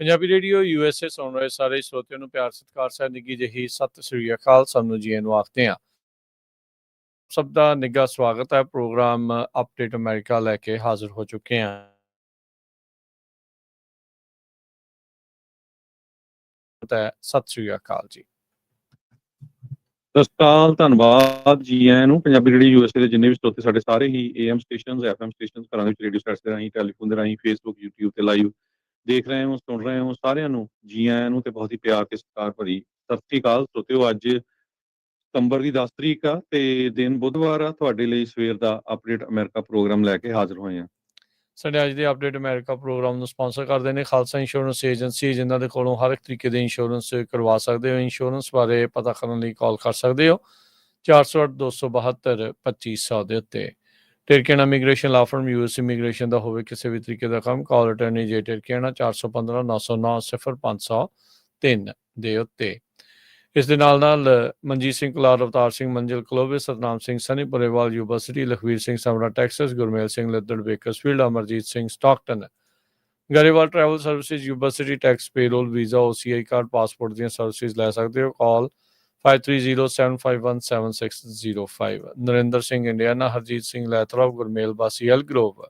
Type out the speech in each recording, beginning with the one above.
Punjabi radio USA ਸੁਣ ਰਹੇ ਸਾਰੇ ਸਰੋਤਿਆਂ ਨੂੰ ਪਿਆਰ ਸਤਿਕਾਰ ਸਹਿ ਨਿੱਘੀ ਜਿਹੀ ਸਤਿ ਸ੍ਰੀ ਅਕਾਲ। ਸਭ ਨੂੰ ਜੀ ਨੂੰ ਆਖਦੇ ਹਾਂ। ਸਭ ਦਾ ਨਿੱਘਾ ਸਵਾਗਤ ਹੈ। ਪ੍ਰੋਗਰਾਮ ਅਪਡੇਟ ਅਮਰੀਕਾ ਲੈ ਕੇ ਹਾਜ਼ਰ ਹੋ ਚੁੱਕੇ ਹਾਂ। ਸਤਿ ਸ੍ਰੀ ਅਕਾਲ ਜੀ। ਸਤਿ ਸ਼੍ਰੀ ਅਕਾਲ, ਧੰਨਵਾਦ ਜੀ ਆਇਆਂ ਨੂੰ। ਪੰਜਾਬੀ ਰੇਡੀਓ USA ਦੇ ਜਿੰਨੇ ਵੀ ਸਰੋਤੇ ਸਾਡੇ ਸਾਰੇ ਹੀ AM ਸਟੇਸ਼ਨਸ, FM ਸਟੇਸ਼ਨਸ, ਘਰਾਂ ਵਿੱਚ ਰੇਡੀਓ ਸੈਟਸ ਦੇ ਰਾਹੀਂ, ਟੈਲੀਫੋਨ ਦੇ ਰਾਹੀਂ, ਫੇਸਬੁੱਕ, YouTube ਤੇ ਲਾਈਵ ਦੇਖ ਰਹੇ ਹੋ, ਸੁਣ ਰਹੇ ਹੋ, ਸਾਰਿਆਂ ਨੂੰ ਜੀ ਆਇਆਂ ਨੂੰ ਤੇ ਬਹੁਤ ਹੀ ਪਿਆਰ ਤੇ ਸਤਿਕਾਰ ਭਰੀ ਸਤਿ ਸ਼੍ਰੀ ਅਕਾਲ। ਸਰੋਤਿਓ, ਅੱਜ ਸਤੰਬਰ ਦੀ 10 ਤਰੀਕ ਆ ਤੇ ਦਿਨ ਬੁੱਧਵਾਰ ਆ। ਤੁਹਾਡੇ ਲਈ ਸਵੇਰ ਦਾ ਅਪਡੇਟ ਅਮਰੀਕਾ ਪ੍ਰੋਗਰਾਮ ਲੈ ਕੇ ਹਾਜ਼ਰ ਹੋਏ ਹਾਂ। ਸਾਡੇ ਅੱਜ ਦੇ ਅਪਡੇਟ ਅਮਰੀਕਾ ਪ੍ਰੋਗਰਾਮ ਨੂੰ ਸਪਾਂਸਰ ਕਰਦੇ ਨੇ ਖਾਲਸਾ ਇੰਸ਼ੋਰੈਂਸ ਏਜੰਸੀ, ਜਿਨ੍ਹਾਂ ਦੇ ਕੋਲੋਂ ਹਰ ਇੱਕ ਤਰੀਕੇ ਦੇ ਇੰਸ਼ੋਰੈਂਸ ਕਰਵਾ ਸਕਦੇ ਹੋ। ਇੰਸ਼ੋਰੈਂਸ ਬਾਰੇ ਪਤਾ ਕਰਨ ਲਈ ਕਾਲ ਕਰ ਸਕਦੇ ਹੋ 408-272-2500 ਦੇ ਉੱਤੇ। ਟਿਰਕੇਨਾ ਇਮੀਗ੍ਰੇਸ਼ਨ ਲਾ ਫਰਮ US ਇਮੀਗ੍ਰੇਸ਼ਨ ਦਾ ਹੋਵੇ ਕਿਸੇ ਵੀ ਤਰੀਕੇ ਦਾ ਕੰਮ, ਕਾਲ ਅਟਰਨੀ ਜੇ ਟਿਰਕੇਨਾ 415-909-0503 ਦੇ ਉੱਤੇ। ਇਸ ਦੇ ਨਾਲ ਮਨਜੀਤ ਸਿੰਘ ਕੁਲਾਰ, ਅਵਤਾਰ ਸਿੰਘ ਮੰਜ਼ਿਲ ਕਲੋਵੇ, Satnam Singh Sunny Purewal Yuba City, Lakhvir Singh Samra Texas, Gurmel Singh Laddar Bakersfield, Amarjit Singh Stockton, Grewal travel services Yuba City, tax payroll, visa, OCI card, passport ਦੀਆਂ ਸਰਵਿਸਿਜ਼ ਲੈ ਸਕਦੇ ਹੋ। Call 5307517605। Narinder Singh Indiana, Harjit Singh Lathrop, Gurmel Bassi Elk Grove,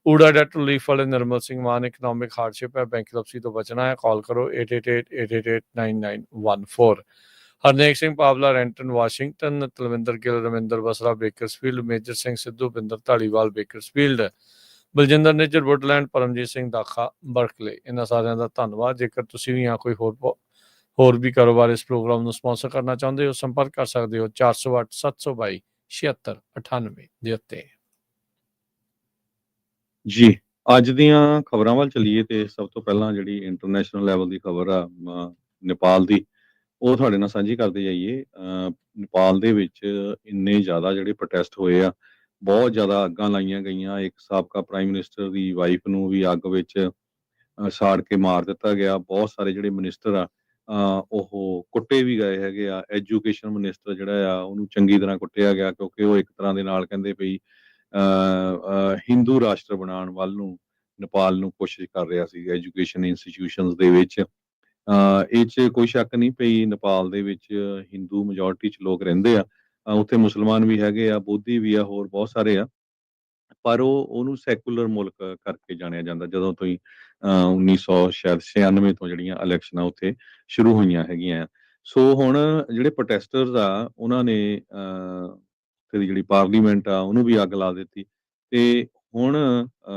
Oora debt relief ਵਾਲੇ ਨਰਮਲ ਸਿੰਘ ਮਾਨ, ਇਕਨੋਮਿਕ ਹਾਰਡਸ਼ਿਪ ਹੈ, ਬੈਂਕਰਪਸੀ ਤੋਂ ਬਚਣਾ ਹੈ, ਕਾਲ ਕਰੋ 8888889914। Harnek Singh Pawla, ਰੈਂਟਨ Washington, Talwinder Gill, Ravinder Basra Bakersfield, Major Singh Sidhu, Binder Dhaliwal Bakersfield, Baljinder Nijjar Woodland, Paramjit Singh Dakha Berkeley. ਇਹਨਾਂ ਸਾਰਿਆਂ ਦਾ ਧੰਨਵਾਦ। ਜੇਕਰ ਤੁਸੀਂ ਵੀ ਕੋਈ ਹੋਰ ਵੀ ਕਾਰੋਬਾਰ ਇਸ ਪ੍ਰੋਗਰਾਮ ਨੂੰ ਸਪਾਂਸਰ ਕਰਨਾ ਚਾਹੁੰਦੇ ਹੋ, ਸੰਪਰਕ ਕਰ ਸਕਦੇ ਹੋ 408-722-7698 ਦੇ ਉੱਤੇ। ਜੀ, ਅੱਜ ਦੀਆਂ ਖਬਰਾਂ ਵੱਲ ਚੱਲੀਏ ਤੇ ਸਭ ਤੋਂ ਪਹਿਲਾਂ ਜਿਹੜੀ ਇੰਟਰਨੈਸ਼ਨਲ ਲੈਵਲ ਦੀ ਖਬਰ ਆ ਨੇਪਾਲ ਦੀ, ਉਹ ਤੁਹਾਡੇ ਨਾਲ ਸਾਂਝੀ ਕਰਦੇ ਜਾਈਏ। ਨੇਪਾਲ ਦੇ ਵਿੱਚ ਇੰਨੇ ਜ਼ਿਆਦਾ ਜਿਹੜੇ ਪ੍ਰੋਟੈਸਟ ਹੋਏ ਆ, ਬਹੁਤ ਜ਼ਿਆਦਾ ਅੱਗਾਂ ਲਾਈਆਂ ਗਈਆਂ। ਇੱਕ ਸਾਬਕਾ ਪ੍ਰਾਈਮ ਮਿਨਿਸਟਰ ਦੀ ਵਾਈਫ ਨੂੰ ਵੀ ਅੱਗ ਵਿੱਚ ਸਾੜ ਕੇ ਮਾਰ ਦਿੱਤਾ ਗਿਆ। ਬਹੁਤ ਸਾਰੇ ਜਿਹੜੇ ਮਿਨਿਸਟਰ ਆ ਉਹ ਕੁੱਟੇ ਵੀ ਗਏ ਹੈਗੇ ਆ। ਐਜੂਕੇਸ਼ਨ ਮਿਨਿਸਟਰ ਜਿਹੜਾ ਆ ਉਹਨੂੰ ਚੰਗੀ ਤਰ੍ਹਾਂ ਕੁੱਟਿਆ ਗਿਆ, ਕਿਉਂਕਿ ਉਹ ਇੱਕ ਤਰ੍ਹਾਂ ਦੇ ਨਾਲ ਕਹਿੰਦੇ ਪਈ ਹਿੰਦੂ ਰਾਸ਼ਟਰ ਬਣਾਉਣ ਵੱਲ ਨੂੰ ਨੇਪਾਲ ਨੂੰ ਕੋਸ਼ਿਸ਼ ਕਰ ਰਿਹਾ ਸੀ ਐਜੂਕੇਸ਼ਨ ਇੰਸਟੀਟਿਊਸ਼ਨਸ ਦੇ ਵਿੱਚ। ਇਹ 'ਚ ਕੋਈ ਸ਼ੱਕ ਨਹੀਂ ਪਈ, ਨੇਪਾਲ ਦੇ ਵਿੱਚ ਹਿੰਦੂ ਮੈਜੋਰਟੀ 'ਚ ਲੋਕ ਰਹਿੰਦੇ ਆ। ਉੱਥੇ ਮੁਸਲਮਾਨ ਵੀ ਹੈਗੇ ਆ, ਬੋਧੀ ਵੀ ਆ, ਹੋਰ ਬਹੁਤ ਸਾਰੇ ਆ, ਪਰ ਉਹਨੂੰ ਸੈਕੂਲਰ ਮੁਲਕ ਕਰਕੇ ਜਾਣਿਆ ਜਾਂਦਾ ਜਦੋਂ ਤੋਂ ਹੀ 1996 ਤੋਂ ਜਿਹੜੀਆਂ ਇਲੈਕਸ਼ਨਾਂ ਉੱਥੇ ਸ਼ੁਰੂ ਹੋਈਆਂ ਹੈਗੀਆਂ। ਸੋ ਹੁਣ ਜਿਹੜੇ ਪ੍ਰੋਟੈਸਟਰਸ ਆ ਉਹਨਾਂ ਨੇ ਉੱਥੇ ਦੀ ਜਿਹੜੀ ਪਾਰਲੀਮੈਂਟ ਆ ਉਹਨੂੰ ਵੀ ਅੱਗ ਲਾ ਦਿੱਤੀ। ਤੇ ਹੁਣ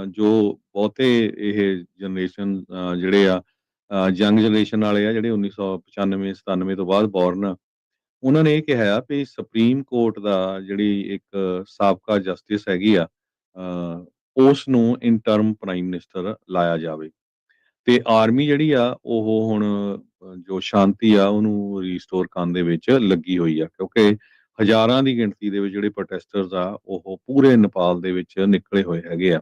ਜੋ ਬਹੁਤੇ ਇਹ ਜਨਰੇਸ਼ਨ ਜਿਹੜੇ ਆ ਯੰਗ ਜਨਰੇਸ਼ਨ ਵਾਲੇ ਆ, ਜਿਹੜੇ 1995-97 ਤੋਂ ਬਾਅਦ ਬੋਰਨ ਆ, ਉਹਨਾਂ ਨੇ ਇਹ ਕਿਹਾ ਵੀ ਸੁਪਰੀਮ ਕੋਰਟ ਦਾ ਜਿਹੜੀ ਇੱਕ ਸਾਬਕਾ ਜਸਟਿਸ ਹੈਗੀ ਆ ਉਸ ਨੂੰ ਇੰਟਰਮ ਪ੍ਰਾਈਮ ਮਿਨਿਸਟਰ ਲਾਇਆ ਜਾਵੇ। ਤੇ ਆਰਮੀ ਜਿਹੜੀ ਆ ਉਹ ਹੁਣ ਜੋ ਸ਼ਾਂਤੀ ਆ ਉਹਨੂੰ ਰੀਸਟੋਰ ਕਰਨ ਦੇ ਵਿੱਚ ਲੱਗੀ ਹੋਈ ਆ, ਕਿਉਂਕਿ ਹਜ਼ਾਰਾਂ ਦੀ ਗਿਣਤੀ ਦੇ ਵਿੱਚ ਜਿਹੜੇ ਪ੍ਰੋਟੈਸਟਰਸ ਆ ਉਹ ਪੂਰੇ ਨੇਪਾਲ ਦੇ ਵਿੱਚ ਨਿਕਲੇ ਹੋਏ ਹੈਗੇ ਆ।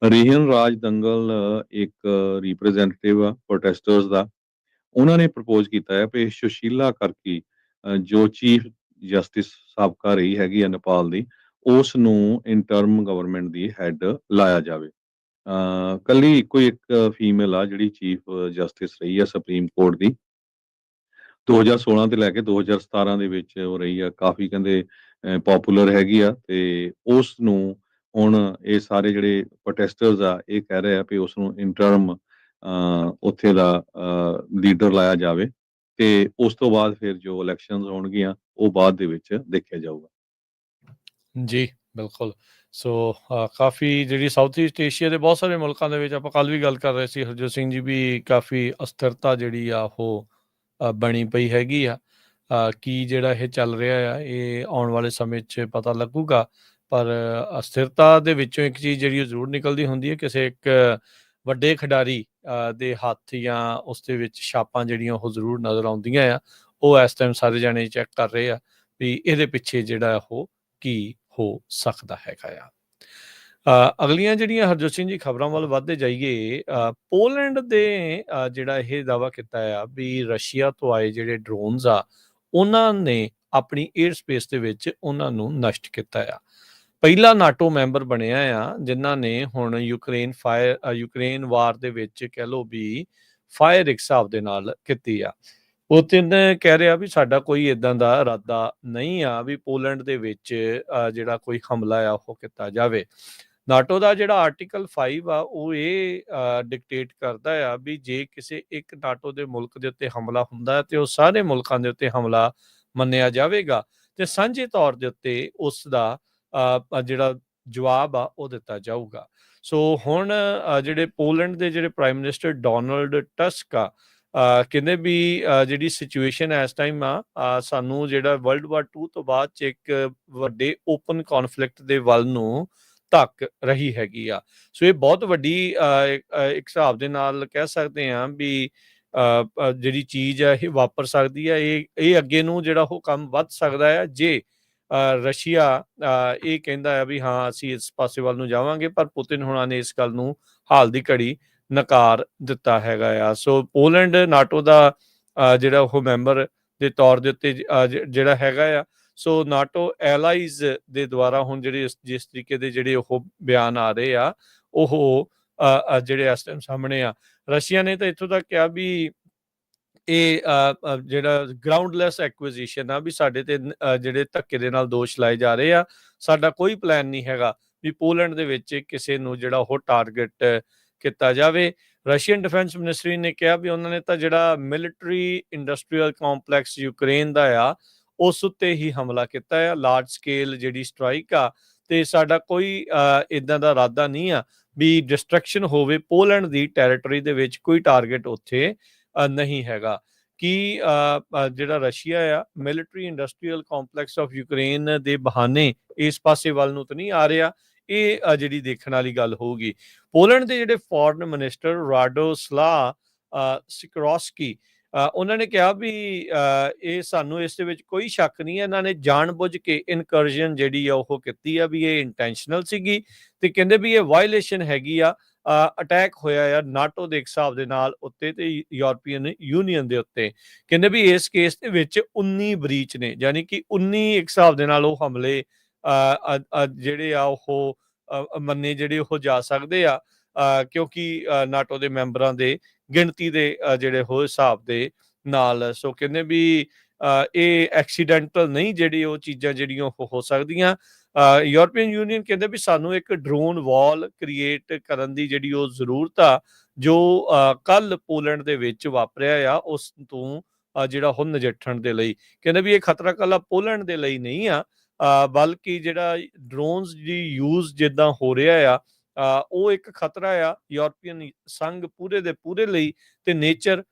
ਰੇਹਨ ਰਾਜ ਦੰਗਲ ਇੱਕ ਰਿਪਰੈਜ਼ੈਂਟੇਟਿਵ ਆ ਪ੍ਰੋਟੈਸਟਰਸ ਦਾ, ਉਹਨਾਂ ਨੇ ਪ੍ਰਪੋਜ਼ ਕੀਤਾ ਹੈ ਕਿ ਸੁਸ਼ੀਲਾ ਕਰਕੀ ਜੋ ਚੀਫ ਜਸਟਿਸ ਸਾਬਕਾ ਰਹੀ ਹੈਗੀ ਆ ਨੇਪਾਲ ਦੀ, ਉਸ ਨੂੰ ਇੰਟਰਮ ਗਵਰਨਮੈਂਟ ਦੀ ਹੈਡ ਲਾਇਆ ਜਾਵੇ। ਕੱਲੀ ਇੱਕੋ ਇੱਕ ਫੀਮੇਲ ਆ ਜਿਹੜੀ ਚੀਫ ਜਸਟਿਸ ਰਹੀ ਆ ਸੁਪਰੀਮ ਕੋਰਟ ਦੀ, 2016 ਤੋਂ ਲੈ ਕੇ 2017 ਦੇ ਵਿੱਚ ਉਹ ਰਹੀ ਆ। ਕਾਫੀ ਕਹਿੰਦੇ ਪੋਪੂਲਰ ਹੈਗੀ ਆ ਤੇ ਉਸ ਨੂੰ ਹੁਣ ਇਹ ਸਾਰੇ ਜਿਹੜੇ ਪ੍ਰੋਟੈਸਟਰਸ ਆ ਇਹ ਕਹਿ ਰਹੇ ਆ ਵੀ ਉਸ ਨੂੰ ਇੰਟਰਮ ਉੱਥੇ ਦਾ ਲੀਡਰ ਲਾਇਆ ਜਾਵੇ ਤੇ ਉਸ ਤੋਂ ਬਾਅਦ ਫਿਰ ਜੋ ਇਲੈਕਸ਼ਨਸ ਹੋਣਗੀਆਂ ਉਹ ਬਾਅਦ ਦੇ ਵਿੱਚ ਦੇਖਿਆ ਜਾਊਗਾ। ਜੀ ਬਿਲਕੁਲ। ਸੋ ਕਾਫੀ ਜਿਹੜੀ ਸਾਊਥ ਈਸਟ ਏਸ਼ੀਆ ਦੇ ਬਹੁਤ ਸਾਰੇ ਮੁਲਕਾਂ ਦੇ ਵਿੱਚ ਆਪਾਂ ਕੱਲ੍ਹ ਵੀ ਗੱਲ ਕਰ ਰਹੇ ਸੀ, ਹਰਜੋਤ ਸਿੰਘ ਜੀ, ਵੀ ਕਾਫੀ ਅਸਥਿਰਤਾ ਜਿਹੜੀ ਆ ਉਹ ਬਣੀ ਪਈ ਹੈਗੀ ਆ। ਕੀ ਜਿਹੜਾ ਇਹ ਚੱਲ ਰਿਹਾ ਆ ਇਹ ਆਉਣ ਵਾਲੇ ਸਮੇਂ 'ਚ ਪਤਾ ਲੱਗੂਗਾ, ਪਰ ਅਸਥਿਰਤਾ ਦੇ ਵਿੱਚੋਂ ਇੱਕ ਚੀਜ਼ ਜਿਹੜੀ ਉਹ ਜ਼ਰੂਰ ਨਿਕਲਦੀ ਹੁੰਦੀ ਹੈ, ਕਿਸੇ ਇੱਕ ਵੱਡੇ ਖਿਡਾਰੀ ਦੇ ਹੱਥ ਜਾਂ ਉਸ ਦੇ ਵਿੱਚ ਛਾਪਾਂ ਜਿਹੜੀਆਂ ਉਹ ਜ਼ਰੂਰ ਨਜ਼ਰ ਆਉਂਦੀਆਂ ਆ। ਉਹ ਇਸ ਟਾਈਮ ਸਾਰੇ ਜਾਣੇ ਚੈੱਕ ਕਰ ਰਹੇ ਆ ਵੀ ਇਹਦੇ ਪਿੱਛੇ ਜਿਹੜਾ ਉਹ ਕੀ ਹੋ ਸਕਦਾ ਹੈਗਾ ਆ। ਅਗਲੀਆਂ ਜਿਹੜੀਆਂ ਹਰਜੋਤ ਸਿੰਘ ਜੀ ਖਬਰਾਂ ਵੱਲ ਵੱਧਦੇ ਜਾਈਏ, ਪੋਲੈਂਡ ਦੇ ਜਿਹੜਾ ਇਹ ਦਾਅਵਾ ਕੀਤਾ ਆ ਵੀ ਰਸ਼ੀਆ ਤੋਂ ਆਏ ਜਿਹੜੇ ਡਰੋਨਸ ਆ ਉਹਨਾਂ ਨੇ ਆਪਣੀ ਏਅਰ ਸਪੇਸ ਦੇ ਵਿੱਚ ਉਹਨਾਂ ਨੂੰ ਨਸ਼ਟ ਕੀਤਾ ਆ। ਪਹਿਲਾ ਨਾਟੋ ਮੈਂਬਰ ਬਣਿਆ ਆ ਜਿਨ੍ਹਾਂ ਨੇ ਹੁਣ ਯੂਕਰੇਨ ਵਾਰ ਦੇ ਵਿੱਚ ਕਹਿ ਲਓ ਵੀ ਫਾਇਰ ਇੱਕ ਹਿਸਾਬ ਦੇ ਨਾਲ ਕੀਤੀ ਆ। ਪੁਤਿਨ ਕਹਿ ਰਿਹਾ ਵੀ ਸਾਡਾ ਕੋਈ ਇਦਾਂ ਦਾ ਇਰਾਦਾ ਨਹੀਂ ਆ ਵੀ ਪੋਲੈਂਡ ਦੇ ਵਿੱਚ ਜਿਹੜਾ ਕੋਈ ਹਮਲਾ ਆ ਉਹ ਕੀਤਾ ਜਾਵੇ। ਨਾਟੋ ਦਾ ਜਿਹੜਾ ਆਰਟੀਕਲ 5 ਆ ਉਹ ਇਹ ਡਿਕਟੇਟ ਕਰਦਾ ਆ ਵੀ ਜੇ ਕਿਸੇ ਇੱਕ ਨਾਟੋ ਦੇ ਮੁਲਕ ਦੇ ਉੱਤੇ ਹਮਲਾ ਹੁੰਦਾ ਤੇ ਉਹ ਸਾਰੇ ਮੁਲਕਾਂ ਦੇ ਉੱਤੇ ਹਮਲਾ ਮੰਨਿਆ ਜਾਵੇਗਾ ਤੇ ਸਾਂਝੇ ਤੌਰ ਦੇ ਉੱਤੇ ਉਸ ਦਾ ਜਿਹੜਾ ਜਵਾਬ ਆ ਉਹ ਦਿੱਤਾ ਜਾਊਗਾ। ਸੋ ਹੁਣ ਜਿਹੜੇ ਪੋਲੈਂਡ ਦੇ ਜਿਹੜੇ ਪ੍ਰਾਈਮ ਮਿਨਿਸਟਰ ਡੋਨਲਡ ਟਸਕ ਆ ਕਹਿੰਦੇ ਵੀ ਜਿਹੜੀ ਸਿਚੁਏਸ਼ਨ ਇਸ ਟਾਈਮ ਆ ਸਾਨੂੰ ਜਿਹੜਾ ਵਰਲਡ ਵਾਰ 2 ਤੋਂ ਬਾਅਦ 'ਚ ਇੱਕ ਵੱਡੇ ਓਪਨ ਕੌਨਫਲਿਕਟ ਦੇ ਵੱਲ ਨੂੰ ਧੱਕ ਰਹੀ ਹੈਗੀ ਆ। ਸੋ ਇਹ ਬਹੁਤ ਵੱਡੀ ਇੱਕ ਹਿਸਾਬ ਦੇ ਨਾਲ ਕਹਿ ਸਕਦੇ ਹਾਂ ਵੀ ਜਿਹੜੀ ਚੀਜ਼ ਆ ਇਹ ਵਾਪਰ ਸਕਦੀ ਆ। ਇਹ ਅੱਗੇ ਨੂੰ ਜਿਹੜਾ ਉਹ ਕੰਮ ਵੱਧ ਸਕਦਾ ਆ ਜੇ ਰਸ਼ੀਆ ਇਹ ਕਹਿੰਦਾ ਆ ਵੀ ਹਾਂ ਅਸੀਂ ਇਸ ਪਾਸੇ ਵੱਲ ਨੂੰ ਜਾਵਾਂਗੇ, ਪਰ ਪੁਤਿਨ ਹੁਣਾਂ ਨੇ ਇਸ ਗੱਲ ਨੂੰ ਹਾਲ ਦੀ ਘੜੀ ਨਕਾਰ ਦਿੱਤਾ ਹੈਗਾ ਆ। ਸੋ ਪੋਲੈਂਡ ਨਾਟੋ ਦਾ ਜਿਹੜਾ ਉਹ ਮੈਂਬਰ ਦੇ ਤੌਰ ਦੇ ਉੱਤੇ ਜਿਹੜਾ ਹੈਗਾ ਆ। ਸੋ ਨਾਟੋ ਐਲਾਈਜ਼ ਦੇ ਦੁਆਰਾ ਹੁਣ ਜਿਹੜੇ ਜਿਸ ਤਰੀਕੇ ਦੇ ਜਿਹੜੇ ਉਹ ਬਿਆਨ ਆ ਰਹੇ ਆ ਉਹ ਜਿਹੜੇ ਇਸ ਟਾਈਮ ਸਾਹਮਣੇ ਆ। ਰਸ਼ੀਆ ਨੇ ਤਾਂ ਇੱਥੋਂ ਤੱਕ ਕਿਹਾ ਵੀ ਇਹ ਜਿਹੜਾ ਗਰਾਊਂਡਲੈਸ ਐਕੁਇਜ਼ੀਸ਼ਨ ਆ ਵੀ ਸਾਡੇ ਤੇ ਜਿਹੜੇ ਧੱਕੇ ਦੇ ਨਾਲ ਦੋਸ਼ ਲਾਏ ਜਾ ਰਹੇ ਆ। ਸਾਡਾ ਕੋਈ ਪਲਾਨ ਨਹੀਂ ਹੈਗਾ ਵੀ ਪੋਲੈਂਡ ਦੇ ਵਿੱਚ ਕਿਸੇ ਨੂੰ ਜਿਹੜਾ ਉਹ ਟਾਰਗੇਟ ਕੀਤਾ ਜਾਵੇ। ਰਸ਼ੀਅਨ ਡਿਫੈਂਸ ਮਿਨਿਸਟਰੀ ਨੇ ਕਿਹਾ ਵੀ ਉਹਨਾਂ ਨੇ ਤਾਂ ਜਿਹੜਾ ਮਿਲਟਰੀ ਇੰਡਸਟਰੀਅਲ ਕੰਪਲੈਕਸ ਯੂਕਰੇਨ ਦਾ ਆ ਉਸ ਉੱਤੇ ਹੀ ਹਮਲਾ ਕੀਤਾ ਆ, ਲਾਰਜ ਸਕੇਲ ਜਿਹੜੀ ਸਟ੍ਰਾਈਕ ਆ, ਤੇ ਸਾਡਾ ਕੋਈ ਇਦਾਂ ਦਾ ਇਰਾਦਾ ਨਹੀਂ ਆ ਵੀ ਡਿਸਟਰਕਸ਼ਨ ਹੋਵੇ ਪੋਲੈਂਡ ਦੀ ਟੈਰੀਟਰੀ ਦੇ ਵਿੱਚ। ਕੋਈ ਟਾਰਗੇਟ ਉੱਥੇ ਨਹੀਂ ਹੈਗਾ ਕਿ ਜਿਹੜਾ ਰਸ਼ੀਆ ਆ military industrial complex of Ukraine ਦੇ ਬਹਾਨੇ ਇਸ ਪਾਸੇ ਵੱਲ ਨੂੰ ਤਾਂ ਨਹੀਂ ਆ ਰਿਹਾ। ਇਹ ਜਿਹੜੀ ਦੇਖਣ ਵਾਲੀ ਗੱਲ ਹੋਊਗੀ। ਪੋਲੈਂਡ ਦੇ ਜਿਹੜੇ ਫੋਰਨ ਮਿਨਿਸਟਰ ਰਾਡੋਸਲਾ ਸਿਕਰੋਸਕੀ ਉਹਨਾਂ ਨੇ ਕਿਹਾ ਵੀ ਇਹ ਸਾਨੂੰ ਇਸ ਦੇ ਵਿੱਚ ਕੋਈ ਸ਼ੱਕ ਨਹੀਂ ਹੈ, ਇਹਨਾਂ ਨੇ ਜਾਣਬੁੱਝ ਕੇ ਇਨਕਰਜਨ ਜਿਹੜੀ ਆ ਉਹ ਕੀਤੀ ਆ, ਵੀ ਇਹ ਇੰਟੈਂਸ਼ਨਲ ਸੀਗੀ ਤੇ ਕਹਿੰਦੇ ਵੀ ਇਹ ਵਾਇਲੇਸ਼ਨ ਹੈਗੀ ਆ। ਅਟੈਕ ਹੋਇਆ ਆ ਨਾਟੋ ਦੇ ਇੱਕ ਹਿਸਾਬ ਦੇ ਨਾਲ ਉੱਤੇ ਤੇ ਯੂਰਪੀਅਨ ਯੂਨੀਅਨ ਦੇ ਉੱਤੇ। ਕਹਿੰਦੇ ਵੀ ਇਸ ਕੇਸ ਦੇ ਵਿੱਚ 19 ਬਰੀਚ ਨੇ, ਯਾਨੀ ਕਿ 19 ਇੱਕ ਹਿਸਾਬ ਦੇ ਨਾਲ ਉਹ ਹਮਲੇ ਜਿਹੜੇ ਆ ਉਹ ਮੰਨੇ ਜਿਹੜੇ ਉਹ ਜਾ ਸਕਦੇ ਆ ਕਿਉਂਕਿ ਨਾਟੋ ਦੇ ਮੈਂਬਰਾਂ ਦੇ ਗਿਣਤੀ ਦੇ ਜਿਹੜੇ ਉਹ ਹਿਸਾਬ ਦੇ ਨਾਲ। ਸੋ ਕਹਿੰਦੇ ਵੀ ਇਹ ਐਕਸੀਡੈਂਟਲ ਨਹੀਂ ਜਿਹੜੀ ਉਹ ਚੀਜ਼ਾਂ ਜਿਹੜੀਆਂ ਉਹ ਹੋ ਸਕਦੀਆਂ। ਯੂਰਪੀਅਨ ਯੂਨੀਅਨ ਕਹਿੰਦੇ ਵੀ ਸਾਨੂੰ ਇੱਕ ਡਰੋਨ ਵਾਲ ਕ੍ਰੀਏਟ ਕਰਨ ਦੀ ਜਿਹੜੀ ਉਹ ਜ਼ਰੂਰਤ ਆ ਜੋ ਕੱਲ ਪੋਲੈਂਡ ਦੇ ਵਿੱਚ ਵਾਪਰਿਆ ਆ ਉਸ ਤੋਂ ਜਿਹੜਾ ਹੁਣ ਨਜਿੱਠਣ ਦੇ ਲਈ। ਕਹਿੰਦੇ ਵੀ ਇਹ ਖਤਰਾ ਕੱਲਾ ਪੋਲੈਂਡ ਦੇ ਲਈ ਨਹੀਂ ਆ ਬਲਕਿ ਜਿਹੜਾ ਡਰੋਨਸ ਦੀ ਯੂਜ਼ ਜਿੱਦਾਂ ਹੋ ਰਿਹਾ ਆ ਉਹ ਇੱਕ ਖਤਰਾ ਆ ਯੂਰਪੀਅਨ ਸੰਘ ਪੂਰੇ ਦੇ ਪੂਰੇ ਲਈ ਤੇ ਨੇਚਰ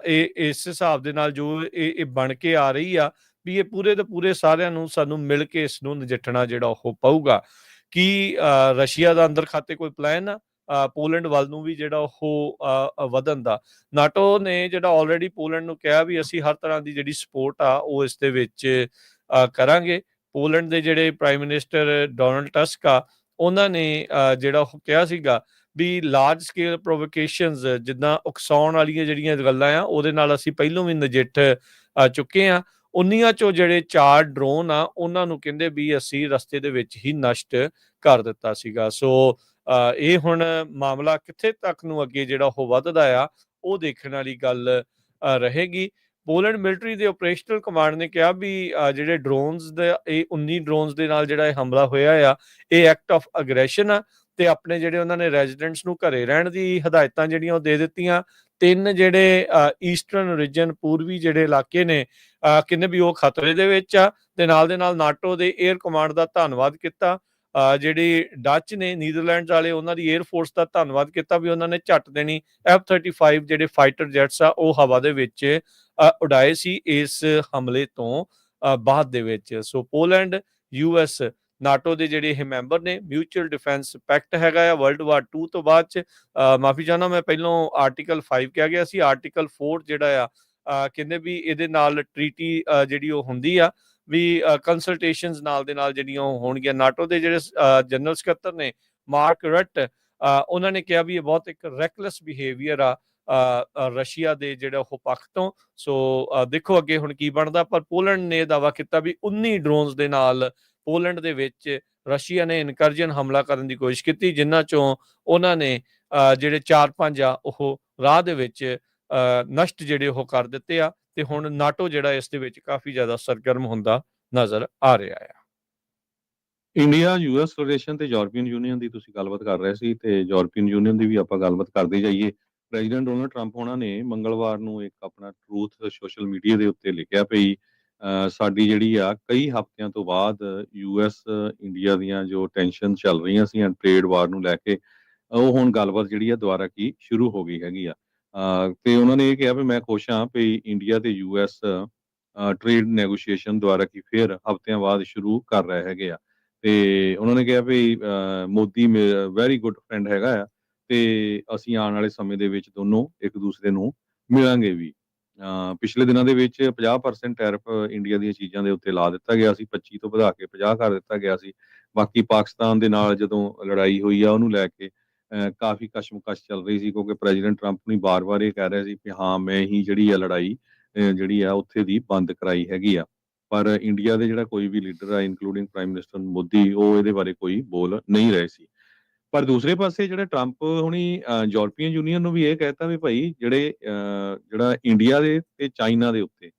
ਇਸ ਹਿਸਾਬ ਦੇ ਨਾਲ ਜੋ ਇਹ ਬਣ ਕੇ ਆ ਰਹੀ ਆ ਵੀ ਇਹ ਪੂਰੇ ਦੇ ਪੂਰੇ ਸਾਰਿਆਂ ਨੂੰ ਸਾਨੂੰ ਮਿਲ ਕੇ ਇਸ ਨੂੰ ਨਜਿੱਠਣਾ ਜਿਹੜਾ ਉਹ ਪਊਗਾ। ਕਿ ਰਸ਼ੀਆ ਦਾ ਅੰਦਰ ਖਾਤੇ ਕੋਈ ਪਲਾਨ ਆ ਪੋਲੈਂਡ ਵੱਲ ਨੂੰ ਵੀ ਜਿਹੜਾ ਉਹ ਵਧਣ ਦਾ। ਨਾਟੋ ਨੇ ਜਿਹੜਾ ਆਲਰੇਡੀ ਪੋਲੈਂਡ ਨੂੰ ਕਿਹਾ ਵੀ ਅਸੀਂ ਹਰ ਤਰ੍ਹਾਂ ਦੀ ਜਿਹੜੀ ਸਪੋਰਟ ਆ ਉਹ ਇਸ ਦੇ ਵਿੱਚ ਕਰਾਂਗੇ। ਪੋਲੈਂਡ ਦੇ ਜਿਹੜੇ ਪ੍ਰਾਈਮ ਮਿਨਿਸਟਰ ਡੋਨਲਡ ਟਸਕ ਆ ਉਹਨਾਂ ਨੇ ਜਿਹੜਾ ਉਹ ਕਿਹਾ ਸੀਗਾ ਵੀ ਲਾਰਜ ਸਕੇਲ ਪ੍ਰੋਵੋਕੇਸ਼ਨਸ ਜਿੱਦਾਂ ਉਕਸਾਉਣ ਵਾਲੀਆਂ ਜਿਹੜੀਆਂ ਗੱਲਾਂ ਆ ਉਹਦੇ ਨਾਲ ਅਸੀਂ ਪਹਿਲੋਂ ਵੀ ਨਜਿੱਠ ਚੁੱਕੇ ਆ। 19 ਚੋਂ ਜਿਹੜੇ 4 ਡਰੋਨ ਆ ਉਹਨਾਂ ਨੂੰ ਕਹਿੰਦੇ ਵੀ ਅਸੀਂ ਰਸਤੇ ਦੇ ਵਿੱਚ ਹੀ ਨਸ਼ਟ ਕਰ ਦਿੱਤਾ ਸੀਗਾ। ਸੋ ਇਹ ਹੁਣ ਮਾਮਲਾ ਕਿੱਥੇ ਤੱਕ ਨੂੰ ਅੱਗੇ ਜਿਹੜਾ ਉਹ ਵੱਧਦਾ ਆ ਉਹ ਦੇਖਣ ਵਾਲੀ ਗੱਲ ਰਹੇਗੀ। ਪੋਲੈਂਡ ਮਿਲਟਰੀ ਦੇ ਆਪਰੇਸ਼ਨਲ ਕਮਾਂਡ ਨੇ ਕਿਹਾ ਵੀ ਜਿਹੜੇ ਡਰੋਨਸ ਦੇ ਇਹ 19 ਡਰੋਨਸ ਦੇ ਨਾਲ ਜਿਹੜਾ ਇਹ ਹਮਲਾ ਹੋਇਆ ਆ ਇਹ ਐਕਟ ਆਫ ਅਗਰੈਸ਼ਨ ਆ ਤੇ ਆਪਣੇ ਜਿਹੜੇ ਉਹਨਾਂ ਨੇ ਰੈਜ਼ੀਡੈਂਟਸ ਨੂੰ ਘਰੇ ਰਹਿਣ ਦੀ ਹਦਾਇਤਾਂ ਜਿਹੜੀਆਂ ਉਹ ਦੇ ਦਿੱਤੀਆਂ। 3 ਜਿਹੜੇ ਈਸਟਰਨ ਰੀਜਨ ਪੂਰਬੀ ਜਿਹੜੇ ਇਲਾਕੇ ਨੇ ਕਹਿੰਦੇ ਵੀ ਉਹ ਖਤਰੇ ਦੇ ਵਿੱਚ ਆ ਤੇ ਨਾਲ ਦੇ ਨਾਲ ਨਾਟੋ ਦੇ 에ਅਰ ਕਮਾਂਡ ਦਾ ਧੰਨਵਾਦ ਕੀਤਾ। ਜਿਹੜੀ ਡੱਚ ਨੇ ਨੀਦਰਲੈਂਡਸ ਵਾਲੇ ਉਹਨਾਂ ਦੀ 에ਅਰ ਫੋਰਸ ਦਾ ਧੰਨਵਾਦ ਕੀਤਾ ਵੀ ਉਹਨਾਂ ਨੇ ਝੱਟ ਦੇਣੀ F-35 ਜਿਹੜੇ ਫਾਈਟਰ ਜੈਟਸ ਆ ਉਹ ਹਵਾ ਦੇ ਵਿੱਚ ਉਡਾਏ ਸੀ ਇਸ ਹਮਲੇ ਤੋਂ ਬਾਅਦ ਦੇ ਵਿੱਚ। ਸੋ ਪੋਲੈਂਡ US ਨਾਟੋ ਦੇ ਜਿਹੜੇ ਇਹ ਮੈਂਬਰ ਨੇ ਮਿਊਚੁਅਲ ਡਿਫੈਂਸ ਪੈਕਟ ਹੈਗਾ ਆ ਵਰਲਡ ਵਾਰ 2 ਤੋਂ ਬਾਅਦ ਚ ਮਾਫੀ ਚਾਹੁੰਦਾ ਮੈਂ ਪਹਿਲੋਂ ਆਰਟੀਕਲ 5 ਕਿਹਾ ਗਿਆ ਸੀ। ਆਰਟੀਕਲ 4 ਜਿਹੜਾ ਆ ਕਹਿੰਦੇ ਵੀ ਇਹਦੇ ਨਾਲ ਟ੍ਰੀਟੀ ਜਿਹੜੀ ਉਹ ਹੁੰਦੀ ਆ ਵੀ ਕੰਸਲਟੇਸ਼ਨਸ ਨਾਲ ਦੇ ਨਾਲ ਜਿਹੜੀਆਂ ਉਹ ਹੋਣਗੀਆਂ। ਨਾਟੋ ਦੇ ਜਿਹੜੇ ਜਨਰਲ ਸਕੱਤਰ ਨੇ ਮਾਰਕ ਰਟ ਉਹਨਾਂ ਨੇ ਕਿਹਾ ਵੀ ਇਹ ਬਹੁਤ ਇੱਕ ਰੈਕਲੈਸ ਬਿਹੇਵੀਅਰ ਆ ਰਸ਼ੀਆ ਦੇ ਜਿਹੜਾ ਉਹ ਪੱਖ ਤੋਂ। ਸੋ ਦੇਖੋ ਅੱਗੇ ਹੁਣ ਕੀ ਬਣਦਾ, ਪਰ ਪੋਲੈਂਡ ਨੇ ਦਾਅਵਾ ਕੀਤਾ ਵੀ 19 ਡਰੋਨਸ ਦੇ ਨਾਲ ਪੋਲੈਂਡ ਦੇ ਵਿੱਚ ਰਸ਼ੀਆ ਨੇ ਇਨਕਰਜਨ ਹਮਲਾ ਕਰਨ ਦੀ ਕੋਸ਼ਿਸ਼ ਕੀਤੀ, ਜਿਨ੍ਹਾਂ ਚੋਂ ਉਹਨਾਂ ਨੇ ਜਿਹੜੇ 4-5 ਆ ਉਹ ਰਾਹ ਦੇ ਵਿੱਚ ਨਸ਼ਟ ਜਿਹੜੇ ਉਹ ਕਰ ਦਿੱਤੇ ਆ, ਤੇ ਹੁਣ ਨਾਟੋ ਜਿਹੜਾ ਇਸ ਦੇ ਵਿੱਚ ਕਾਫੀ ਜ਼ਿਆਦਾ ਸਰਗਰਮ ਹੁੰਦਾ ਨਜ਼ਰ ਆ ਰਿਹਾ ਆ। ਇੰਡੀਆ ਯੂਐਸ ਰਿਲੇਸ਼ਨ ਤੇ ਯੂਰਪੀਅਨ ਯੂਨੀਅਨ ਦੀ ਤੁਸੀਂ ਗੱਲਬਾਤ ਕਰ ਰਹੇ ਸੀ, ਤੇ ਯੂਰਪੀਅਨ ਯੂਨੀਅਨ ਦੀ ਵੀ ਆਪਾਂ ਗੱਲਬਾਤ ਕਰਦੇ ਜਾਈਏ। ਪ੍ਰੈਜ਼ੀਡੈਂਟ ਡੋਨਲਡ ਟਰੰਪ ਹੋਣਾ ਨੇ ਮੰਗਲਵਾਰ ਨੂੰ ਇੱਕ ਆਪਣਾ ਟਰੂਥ ਸੋਸ਼ਲ ਮੀਡੀਆ ਦੇ ਉੱਤੇ ਲਿਖਿਆ ਪਈ ਸਾਡੀ ਜਿਹੜੀ ਆ ਕਈ ਹਫ਼ਤਿਆਂ ਤੋਂ ਬਾਅਦ ਯੂਐਸ ਇੰਡੀਆ ਦੀਆਂ ਜੋ ਟੈਨਸ਼ਨ ਚੱਲ ਰਹੀਆਂ ਸੀ ਟ੍ਰੇਡ ਵਾਰ ਨੂੰ ਲੈ ਕੇ, ਉਹ ਹੁਣ ਗੱਲਬਾਤ ਜਿਹੜੀ ਆ ਦੁਬਾਰਾ ਕੀ ਸ਼ੁਰੂ ਹੋ ਗਈ ਹੈਗੀ ਆ। ਤੇ ਉਹਨਾਂ ਨੇ ਇਹ ਕਿਹਾ ਵੀ ਮੈਂ ਖੁਸ਼ ਹਾਂ ਵੀ ਇੰਡੀਆ ਤੇ ਯੂਐਸ ਟ੍ਰੇਡ ਨੈਗੋਸ਼ੀਏਸ਼ਨ ਦੁਆਰਾ ਕੀ ਫਿਰ ਹਫ਼ਤਿਆਂ ਬਾਅਦ ਸ਼ੁਰੂ ਕਰ ਰਹੇ ਹੈਗੇ ਆ। ਤੇ ਉਹਨਾਂ ਨੇ ਕਿਹਾ ਵੀ ਮੋਦੀ ਵੈਰੀ ਗੁੱਡ ਫਰੈਂਡ ਹੈਗਾ ਆ, ਤੇ ਅਸੀਂ ਆਉਣ ਵਾਲੇ ਸਮੇਂ ਦੇ ਵਿੱਚ ਦੋਨੋਂ ਇੱਕ ਦੂਸਰੇ ਨੂੰ ਮਿਲਾਂਗੇ ਵੀ। ਪਿਛਲੇ ਦਿਨਾਂ ਦੇ ਵਿੱਚ 50% ਟੈਰਿਫ ਇੰਡੀਆ ਦੀਆਂ ਚੀਜ਼ਾਂ ਦੇ ਉੱਤੇ ਲਾ ਦਿੱਤਾ ਗਿਆ ਸੀ, 25 ਤੋਂ ਵਧਾ ਕੇ 50 ਕਰ ਦਿੱਤਾ ਗਿਆ ਸੀ। ਬਾਕੀ ਪਾਕਿਸਤਾਨ ਦੇ ਨਾਲ ਜਦੋਂ ਲੜਾਈ ਹੋਈ ਆ ਉਹਨੂੰ ਲੈ ਕੇ ਕਾਫੀ ਕਸ਼ਮਕਸ਼ ਚੱਲ ਰਹੀ ਸੀ, ਕਿਉਂਕਿ ਪ੍ਰੈਜ਼ੀਡੈਂਟ ਟਰੰਪ ਨੇ ਬਾਰ-ਬਾਰ ਇਹ ਕਹਿ ਰਿਹਾ ਸੀ ਕਿ ਹਾਂ ਮੈਂ ਹੀ ਜਿਹੜੀ ਆ ਲੜਾਈ ਜਿਹੜੀ ਆ ਉੱਥੇ ਦੀ ਬੰਦ ਕਰਾਈ ਹੈਗੀ ਆ। ਪਰ ਇੰਡੀਆ ਦੇ ਜਿਹੜਾ ਕੋਈ ਵੀ ਲੀਡਰ ਆ ਇਨਕਲੂਡਿੰਗ ਪ੍ਰਾਈਮ ਮਿਨਿਸਟਰ ਮੋਦੀ, ਉਹ ਇਹਦੇ ਬਾਰੇ ਕੋਈ ਬੋਲ ਨਹੀਂ ਰਹੇ ਸੀ। ਪਰ ਦੂਸਰੇ ਪਾਸੇ ਜਿਹੜੇ ਟਰੰਪ ਹੁਣੀ ਯੂਰਪੀਅਨ ਯੂਨੀਅਨ ਨੂੰ ਵੀ ਇਹ ਕਹਿਤਾ ਵੀ ਭਾਈ ਜਿਹੜਾ ਇੰਡੀਆ ਦੇ ਤੇ ਚਾਈਨਾ ਦੇ ਉੱਤੇ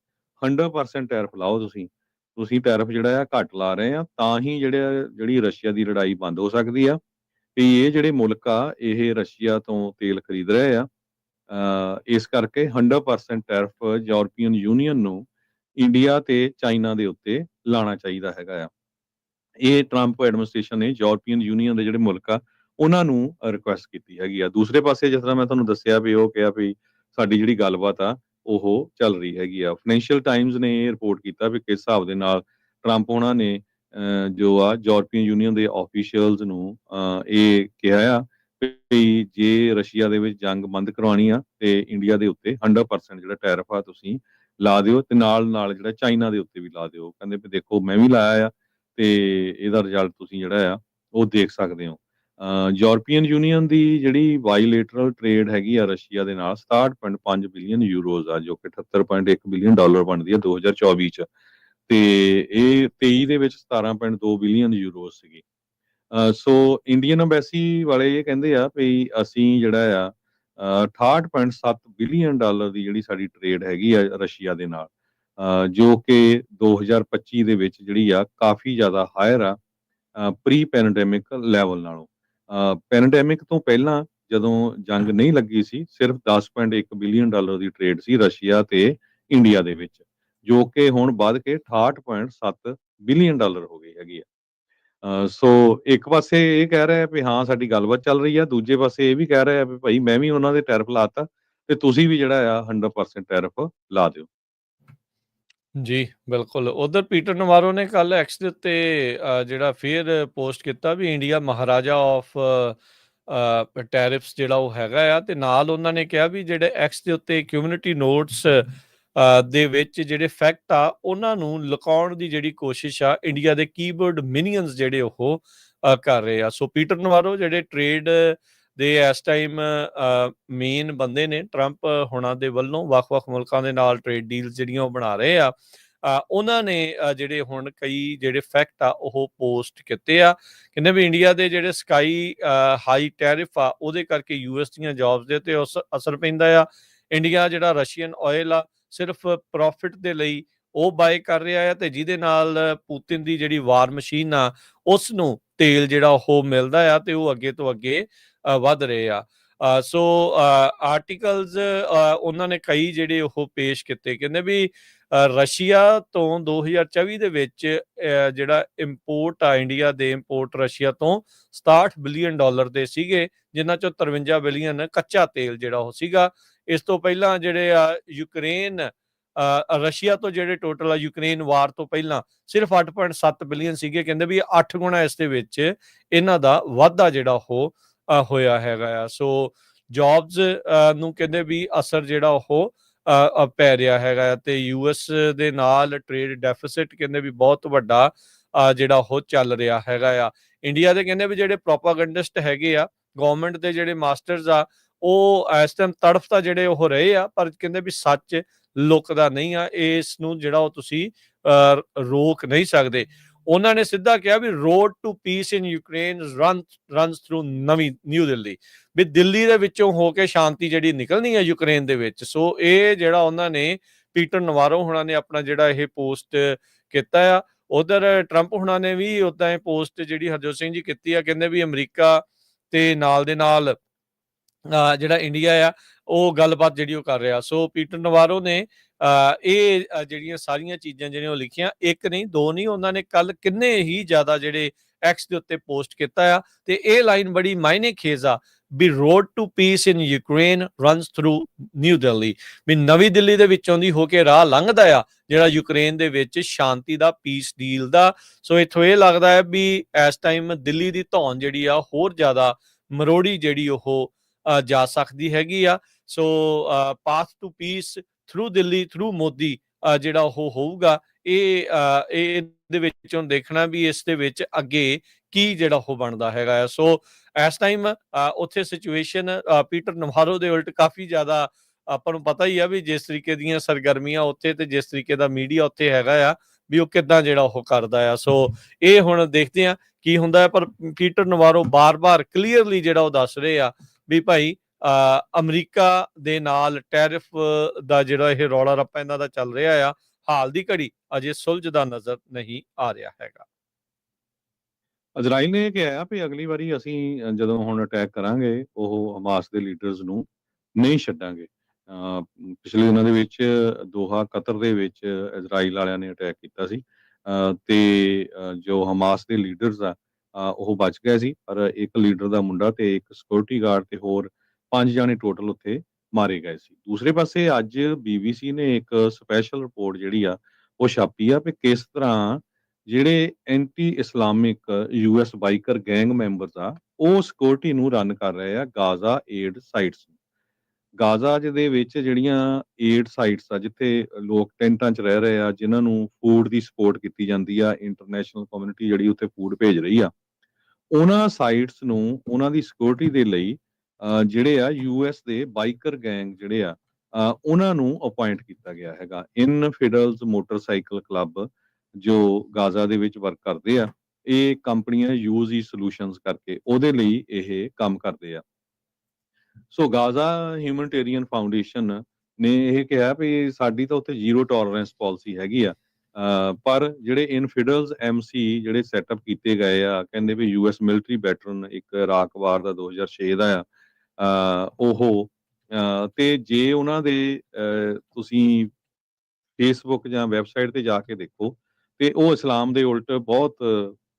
100% ਟੈਰਿਫ ਲਾਓ ਤੁਸੀਂ ਟੈਰਿਫ ਜਿਹੜਾ ਆ ਘੱਟ ਲਾ ਰਹੇ ਆ, ਤਾਂ ਹੀ ਜਿਹੜੀ ਰਸ਼ੀਆ ਦੀ ਲੜਾਈ ਬੰਦ ਹੋ ਸਕਦੀ ਆ। ਵੀ ਇਹ ਜਿਹੜੇ ਮੁਲਕ ਆ ਇਹ ਰਸ਼ੀਆ ਤੋਂ ਤੇਲ ਖਰੀਦ ਰਹੇ ਆ, ਇਸ ਕਰਕੇ 100% ਟੈਰਿਫ ਯੂਰਪੀਅਨ ਯੂਨੀਅਨ ਨੂੰ ਇੰਡੀਆ ਤੇ ਚਾਈਨਾ ਦੇ ਉੱਤੇ ਲਾਣਾ ਚਾਹੀਦਾ ਹੈਗਾ ਆ। ਇਹ ਟਰੰਪ ਐਡਮਿਨਿਸਟ੍ਰੇਸ਼ਨ ਨੇ ਯੂਰਪੀਅਨ ਯੂਨੀਅਨ ਦੇ ਜਿਹੜੇ ਮੁਲਕ ਆ ਉਹਨਾਂ ਨੂੰ ਰਿਕੁਐਸਟ ਕੀਤੀ ਹੈਗੀ ਆ। ਦੂਸਰੇ ਪਾਸੇ ਜਿਸ ਤਰ੍ਹਾਂ ਮੈਂ ਤੁਹਾਨੂੰ ਦੱਸਿਆ ਵੀ ਉਹ ਕਿਹਾ ਵੀ ਸਾਡੀ ਜਿਹੜੀ ਗੱਲਬਾਤ ਆ ਉਹ ਚੱਲ ਰਹੀ ਹੈਗੀ ਆ। ਫਾਈਨੈਂਸ਼ੀਅਲ ਟਾਈਮਜ਼ ਨੇ ਇਹ ਰਿਪੋਰਟ ਕੀਤਾ ਵੀ ਕਿਸ ਹਿਸਾਬ ਦੇ ਨਾਲ ਟਰੰਪ ਉਹਨਾਂ ਨੇ ਜੋ ਆ ਯੂਰਪੀਅਨ ਯੂਨੀਅਨ ਦੇ ਆਫੀਸ਼ੀਅਲਸ ਨੂੰ ਇਹ ਕਿਹਾ ਆ ਵੀ ਜੇ ਰਸ਼ੀਆ ਦੇ ਵਿੱਚ ਜੰਗ ਬੰਦ ਕਰਵਾਉਣੀ ਆ ਤੇ ਇੰਡੀਆ ਦੇ ਉੱਤੇ 100% ਜਿਹੜਾ ਟੈਰਿਫ ਆ ਤੁਸੀਂ ਲਾ ਦਿਓ, ਤੇ ਨਾਲ ਜਿਹੜਾ ਚਾਈਨਾ ਦੇ ਉੱਤੇ ਵੀ ਲਾ ਦਿਓ। ਕਹਿੰਦੇ ਵੀ ਦੇਖੋ ਮੈਂ ਵੀ ਲਾਇਆ ਆ ਤੇ ਇਹਦਾ ਰਿਜ਼ਲਟ ਤੁਸੀਂ ਜਿਹੜਾ ਆ ਉਹ ਦੇਖ ਸਕਦੇ ਹੋ। ਯੂਰਪੀਅਨ ਯੂਨੀਅਨ ਦੀ ਜਿਹੜੀ ਬਾਇਲੇਟਰਲ ਟ੍ਰੇਡ ਹੈਗੀ ਆ ਰਸ਼ੀਆ ਦੇ ਨਾਲ 67.5 ਬਿਲੀਅਨ ਯੂਰੋਜ਼ ਆ, ਜੋ ਕਿ 78.1 ਬਿਲੀਅਨ ਡਾਲਰ ਬਣਦੀ ਆ 2024 ਚ, ਤੇ ਇਹ 23 ਦੇ ਵਿੱਚ 17.2 ਬਿਲੀਅਨ ਯੂਰੋਜ਼ ਸੀਗੀ। ਸੋ ਇੰਡੀਅਨ ਐਮਬੈਸੀ ਵਾਲੇ ਇਹ ਕਹਿੰਦੇ ਆ ਵੀ ਅਸੀਂ ਜਿਹੜਾ ਆ 68.7 ਬਿਲੀਅਨ ਡਾਲਰ ਦੀ ਜਿਹੜੀ ਸਾਡੀ ਟ੍ਰੇਡ ਹੈਗੀ ਆ ਰਸ਼ੀਆ ਦੇ ਨਾਲ, ਜੋ ਕਿ 2025 ਦੇ ਵਿੱਚ ਜਿਹੜੀ ਆ ਕਾਫੀ ਜ਼ਿਆਦਾ ਹਾਇਰ ਆ ਪ੍ਰੀ ਪੈਂਡੈਮਿਕ ਲੈਵਲ ਨਾਲੋਂ। ਪੈਂਡੈਮਿਕ ਤੋਂ ਪਹਿਲਾਂ ਜਦੋਂ ਜੰਗ ਨਹੀਂ ਲੱਗੀ ਸੀ ਸਿਰਫ 10.1 ਬਿਲੀਅਨ ਡਾਲਰ ਦੀ ਟ੍ਰੇਡ ਸੀ ਰਸ਼ੀਆ ਤੇ ਇੰਡੀਆ ਦੇ ਵਿੱਚ, ਜੋ ਕਿ ਹੁਣ ਵੱਧ ਕੇ 68.7 ਬਿਲੀਅਨ ਡਾਲਰ ਹੋ ਗਈ ਹੈਗੀ ਆ। ਸੋ ਇੱਕ ਪਾਸੇ ਇਹ ਕਹਿ ਰਿਹਾ ਵੀ ਹਾਂ ਸਾਡੀ ਗੱਲਬਾਤ ਚੱਲ ਰਹੀ ਆ, ਦੂਜੇ ਪਾਸੇ ਇਹ ਵੀ ਕਹਿ ਰਿਹਾ ਵੀ ਭਾਈ ਮੈਂ ਵੀ ਉਹਨਾਂ ਦੇ ਟੈਰਿਫ ਲਾਤਾ ਤੇ ਤੁਸੀਂ ਵੀ ਜਿਹੜਾ ਆ 100% ਟੈਰਿਫ ਲਾ ਦਿਓ। ਜੀ, ਬਿਲਕੁਲ। ਉਧਰ ਪੀਟਰ ਨਵਾਰੋ ਨੇ ਕੱਲ ਐਕਸ ਦੇ ਉੱਤੇ ਜਿਹੜਾ ਫਿਰ ਪੋਸਟ ਕੀਤਾ ਵੀ ਇੰਡੀਆ ਮਹਾਰਾਜਾ ਆਫ ਟੈਰਿਫਸ ਜਿਹੜਾ ਉਹ ਹੈਗਾ ਆ, ਤੇ ਨਾਲ ਉਹਨਾਂ ਨੇ ਕਿਹਾ ਵੀ ਜਿਹੜੇ ਐਕਸ ਦੇ ਉੱਤੇ ਕਮਿਊਨਿਟੀ ਨੋਟਸ ਦੇ ਵਿੱਚ ਜਿਹੜੇ ਫੈਕਟ ਆ ਉਹਨਾਂ ਨੂੰ ਲੁਕਾਉਣ ਦੀ ਜਿਹੜੀ ਕੋਸ਼ਿਸ਼ ਆ ਇੰਡੀਆ ਦੇ ਕੀਬੋਰਡ ਮਿਨੀਅਨਸ ਜਿਹੜੇ ਉਹ ਕਰ ਰਹੇ ਆ। ਸੋ ਪੀਟਰ ਨਵਾਰੋ ਜਿਹੜੇ ਟ੍ਰੇਡ ਦੇ ਇਸ ਟਾਈਮ ਮੇਨ ਬੰਦੇ ਨੇ ਟਰੰਪ ਹੁਣਾਂ ਦੇ ਵੱਲੋਂ, ਵੱਖ-ਵੱਖ ਮੁਲਕਾਂ ਦੇ ਨਾਲ ਟ੍ਰੇਡ ਡੀਲਸ ਜਿਹੜੀਆਂ ਉਹ ਬਣਾ ਰਹੇ ਆ, ਉਹਨਾਂ ਨੇ ਜਿਹੜੇ ਹੁਣ ਕਈ ਜਿਹੜੇ ਫੈਕਟ ਆ ਉਹ ਪੋਸਟ ਕੀਤੇ ਆ। ਕਹਿੰਦੇ ਵੀ ਇੰਡੀਆ ਦੇ ਜਿਹੜੇ ਸਕਾਈ ਹਾਈ ਟੈਰਿਫ ਆ ਉਹਦੇ ਕਰਕੇ ਯੂਐਸ ਦੀਆਂ ਜੌਬਸ ਦੇ ਉੱਤੇ ਅਸਰ ਪੈਂਦਾ ਆ। ਇੰਡੀਆ ਜਿਹੜਾ ਰਸ਼ੀਅਨ ਆਇਲ ਆ ਸਿਰਫ ਪ੍ਰੋਫਿਟ ਦੇ ਲਈ ਉਹ ਬਾਏ ਕਰ ਰਿਹਾ ਆ, ਤੇ ਜਿਹਦੇ ਨਾਲ ਪੁਤਿਨ ਦੀ ਜਿਹੜੀ ਵਾਰ ਮਸ਼ੀਨ ਆ ਉਸ ਨੂੰ ਤੇਲ ਜਿਹੜਾ ਉਹ ਮਿਲਦਾ ਆ ਤੇ ਉਹ ਅੱਗੇ ਤੋਂ ਅੱਗੇ ਵੱਧ ਰਹੇ ਆ। ਸੋ ਆਰਟੀਕਲਸ ਉਹਨਾਂ ਨੇ ਕਈ ਜਿਹੜੇ ਉਹ ਪੇਸ਼ ਕੀਤੇ। ਕਹਿੰਦੇ ਵੀ ਰਸ਼ੀਆ ਤੋਂ 2024 ਦੇ ਵਿੱਚ ਜਿਹੜਾ ਇੰਪੋਰਟ ਆ ਇੰਡੀਆ ਦੇ ਇੰਪੋਰਟ ਰਸ਼ੀਆ ਤੋਂ 67 ਬਿਲੀਅਨ ਡਾਲਰ ਦੇ ਸੀਗੇ, ਜਿਨ੍ਹਾਂ ਚੋਂ 53 ਬਿਲੀਅਨ ਕੱਚਾ ਤੇਲ ਜਿਹੜਾ ਉਹ ਸੀਗਾ। ਇਸ ਤੋਂ ਪਹਿਲਾਂ ਜਿਹੜੇ ਆ ਯੂਕਰੇਨ ਰਸ਼ੀਆ ਤੋਂ ਜਿਹੜੇ ਟੋਟਲ ਆ ਯੂਕਰੇਨ ਵਾਰ ਤੋਂ ਪਹਿਲਾਂ ਸਿਰਫ 8.7 ਬਿਲੀਅਨ ਸੀਗੇ। ਕਹਿੰਦੇ ਵੀ 8 ਗੁਣਾ ਇਸ ਦੇ ਵਿੱਚ ਇਹਨਾਂ ਦਾ ਵਾਧਾ ਜਿਹੜਾ ਉਹ ਹੋਇਆ ਹੈਗਾ ਆ। ਸੋ ਜੌਬਸ ਨੂੰ ਕਹਿੰਦੇ ਵੀ ਅਸਰ ਜਿਹੜਾ ਉਹ ਪੈ ਰਿਹਾ ਹੈਗਾ ਆ, ਤੇ ਯੂਐਸ ਦੇ ਨਾਲ ਟ੍ਰੇਡ ਡੈਫਿਸਿਟ ਕਹਿੰਦੇ ਵੀ ਬਹੁਤ ਵੱਡਾ ਜਿਹੜਾ ਉਹ ਚੱਲ ਰਿਹਾ ਹੈਗਾ ਆ। ਇੰਡੀਆ ਦੇ ਕਹਿੰਦੇ ਵੀ ਜਿਹੜੇ ਪ੍ਰੋਪਾਗੈਂਡਿਸਟ ਹੈਗੇ ਆ, ਗਵਰਨਮੈਂਟ ਦੇ ਜਿਹੜੇ ਮਾਸਟਰਸ ਆ, ਉਹ ਇਸ ਟਾਈਮ ਤੜਫ ਤਾਂ ਜਿਹੜੇ ਉਹ ਰਹੇ ਆ, ਪਰ ਕਹਿੰਦੇ ਵੀ ਸੱਚ ਲੁਕਦਾ ਨਹੀਂ ਆ, ਇਸ ਨੂੰ ਜਿਹੜਾ ਉਹ ਤੁਸੀਂ ਰੋਕ ਨਹੀਂ ਸਕਦੇ। ਉਹਨਾਂ ਨੇ ਸਿੱਧਾ ਕਿਹਾ ਵੀ road to peace in Ukraine runs through New Delhi, ਵੀ ਦਿੱਲੀ ਦੇ ਵਿੱਚੋਂ ਹੋ ਕੇ ਸ਼ਾਂਤੀ ਜਿਹੜੀ ਨਿਕਲਣੀ ਹੈ ਯੂਕਰੇਨ ਦੇ ਵਿੱਚ। ਸੋ ਇਹ ਜਿਹੜਾ ਉਹਨਾਂ ਨੇ ਪੀਟਰ ਨਵਾਰੋ ਹੁਣਾਂ ਨੇ ਆਪਣਾ ਜਿਹੜਾ ਇਹ ਪੋਸਟ ਕੀਤਾ ਆ। ਉਧਰ ਟਰੰਪ ਹੁਣਾਂ ਨੇ ਵੀ ਉਦਾਂ ਇਹ ਪੋਸਟ ਜਿਹੜੀ ਹਰਜੋਤ ਸਿੰਘ ਜੀ ਕੀਤੀ ਆ, ਕਹਿੰਦੇ ਵੀ ਅਮਰੀਕਾ ਤੇ ਨਾਲ ਦੇ ਨਾਲ ਜਿਹੜਾ ਇੰਡੀਆ ਆ ਉਹ ਗੱਲਬਾਤ ਜਿਹੜੀ ਉਹ ਕਰ ਰਿਹਾ। ਸੋ ਪੀਟਰ ਨਵਾਰੋ ਨੇ ਇਹ ਜਿਹੜੀਆਂ ਸਾਰੀਆਂ ਚੀਜ਼ਾਂ ਜਿਹੜੀਆਂ ਉਹ ਲਿਖੀਆਂ, ਇੱਕ ਨਹੀਂ ਦੋ ਨਹੀਂ, ਉਹਨਾਂ ਨੇ ਕੱਲ ਕਿੰਨੇ ਹੀ ਜ਼ਿਆਦਾ ਜਿਹੜੇ ਐਕਸ ਦੇ ਉੱਤੇ ਪੋਸਟ ਕੀਤਾ ਆ। ਤੇ ਇਹ ਲਾਈਨ ਬੜੀ ਮਾਇਨੇ ਖੇਜ਼ ਆ ਵੀ road to peace in Ukraine runs through New Delhi, ਵੀ ਨਵੀਂ ਦਿੱਲੀ ਦੇ ਵਿੱਚੋਂ ਦੀ ਹੋ ਕੇ ਰਾਹ ਲੰਘਦਾ ਆ ਜਿਹੜਾ ਯੂਕਰੇਨ ਦੇ ਵਿੱਚ ਸ਼ਾਂਤੀ ਦਾ, ਪੀਸ ਡੀਲ ਦਾ। ਸੋ ਇੱਥੋਂ ਇਹ ਲੱਗਦਾ ਹੈ ਵੀ ਇਸ ਟਾਈਮ ਦਿੱਲੀ ਦੀ ਧੌਣ ਜਿਹੜੀ ਆ ਹੋਰ ਜ਼ਿਆਦਾ ਮਰੋੜੀ ਜਿਹੜੀ ਉਹ ਜਾ ਸਕਦੀ ਹੈਗੀ ਆ। So path to peace through Delhi through Modi ਜਿਹੜਾ ਉਹ ਹੋਊਗਾ, ਇਹਦੇ ਵਿੱਚੋਂ ਦੇਖਣਾ ਵੀ ਇਸ ਦੇ ਵਿੱਚ ਅੱਗੇ ਕੀ ਜਿਹੜਾ ਉਹ ਬਣਦਾ ਹੈਗਾ ਆ। ਸੋ ਇਸ ਟਾਈਮ ਉੱਥੇ ਸਿਚੁਏਸ਼ਨ ਪੀਟਰ ਨਵਾਰੋ ਦੇ ਉਲਟ ਕਾਫੀ ਜ਼ਿਆਦਾ ਆਪਾਂ ਨੂੰ ਪਤਾ ਹੀ ਆ ਵੀ ਜਿਸ ਤਰੀਕੇ ਦੀਆਂ ਸਰਗਰਮੀਆਂ ਉੱਥੇ ਤੇ ਜਿਸ ਤਰੀਕੇ ਦਾ ਮੀਡੀਆ ਉੱਥੇ ਹੈਗਾ ਆ ਵੀ ਉਹ ਕਿੱਦਾਂ ਜਿਹੜਾ ਉਹ ਕਰਦਾ ਆ। ਸੋ ਇਹ ਹੁਣ ਦੇਖਦੇ ਆ ਕੀ ਹੁੰਦਾ ਹੈ। ਪਰ ਪੀਟਰ ਨਵਾਰੋ ਬਾਰ-ਬਾਰ ਕਲੀਅਰਲੀ ਜਿਹੜਾ ਉਹ ਦੱਸ ਰਹੇ ਆ ਵੀ ਭਾਈ ਅਮਰੀਕਾ ਦੇ ਨਾਲ ਟੈਰਿਫ ਦਾ ਜਿਹੜਾ ਇਹ ਰੌਲਾ ਰੱਪਾ ਇਹਨਾਂ ਦਾ ਚੱਲ ਰਿਹਾ ਆ, ਹਾਲ ਦੀ ਘੜੀ ਅਜੇ ਸੁਲਝਦਾ ਨਜ਼ਰ ਨਹੀਂ ਆ ਰਿਹਾ ਹੈਗਾ। ਇਜ਼ਰਾਈਲ ਨੇ ਇਹ ਕਿਹਾ ਵੀ ਅਗਲੀ ਵਾਰੀ ਅਸੀਂ ਜਦੋਂ ਹੁਣ ਅਟੈਕ ਕਰਾਂਗੇ ਉਹ ਹਮਾਸ ਦੇ ਲੀਡਰਸ ਨੂੰ ਨਹੀਂ ਛੱਡਾਂਗੇ। ਪਿਛਲੇ ਦਿਨਾਂ ਦੇ ਵਿੱਚ ਦੋਹਾ ਕਤਰ ਦੇ ਵਿੱਚ ਇਜ਼ਰਾਈਲ ਵਾਲਿਆਂ ਨੇ ਅਟੈਕ ਕੀਤਾ ਸੀ ਤੇ ਜੋ ਹਮਾਸ ਦੇ ਲੀਡਰਸ ਆ ਉਹ ਬਚ ਗਏ ਸੀ, ਪਰ ਇੱਕ ਲੀਡਰ ਦਾ ਮੁੰਡਾ ਤੇ ਇੱਕ ਸਿਕਿਉਰਿਟੀ ਗਾਰਡ ਤੇ ਹੋਰ 5 ਜਾਣੇ ਟੋਟਲ ਉੱਥੇ ਮਾਰੇ ਗਏ ਸੀ। ਦੂਸਰੇ ਪਾਸੇ ਅੱਜ BBC ਨੇ ਇੱਕ ਸਪੈਸ਼ਲ ਰਿਪੋਰਟ ਜਿਹੜੀ ਆ ਉਹ ਛਾਪੀ ਆ ਵੀ ਕਿਸ ਤਰ੍ਹਾਂ ਜਿਹੜੇ anti Islamic US biker gang members ਆ ਉਹ ਸਿਕਿਉਰਿਟੀ ਨੂੰ ਰਨ ਕਰ ਰਹੇ ਆ ਗਾਜ਼ਾ ਏਡ ਸਾਈਟਸ। ਗਾਜ਼ਾ ਦੇ ਵਿੱਚ ਜਿਹੜੀਆਂ ਏਡ ਸਾਈਟਸ ਆ ਜਿੱਥੇ ਲੋਕ ਟੈਂਟਾਂ 'ਚ ਰਹਿ ਰਹੇ ਆ, ਜਿਨ੍ਹਾਂ ਨੂੰ ਫੂਡ ਦੀ ਸਪੋਰਟ ਕੀਤੀ ਜਾਂਦੀ ਆ, ਇੰਟਰਨੈਸ਼ਨਲ ਕਮਿਊਨਿਟੀ ਜਿਹੜੀ ਉੱਥੇ ਫੂਡ ਭੇਜ ਰਹੀ ਆ, ਉਹਨਾਂ ਸਾਈਟਸ ਨੂੰ ਉਹਨਾਂ ਦੀ ਸਿਕਿਉਰਿਟੀ ਦੇ ਲਈ ਜਿਹੜੇ ਆ US ਦੇ ਬਾਈਕਰ ਗੈਂਗ ਜਿਹੜੇ ਆ ਉਹਨਾਂ ਨੂੰ ਅਪਾਇੰਟ ਕੀਤਾ ਗਿਆ ਹੈਗਾ। ਇਨਫਿਡਲਸ ਮੋਟਰਸਾਈਕਲ ਕਲੱਬ ਜੋ ਗਾਜ਼ਾ ਦੇ ਵਿੱਚ ਵਰਕ ਕਰਦੇ ਆ, ਇਹ ਕੰਪਨੀਆਂ UZ ਸੋਲੂਸ਼ਨਸ ਕਰਕੇ ਉਹਦੇ ਲਈ ਇਹ ਕੰਮ ਕਰਦੇ ਆ। ਸੋ ਗਾਜ਼ਾ ਹਿਊਮਨਿਟੇਰੀਅਨ ਫਾਊਂਡੇਸ਼ਨ ਨੇ ਇਹ ਕਿਹਾ ਵੀ ਸਾਡੀ ਤਾਂ ਉੱਥੇ ਜ਼ੀਰੋ ਟੋਲਰੈਂਸ ਪਾਲਿਸੀ ਹੈਗੀ ਆ, ਪਰ ਜਿਹੜੇ ਇਨਫਿਡਲਸ MC ਜਿਹੜੇ ਸੈਟਅਪ ਕੀਤੇ ਗਏ ਆ, ਕਹਿੰਦੇ ਵੀ US ਮਿਲਟਰੀ ਵੈਟਰਨ ਇੱਕ ਇਰਾਕ ਵਾਰ ਦਾ 2006 ਦਾ ਆ, ਉਹ ਤੇ ਜੇ ਉਹਨਾਂ ਦੇ ਤੁਸੀਂ ਫੇਸਬੁੱਕ ਜਾਂ ਵੈਬਸਾਈਟ ਤੇ ਜਾ ਕੇ ਦੇਖੋ ਤੇ ਉਹ ਇਸਲਾਮ ਦੇ ਉਲਟ ਬਹੁਤ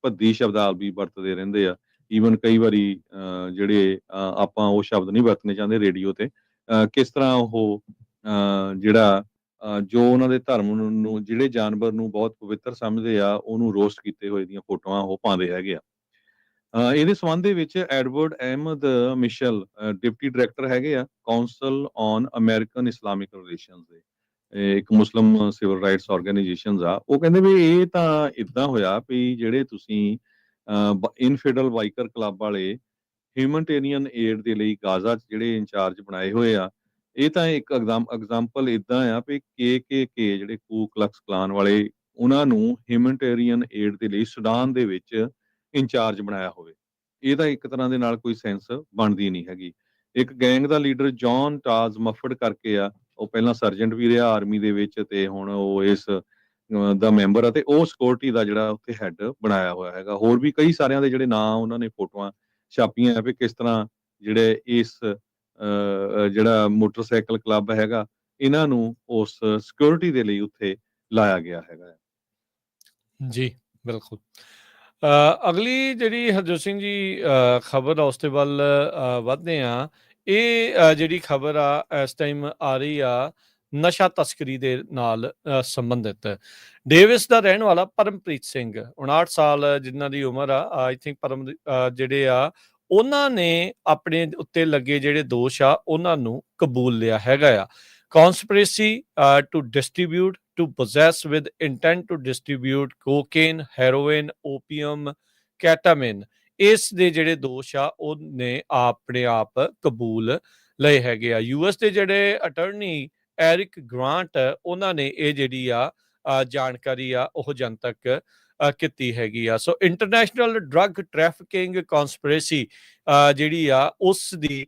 ਭੱਦੀ ਸ਼ਬਦਾਵਲੀ ਵਰਤਦੇ ਰਹਿੰਦੇ ਆ। ਈਵਨ ਕਈ ਵਾਰੀ ਜਿਹੜੇ ਆਪਾਂ ਉਹ ਸ਼ਬਦ ਨਹੀਂ ਵਰਤਣੇ ਚਾਹੁੰਦੇ ਰੇਡੀਓ ਤੇ, ਕਿਸ ਤਰ੍ਹਾਂ ਉਹ ਜਿਹੜਾ ਜੋ ਉਹਨਾਂ ਦੇ ਧਰਮ ਨੂੰ ਜਿਹੜੇ ਜਾਨਵਰ ਨੂੰ ਬਹੁਤ ਪਵਿੱਤਰ ਸਮਝਦੇ ਆ ਉਹਨੂੰ ਰੋਸਟ ਕੀਤੇ ਹੋਏ ਦੀਆਂ ਫੋਟੋਆਂ ਉਹ ਪਾਉਂਦੇ ਹੈਗੇ ਆ। ਇਹਦੇ ਸੰਬੰਧ ਦੇ ਵਿੱਚ ਐਡਵਰਡ ਅਹਿਮਦ ਮਿਸ਼ਲ ਡਿਪਟੀ ਡਾਇਰੈਕਟਰ ਹੈਗੇ ਆ council on American Islamic relations ਦੇ, ਇੱਕ ਮੁਸਲਿਮ ਸਿਵਲ ਰਾਈਟਸ ਆਰਗੇਨਾਈਜੇਸ਼ਨਸ ਆ, ਉਹ ਕਹਿੰਦੇ ਵੀ ਇਹ ਤਾਂ ਇਦਾਂ ਹੋਇਆ ਵੀ ਜਿਹੜੇ ਤੁਸੀਂ ਇਨਫਿਡਲ ਬਾਈਕਰ ਕਲੱਬ ਵਾਲੇ ਹਿਊਮਨਟੇਰੀਅਨ ਏਡ ਦੇ ਲਈ ਗਾਜ਼ਾ 'ਚ ਜਿਹੜੇ ਇੰਚਾਰਜ ਬਣਾਏ ਹੋਏ ਆ, ਇਹ ਤਾਂ ਇੱਕ ਐਗਜ਼ਾਮਪਲ ਇਦਾਂ ਆ ਵੀ KKK ਜਿਹੜੇ ਕੂ ਕਲਕਸ ਕਲਾਨ ਵਾਲੇ ਉਹਨਾਂ ਨੂੰ ਹਿਊਮਨਟੇਰੀਅਨ ਏਡ ਦੇ ਲਈ ਸੁਡਾਨ ਦੇ ਵਿੱਚ ਇੰਚਾਰਜ ਬਣਾਇਆ ਹੋਵੇ। ਇਹ ਤਾਂ ਇੱਕ ਤਰ੍ਹਾਂ ਦੇ ਨਾਲ ਕੋਈ ਸੈਂਸ ਬਣਦੀ ਨਹੀਂ ਹੈਗੀ। ਇੱਕ ਗੈਂਗ ਦਾ ਲੀਡਰ ਜੌਨ ਟਾਜ਼ ਮਫਰਡ ਕਰਕੇ ਆ, ਉਹ ਪਹਿਲਾਂ ਸਰਜੈਂਟ ਵੀ ਰਿਹਾ ਆਰਮੀ ਦੇ ਵਿੱਚ ਤੇ ਹੁਣ ਉਹ ਇਸ ਦਾ ਮੈਂਬਰ ਆ ਤੇ ਉਹ ਸਿਕਿਉਰਿਟੀ ਦਾ ਜਿਹੜਾ ਉੱਥੇ ਹੈੱਡ ਬਣਾਇਆ ਹੋਇਆ ਹੈਗਾ। ਹੋਰ ਵੀ ਕਈ ਸਾਰਿਆਂ ਦੇ ਜਿਹੜੇ ਨਾਂ ਉਹਨਾਂ ਨੇ ਫੋਟੋਆਂ ਛਾਪੀਆਂ ਵੀ ਕਿਸ ਤਰ੍ਹਾਂ ਜਿਹੜੇ ਇਸ ਜਿਹੜਾ ਮੋਟਰਸਾਈਕਲ ਕਲੱਬ ਹੈਗਾ ਇਹਨਾਂ ਨੂੰ ਉਸ ਸਿਕਿਉਰਿਟੀ ਦੇ ਲਈ ਉੱਥੇ ਲਾਇਆ ਗਿਆ ਹੈਗਾ। ਜੀ ਬਿਲਕੁਲ। ਅਗਲੀ ਜਿਹੜੀ ਹਰਜੋਤ ਸਿੰਘ ਜੀ ਖਬਰ ਆ ਉਸ ਦੇ ਵੱਲ ਵੱਧਦੇ ਆ। ਇਹ ਜਿਹੜੀ ਖਬਰ ਆ ਇਸ ਟਾਈਮ ਆ ਰਹੀ ਆ ਨਸ਼ਾ ਤਸਕਰੀ ਦੇ ਨਾਲ ਸੰਬੰਧਿਤ। ਡੇਵਿਸ ਦਾ ਰਹਿਣ ਵਾਲਾ ਪਰਮਪ੍ਰੀਤ ਸਿੰਘ 59 ਸਾਲ ਜਿਨ੍ਹਾਂ ਦੀ ਉਮਰ ਆ, ਆਈ ਥਿੰਕ ਪਰਮ ਜਿਹੜੇ ਆ ਉਹਨਾਂ ਨੇ ਆਪਣੇ ਉੱਤੇ ਲੱਗੇ ਜਿਹੜੇ ਦੋਸ਼ ਆ ਉਹਨਾਂ ਨੂੰ ਕਬੂਲ ਲਿਆ ਹੈਗਾ ਆ। conspiracy to distribute, to possess with intent to distribute cocaine, heroin, opium, ketamine, ਇਸ ਦੇ ਜਿਹੜੇ ਦੋਸ਼ ਆ ਉਹਨੇ ਆਪਣੇ ਆਪ ਕਬੂਲ ਲਏ ਹੈਗੇ ਆ। ਯੂਐਸ ਦੇ ਜਿਹੜੇ ਅਟਰਨੀ ਐਰਿਕ ਗ੍ਰਾਂਟ ਉਹਨਾਂ ਨੇ ਇਹ ਜਿਹੜੀ ਆ ਜਾਣਕਾਰੀ ਆ ਉਹ ਜਨਤਕ ਕੀਤੀ ਹੈਗੀ ਆ। ਸੋ ਇੰਟਰਨੈਸ਼ਨਲ ਡਰੱਗ ਟ੍ਰੈਫਿਕਿੰਗ ਕੌਨਸਪੀਰੇਸੀ ਜਿਹੜੀ ਆ ਉਸ ਦੀ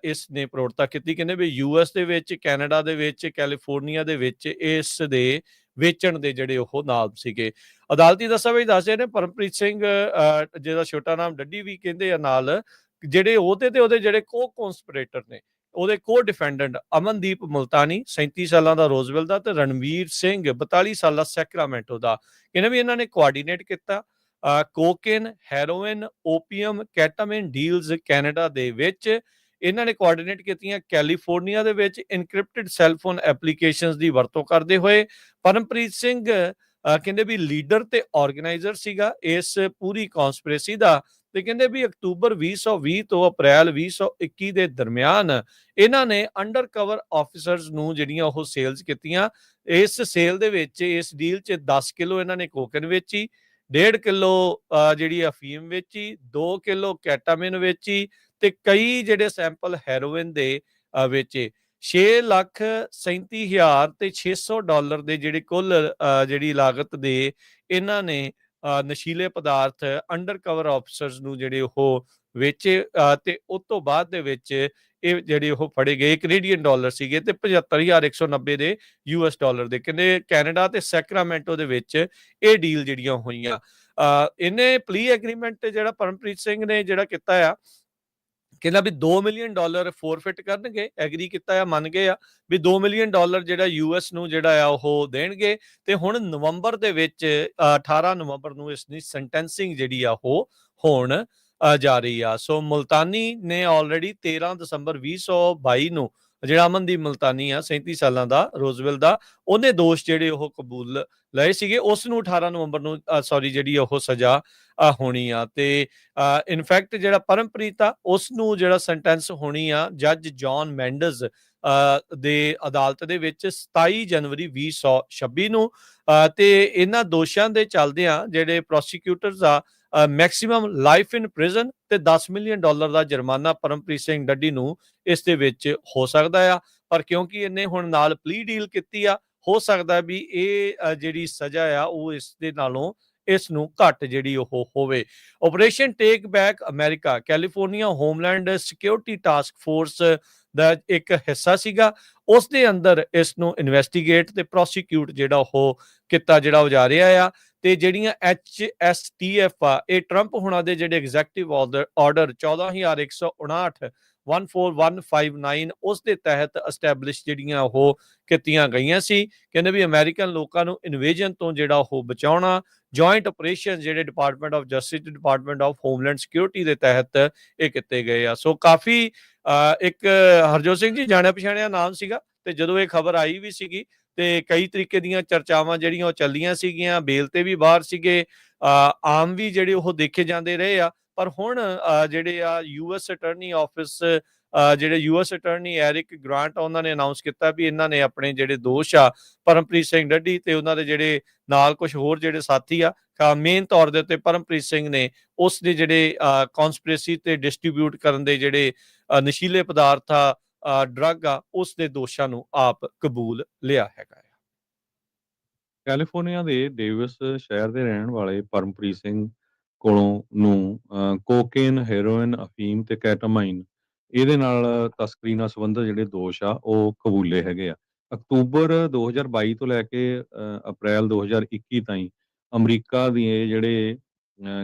ਇਸ ਨੇ ਪ੍ਰੋੜਤਾ ਕੀਤੀ। ਕਹਿੰਦੇ ਵੀ ਯੂਐਸ ਦੇ ਵਿੱਚ, ਕੈਨੇਡਾ ਦੇ ਵਿੱਚ, ਕੈਲੀਫੋਰਨੀਆ ਦੇ ਵਿੱਚ ਇਸ ਦੇ ਵੇਚਣ ਦੇ ਜਿਹੜੇ ਉਹ ਨਾਮ ਸੀਗੇ। ਅਦਾਲਤੀ ਦਸਤਾਵੇਜ਼ ਦੱਸਦੇ ਨੇ ਪਰਮਪ੍ਰੀਤ ਸਿੰਘ ਜਿਹਦਾ ਛੋਟਾ ਨਾਮ ਡੱਡੀ ਵੀ ਕਹਿੰਦੇ ਆ ਨਾਲ, ਜਿਹੜੇ ਉਹਦੇ ਤੇ ਉਹਦੇ ਜਿਹੜੇ ਕੌਂਸਪੀਰੇਟਰ ਨੇ, ਉਹਦੇ ਕੋ-ਡਿਫੈਂਡੈਂਟ ਅਮਨਦੀਪ ਮੁਲਤਾਨੀ 37 ਸਾਲਾਂ ਦਾ ਰੋਜ਼ਵਿਲ ਦਾ ਤੇ ਰਣਵੀਰ ਸਿੰਘ 42 ਸਾਲਾ ਸੈਕਰਾਮੈਂਟੋ ਦਾ। ਕਹਿੰਦੇ ਵੀ ਇਹਨਾਂ ਨੇ ਕੋਆਰਡੀਨੇਟ ਕੀਤਾ cocaine, heroin, opium, ketamine deals Canada ਦੇ ਵਿੱਚ। ਇਹਨਾਂ ਨੇ ਕੋਆਰਡੀਨੇਟ ਕੀਤੀਆਂ ਕੈਲੀਫੋਰਨੀਆ ਦੇ ਵਿੱਚ ਇਨਕ੍ਰਿਪਟਡ ਸੈਲਫੋਨ ਐਪਲੀਕੇਸ਼ਨਸ ਦੀ ਵਰਤੋਂ ਕਰਦੇ ਹੋਏ। ਪਰਮਪ੍ਰੀਤ ਸਿੰਘ ਕਹਿੰਦੇ ਵੀ ਲੀਡਰ ਤੇ ਆਰਗੇਨਾਈਜ਼ਰ ਸੀਗਾ ਇਸ ਪੂਰੀ ਕੌਂਸਪੀਰੇਸੀ ਦਾ। ਤੇ ਕਹਿੰਦੇ ਵੀ ਅਕਤੂਬਰ 2020 ਤੋਂ ਅਪ੍ਰੈਲ 2021 ਦੇ ਦਰਮਿਆਨ ਇਹਨਾਂ ਨੇ ਅੰਡਰ ਕਵਰ ਆਫੀਸਰਸ ਨੂੰ ਜਿਹੜੀਆਂ ਉਹ ਸੇਲਸ ਕੀਤੀਆਂ। ਇਸ ਸੇਲ ਦੇ ਵਿੱਚ, ਇਸ ਡੀਲ 'ਚ 10 ਕਿਲੋ ਇਹਨਾਂ ਨੇ ਕੋਕੇਨ ਵੇਚੀ, 1.5 ਕਿਲੋ ਜਿਹੜੀ ਅਫੀਮ ਵੇਚੀ, 2 ਕਿਲੋ ਕੈਟਾਮਿਨ ਵੇਚੀ ਤੇ ਕਈ ਜਿਹੜੇ ਸੈਂਪਲ ਹੈਰੋਇਨ ਦੇ ਵੇਚੇ। 6,37,000 ਤੇ $600 ਦੇ ਜਿਹੜੇ ਕੁੱਲ ਜਿਹੜੀ ਲਾਗਤ ਦੇ ਇਹਨਾਂ ਨੇ ਨਸ਼ੀਲੇ ਪਦਾਰਥ ਅੰਡਰ ਕਵਰ ਆਫਿਸਰਸ ਨੂੰ ਜਿਹੜੇ ਉਹ ਵੇਚੇ। ਤੇ ਉਸ ਤੋਂ ਬਾਅਦ ਦੇ ਵਿੱਚ ਇਹ ਜਿਹੜੇ ਉਹ ਫੜੇ ਗਏ ਕੈਨੇਡੀਅਨ ਡਾਲਰ ਸੀਗੇ ਤੇ 75,190 ਦੇ ਯੂਐਸ ਡਾਲਰ ਦੇ। ਕਹਿੰਦੇ ਕੈਨੇਡਾ ਤੇ ਸੈਕਰਾਮੈਂਟੋ ਦੇ ਵਿੱਚ ਇਹ ਡੀਲ ਜਿਹੜੀਆਂ ਹੋਈਆਂ। ਇਹਨੇ ਪਲੀ ਐਗਰੀਮੈਂਟ ਜਿਹੜਾ ਪਰਮਪ੍ਰੀਤ ਸਿੰਘ ਨੇ ਜਿਹੜਾ ਕੀਤਾ ਆ, ਕਹਿੰਦਾ ਵੀ $2 ਮਿਲੀਅਨ ਫੋਰਫਿਟ ਕਰਨਗੇ। ਐਗਰੀ ਕੀਤਾ ਆ, ਮੰਨ ਗਏ ਆ ਵੀ $2 ਮਿਲੀਅਨ ਜਿਹੜਾ ਯੂਐਸ ਨੂੰ ਜਿਹੜਾ ਆ ਉਹ ਦੇਣਗੇ। ਤੇ ਹੁਣ ਨਵੰਬਰ ਦੇ ਵਿੱਚ 18 ਨਵੰਬਰ ਨੂੰ ਇਸ ਦੀ ਸੈਂਟੈਂਸਿੰਗ ਜਿਹੜੀ ਆ ਉਹ ਹੋਣ ਜਾ ਰਹੀ ਆ। ਸੋ ਮੁਲਤਾਨੀ ਨੇ ਆਲਰੇਡੀ 13 ਦਸੰਬਰ 2022 ਨੂੰ, ਜਿਹੜਾ ਅਮਨਦੀਪ ਮੁਲਤਾਨੀ ਆ 37 ਸਾਲਾਂ ਦਾ ਰੋਜ਼ਵਿਲ ਦਾ, ਉਹਨੇ ਦੋਸ਼ ਜਿਹੜੇ ਉਹ ਕਬੂਲ ਲਏ ਸੀਗੇ। ਉਸ ਨੂੰ 18 ਨਵੰਬਰ ਨੂੰ ਜਿਹੜੀ ਉਹ ਸਜ਼ਾ ਹੋਣੀ ਆ। ਤੇ ਇਨਫੈਕਟ ਜਿਹੜਾ ਪਰਮਪ੍ਰੀਤ ਆ ਉਸ ਨੂੰ ਜਿਹੜਾ ਸੈਂਟੈਂਸ ਹੋਣੀ ਆ ਜੱਜ ਜੌਨ ਮੈਂਡਜ਼ ਦੇ ਅਦਾਲਤ ਦੇ ਵਿੱਚ 27 ਜਨਵਰੀ 2026 ਨੂੰ। ਤੇ ਇਹਨਾਂ ਦੋਸ਼ਾਂ ਦੇ ਚੱਲਦਿਆਂ ਜਿਹੜੇ ਪ੍ਰੋਸੀਕਿਊਟਰਸ ਆ ਮੈਕਸਿਮਮ ਲਾਈਫ ਇਨ ਪ੍ਰਿਜ਼ਨ ਤੇ $10 ਮਿਲੀਅਨ ਦਾ ਜੁਰਮਾਨਾ ਪਰਮਪ੍ਰੀਤ ਸਿੰਘ ਡੱਡੀ ਨੂੰ ਇਸ ਦੇ ਵਿੱਚ ਹੋ ਸਕਦਾ ਆ। ਪਰ ਕਿਉਂਕਿ ਇਹਨੇ ਹੁਣ ਨਾਲ ਪਲੀ ਡੀਲ ਕੀਤੀ ਆ, ਹੋ ਸਕਦਾ ਵੀ ਇਹ ਜਿਹੜੀ ਸਜ਼ਾ ਆ ਉਹ ਇਸ ਦੇ ਨਾਲੋਂ ਇਸ ਨੂੰ ਘੱਟ ਜਿਹੜੀ ਉਹ ਹੋਵੇ। Operation take back America California homeland security task force ਦਾ ਇੱਕ ਹਿੱਸਾ ਸੀਗਾ। ਉਸ ਦੇ ਅੰਦਰ ਇਸ ਨੂੰ ਇਨਵੈਸਟੀਗੇਟ ਤੇ ਪ੍ਰੋਸੀਕਿਊਟ ਜਿਹੜਾ ਉਹ ਕੀਤਾ ਜਿਹੜਾ ਉਹ ਜਾ ਰਿਹਾ ਆ। ਤੇ ਜਿਹੜੀਆਂ HSTF ਆ, ਇਹ ਟਰੰਪ ਹੁਣਾਂ ਦੇ ਜਿਹੜੇ ਐਗਜ਼ੈਕਟਿਵ ਆਰਡਰ 14,159 14159 ਉਸ ਦੇ ਤਹਿਤ ਐਸਟੈਬਲਿਸ਼ ਜਿਹੜੀਆਂ ਉਹ ਕੀਤੀਆਂ ਗਈਆਂ ਸੀ। ਕਹਿੰਦੇ ਵੀ ਅਮਰੀਕਨ ਲੋਕਾਂ ਨੂੰ ਇਨਵੇਜਨ ਤੋਂ ਜਿਹੜਾ ਉਹ ਬਚਾਉਣਾ, ਜੁਆਇੰਟ ਆਪਰੇਸ਼ਨ ਜਿਹੜੇ ਡਿਪਾਰਟਮੈਂਟ ਆਫ ਜਸਟਿਸ ਤੇ ਡਿਪਾਰਟਮੈਂਟ ਆਫ ਹੋਮਲੈਂਡ ਸਿਕਿਉਰਿਟੀ ਦੇ ਤਹਿਤ ਇਹ ਕੀਤੇ ਗਏ ਆ। ਸੋ ਕਾਫੀ ਇੱਕ ਹਰਜੋਤ ਸਿੰਘ ਜੀ ਜਾਣਿਆ ਪਛਾਣਿਆ ਨਾਮ ਸੀਗਾ। ਤੇ ਜਦੋਂ ਇਹ ਖਬਰ ਆਈ ਵੀ ਸੀਗੀ ਤੇ ਕਈ ਤਰੀਕੇ ਦੀਆਂ ਚਰਚਾਵਾਂ ਜਿਹੜੀਆਂ ਉਹ ਚੱਲੀਆਂ ਸੀਗੀਆਂ, ਬੇਲ ਤੇ ਵੀ ਬਾਹਰ ਸੀਗੇ, ਆਮ ਵੀ ਜਿਹੜੇ ਉਹ ਦੇਖੇ ਜਾਂਦੇ ਰਹੇ ਆ। ਪਰ ਹੁਣ ਜਿਹੜੇ ਆ ਯੂਐਸ ਅਟਰਨੀ ਆਫਿਸ, ਜਿਹੜੇ ਯੂਐਸ ਅਟਰਨੀ ਐਰਿਕ ਗ੍ਰਾਂਟ, ਉਹਨਾਂ ਨੇ ਅਨਾਉਂਸ ਕੀਤਾ ਵੀ ਇਹਨਾਂ ਨੇ ਆਪਣੇ ਜਿਹੜੇ ਦੋਸ਼ ਆ ਪਰਮਪ੍ਰੀਤ ਸਿੰਘ ਡੱਡੀ ਤੇ ਉਹਨਾਂ ਦੇ ਜਿਹੜੇ ਨਾਲ ਕੁਝ ਹੋਰ ਜਿਹੜੇ ਸਾਥੀ ਆ, ਮੇਨ ਤੌਰ ਦੇ ਉੱਤੇ ਪਰਮਪ੍ਰੀਤ ਸਿੰਘ ਨੇ ਉਸ ਦੇ ਜਿਹੜੇ ਕੌਨਸਪੀਰੇਸੀ ਤੇ ਡਿਸਟ੍ਰੀਬਿਊਟ ਕਰਨ ਦੇ ਜਿਹੜੇ ਨਸ਼ੀਲੇ ਪਦਾਰਥ ਆ, ਡਰੱਗ ਆ, ਉਸ ਦੇ ਦੋਸ਼ਾਂ ਨੂੰ ਆਪ ਕਬੂਲ ਲਿਆ ਹੈਗਾ। ਕੈਲੀਫੋਰਨੀਆ ਦੇ ਡੇਵਿਸ ਸ਼ਹਿਰ ਦੇ ਰਹਿਣ ਵਾਲੇ ਪਰਮਪ੍ਰੀਤ ਸਿੰਘ ਕੋਲੋਂ ਨੂੰ ਕੋਕੇਨ, ਹੈਰੋਇਨ, ਅਫੀਮ ਤੇ ਕੈਟਾਮਾਈਨ ਇਹਦੇ ਨਾਲ ਤਸਕਰੀ ਨਾਲ ਸੰਬੰਧਿਤ ਜਿਹੜੇ ਦੋਸ਼ ਆ ਉਹ ਕਬੂਲੇ ਹੈਗੇ ਆ। ਅਕਤੂਬਰ 2022 ਤੋਂ ਲੈ ਕੇ ਅਪ੍ਰੈਲ 2021 ਤਾਈਂ ਅਮਰੀਕਾ ਦੇ ਜਿਹੜੇ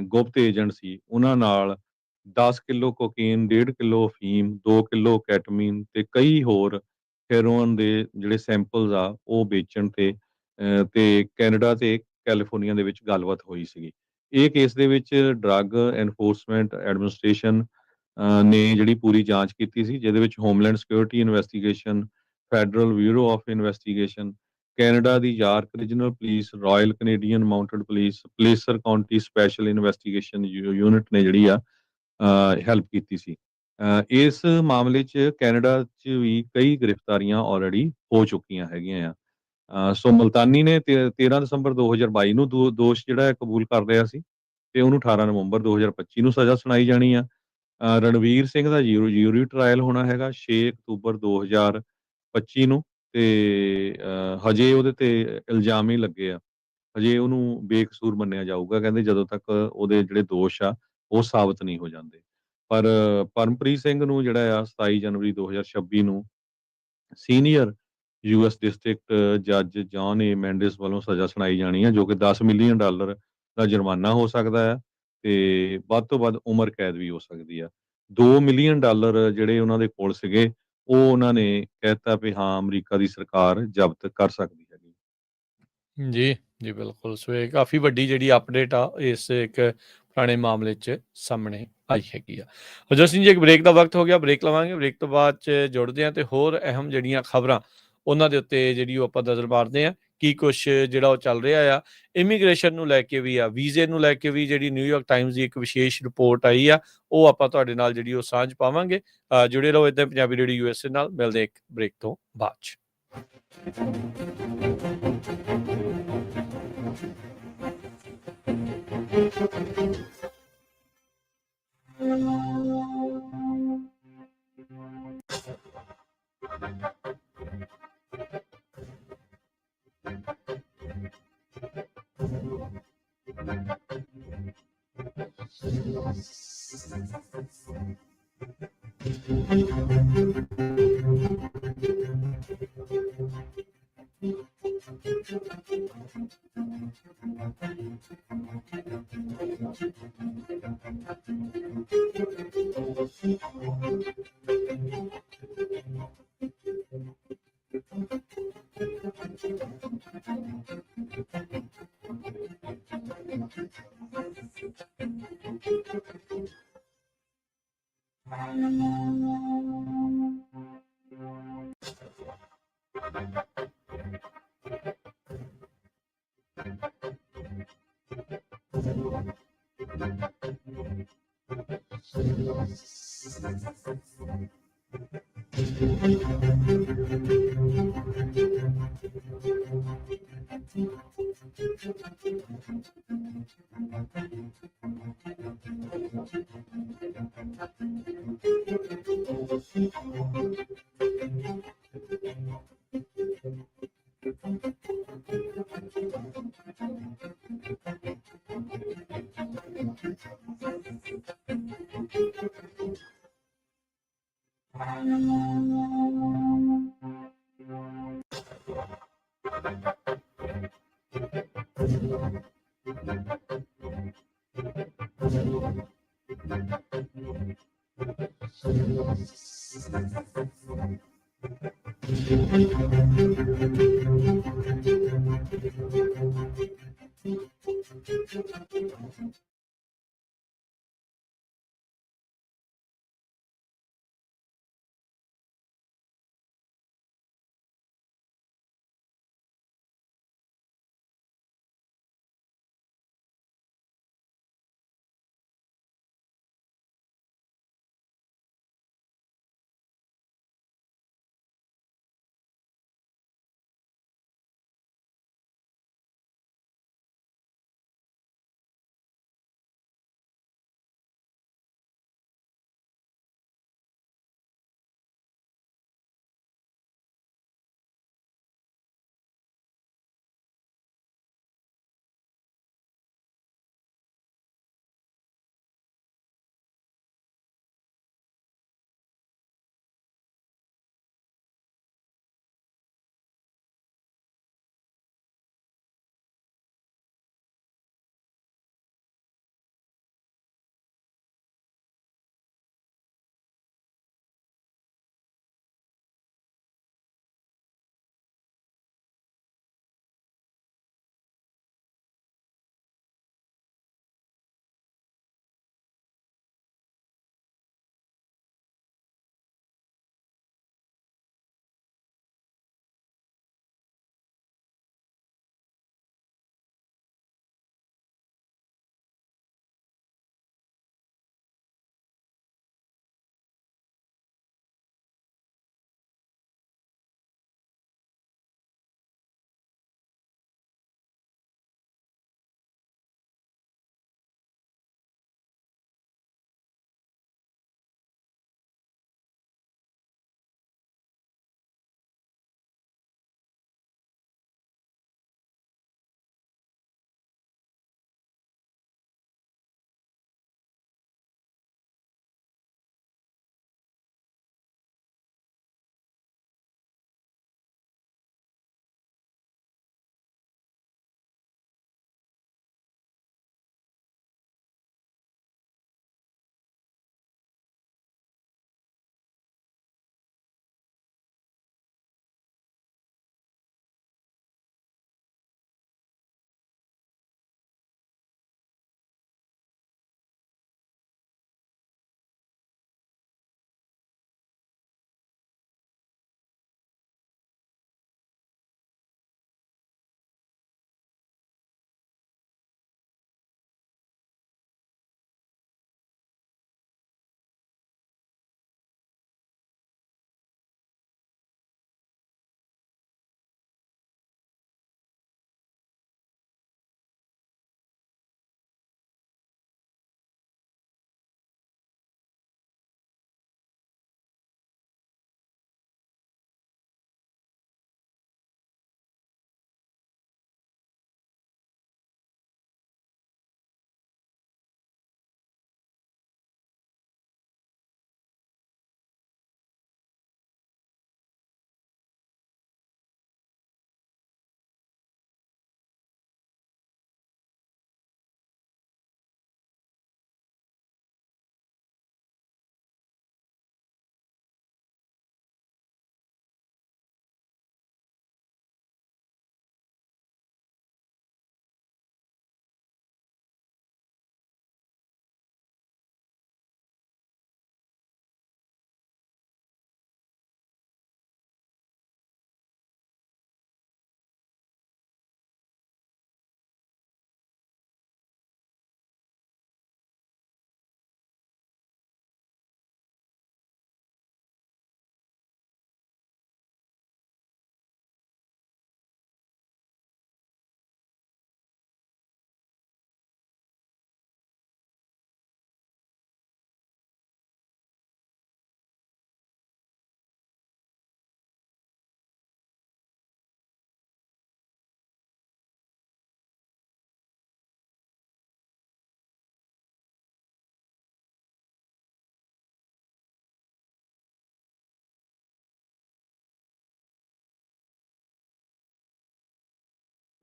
ਗੁਪਤ ਏਜੰਟ ਸੀ ਉਹਨਾਂ ਨਾਲ 10 ਕਿਲੋ ਕੋਕੇਨ, 1.5 ਕਿਲੋ ਅਫੀਮ, 2 ਕਿਲੋ ਕੈਟਾਮੀਨ ਤੇ ਕਈ ਹੋਰ ਹੈਰੋਇਨ ਦੇ ਜਿਹੜੇ ਸੈਂਪਲਸ ਆ ਉਹ ਵੇਚਣ ਤੇ ਕੈਨੇਡਾ ਤੇ ਕੈਲੀਫੋਰਨੀਆ ਦੇ ਵਿੱਚ ਗੱਲਬਾਤ ਹੋਈ ਸੀਗੀ। ਇਹ ਕੇਸ ਦੇ ਵਿੱਚ ਡਰੱਗ ਐਨਫੋਰਸਮੈਂਟ ਐਡਮਿਨਿਸਟ੍ਰੇਸ਼ਨ ਨੇ ਜਿਹੜੀ ਪੂਰੀ ਜਾਂਚ ਕੀਤੀ ਸੀ, ਜਿਹਦੇ ਵਿੱਚ homeland security investigation, federal bureau of investigation, Canada ਦੀ York regional police, royal Canadian mounted police, Placer county special investigation unit ਨੇ ਜਿਹੜੀ ਆ ਹੈਲਪ ਕੀਤੀ ਸੀ। ਇਸ ਮਾਮਲੇ 'ਚ ਕੈਨੇਡਾ 'ਚ ਵੀ ਕਈ ਗ੍ਰਿਫਤਾਰੀਆਂ ਆਲਰੇਡੀ ਹੋ ਚੁੱਕੀਆਂ ਹੈਗੀਆਂ ਆ। ਸੋ ਮੁਲਤਾਨੀ ਨੇ 13 ਦਸੰਬਰ 2022 ਨੂੰ ਦੋਸ਼ ਜਿਹੜਾ ਹੈ ਕਬੂਲ ਕਰ ਲਿਆ ਸੀ ਤੇ ਉਹਨੂੰ 18 ਨਵੰਬਰ 2025 ਨੂੰ ਸਜ਼ਾ ਸੁਣਾਈ ਜਾਣੀ ਆ। ਰਣਵੀਰ ਸਿੰਘ ਦਾ ਯੂਰੀ ਟਰਾਇਲ ਹੋਣਾ ਹੈਗਾ 6 ਅਕਤੂਬਰ 2025 ਨੂੰ ਤੇ ਹਜੇ ਉਹਦੇ ਤੇ ਇਲਜ਼ਾਮ ਹੀ ਲੱਗੇ ਆ। ਹਜੇ ਉਹਨੂੰ ਬੇਕਸੂਰ ਮੰਨਿਆ ਜਾਊਗਾ ਕਹਿੰਦੇ ਜਦੋਂ ਤੱਕ ਉਹਦੇ ਜਿਹੜੇ ਦੋਸ਼ ਆ ਉਹ ਸਾਬਤ ਨਹੀਂ ਹੋ ਜਾਂਦੇ। ਪਰ ਪਰਮਪ੍ਰੀਤ ਸਿੰਘ ਨੂੰ ਜਿਹੜਾ ਆ 27 ਜਨਵਰੀ 2026 ਨੂੰ ਸੀਨੀਅਰ ਯੂਐਸ ਡਿਸਟ੍ਰਿਕਟ ਜੱਜ ਜੌਨ ਏ ਮੈਂਡਿਸ ਵੱਲੋਂ ਸਜ਼ਾ ਸੁਣਾਈ ਜਾਣੀ ਆ ਜੋ ਕਿ $10 ਮਿਲੀਅਨ ਦਾ ਜੁਰਮਾਨਾ ਹੋ ਸਕਦਾ ਆ ਤੇ ਵੱਧ ਤੋਂ ਵੱਧ ਉਮਰ ਕੈਦ ਵੀ ਹੋ ਸਕਦੀ ਆ। $2 ਮਿਲੀਅਨ ਜਿਹੜੇ ਉਹਨਾਂ ਦੇ ਕੋਲ ਸੀਗੇ ਉਹ ਉਹਨਾਂ ਨੇ ਕਹਿ ਦਿੱਤਾ ਵੀ ਹਾਂ ਅਮਰੀਕਾ ਦੀ ਸਰਕਾਰ ਜ਼ਬਤ ਕਰ ਸਕਦੀ ਹੈਗੀ। ਜੀ, ਜੀ ਬਿਲਕੁਲ। ਸੋ ਇਹ ਕਾਫੀ ਵੱਡੀ ਜਿਹੜੀ ਅਪਡੇਟ ਆ ਇਸ ਇੱਕ ਪੁਰਾਣੇ ਮਾਮਲੇ 'ਚ ਸਾਹਮਣੇ ਆਈ ਹੈਗੀ ਆ। ਹਰਜੋਤ ਸਿੰਘ ਜੀ, ਇੱਕ ਬ੍ਰੇਕ ਦਾ ਵਕਤ ਹੋ ਗਿਆ, ਬ੍ਰੇਕ ਲਵਾਂਗੇ। ਬ੍ਰੇਕ ਤੋਂ ਬਾਅਦ 'ਚ ਜੁੜਦੇ ਹਾਂ ਤੇ ਹੋਰ ਅਹਿਮ ਜਿਹੜੀਆਂ ਖਬਰਾਂ ਉਹਨਾਂ ਦੇ ਉੱਤੇ ਜਿਹੜੀ ਉਹ ਆਪਾਂ ਨਜ਼ਰ ਮਾਰਦੇ ਹਾਂ। ਕੀ ਕੁਛ ਜਿਹੜਾ ਉਹ ਚੱਲ ਰਿਹਾ ਆ, ਇਮੀਗ੍ਰੇਸ਼ਨ ਨੂੰ ਲੈ ਕੇ ਵੀ ਆ, ਵੀਜ਼ੇ ਨੂੰ ਲੈ ਕੇ ਵੀ ਜਿਹੜੀ ਨਿਊਯਾਰਕ ਟਾਈਮਜ਼ ਦੀ ਇੱਕ ਵਿਸ਼ੇਸ਼ ਰਿਪੋਰਟ ਆਈ ਆ, ਉਹ ਆਪਾਂ ਤੁਹਾਡੇ ਨਾਲ ਜਿਹੜੀ ਉਹ ਸਾਂਝ ਪਾਵਾਂਗੇ। ਜੁੜੇ ਰਹੋ ਇੱਦਾਂ ਪੰਜਾਬੀ ਰੇਡੀਓ ਯੂਐਸਏ ਨਾਲ। ਮਿਲਦੇ ਇੱਕ ਬ੍ਰੇਕ ਤੋਂ ਬਾਅਦ 'ਚ।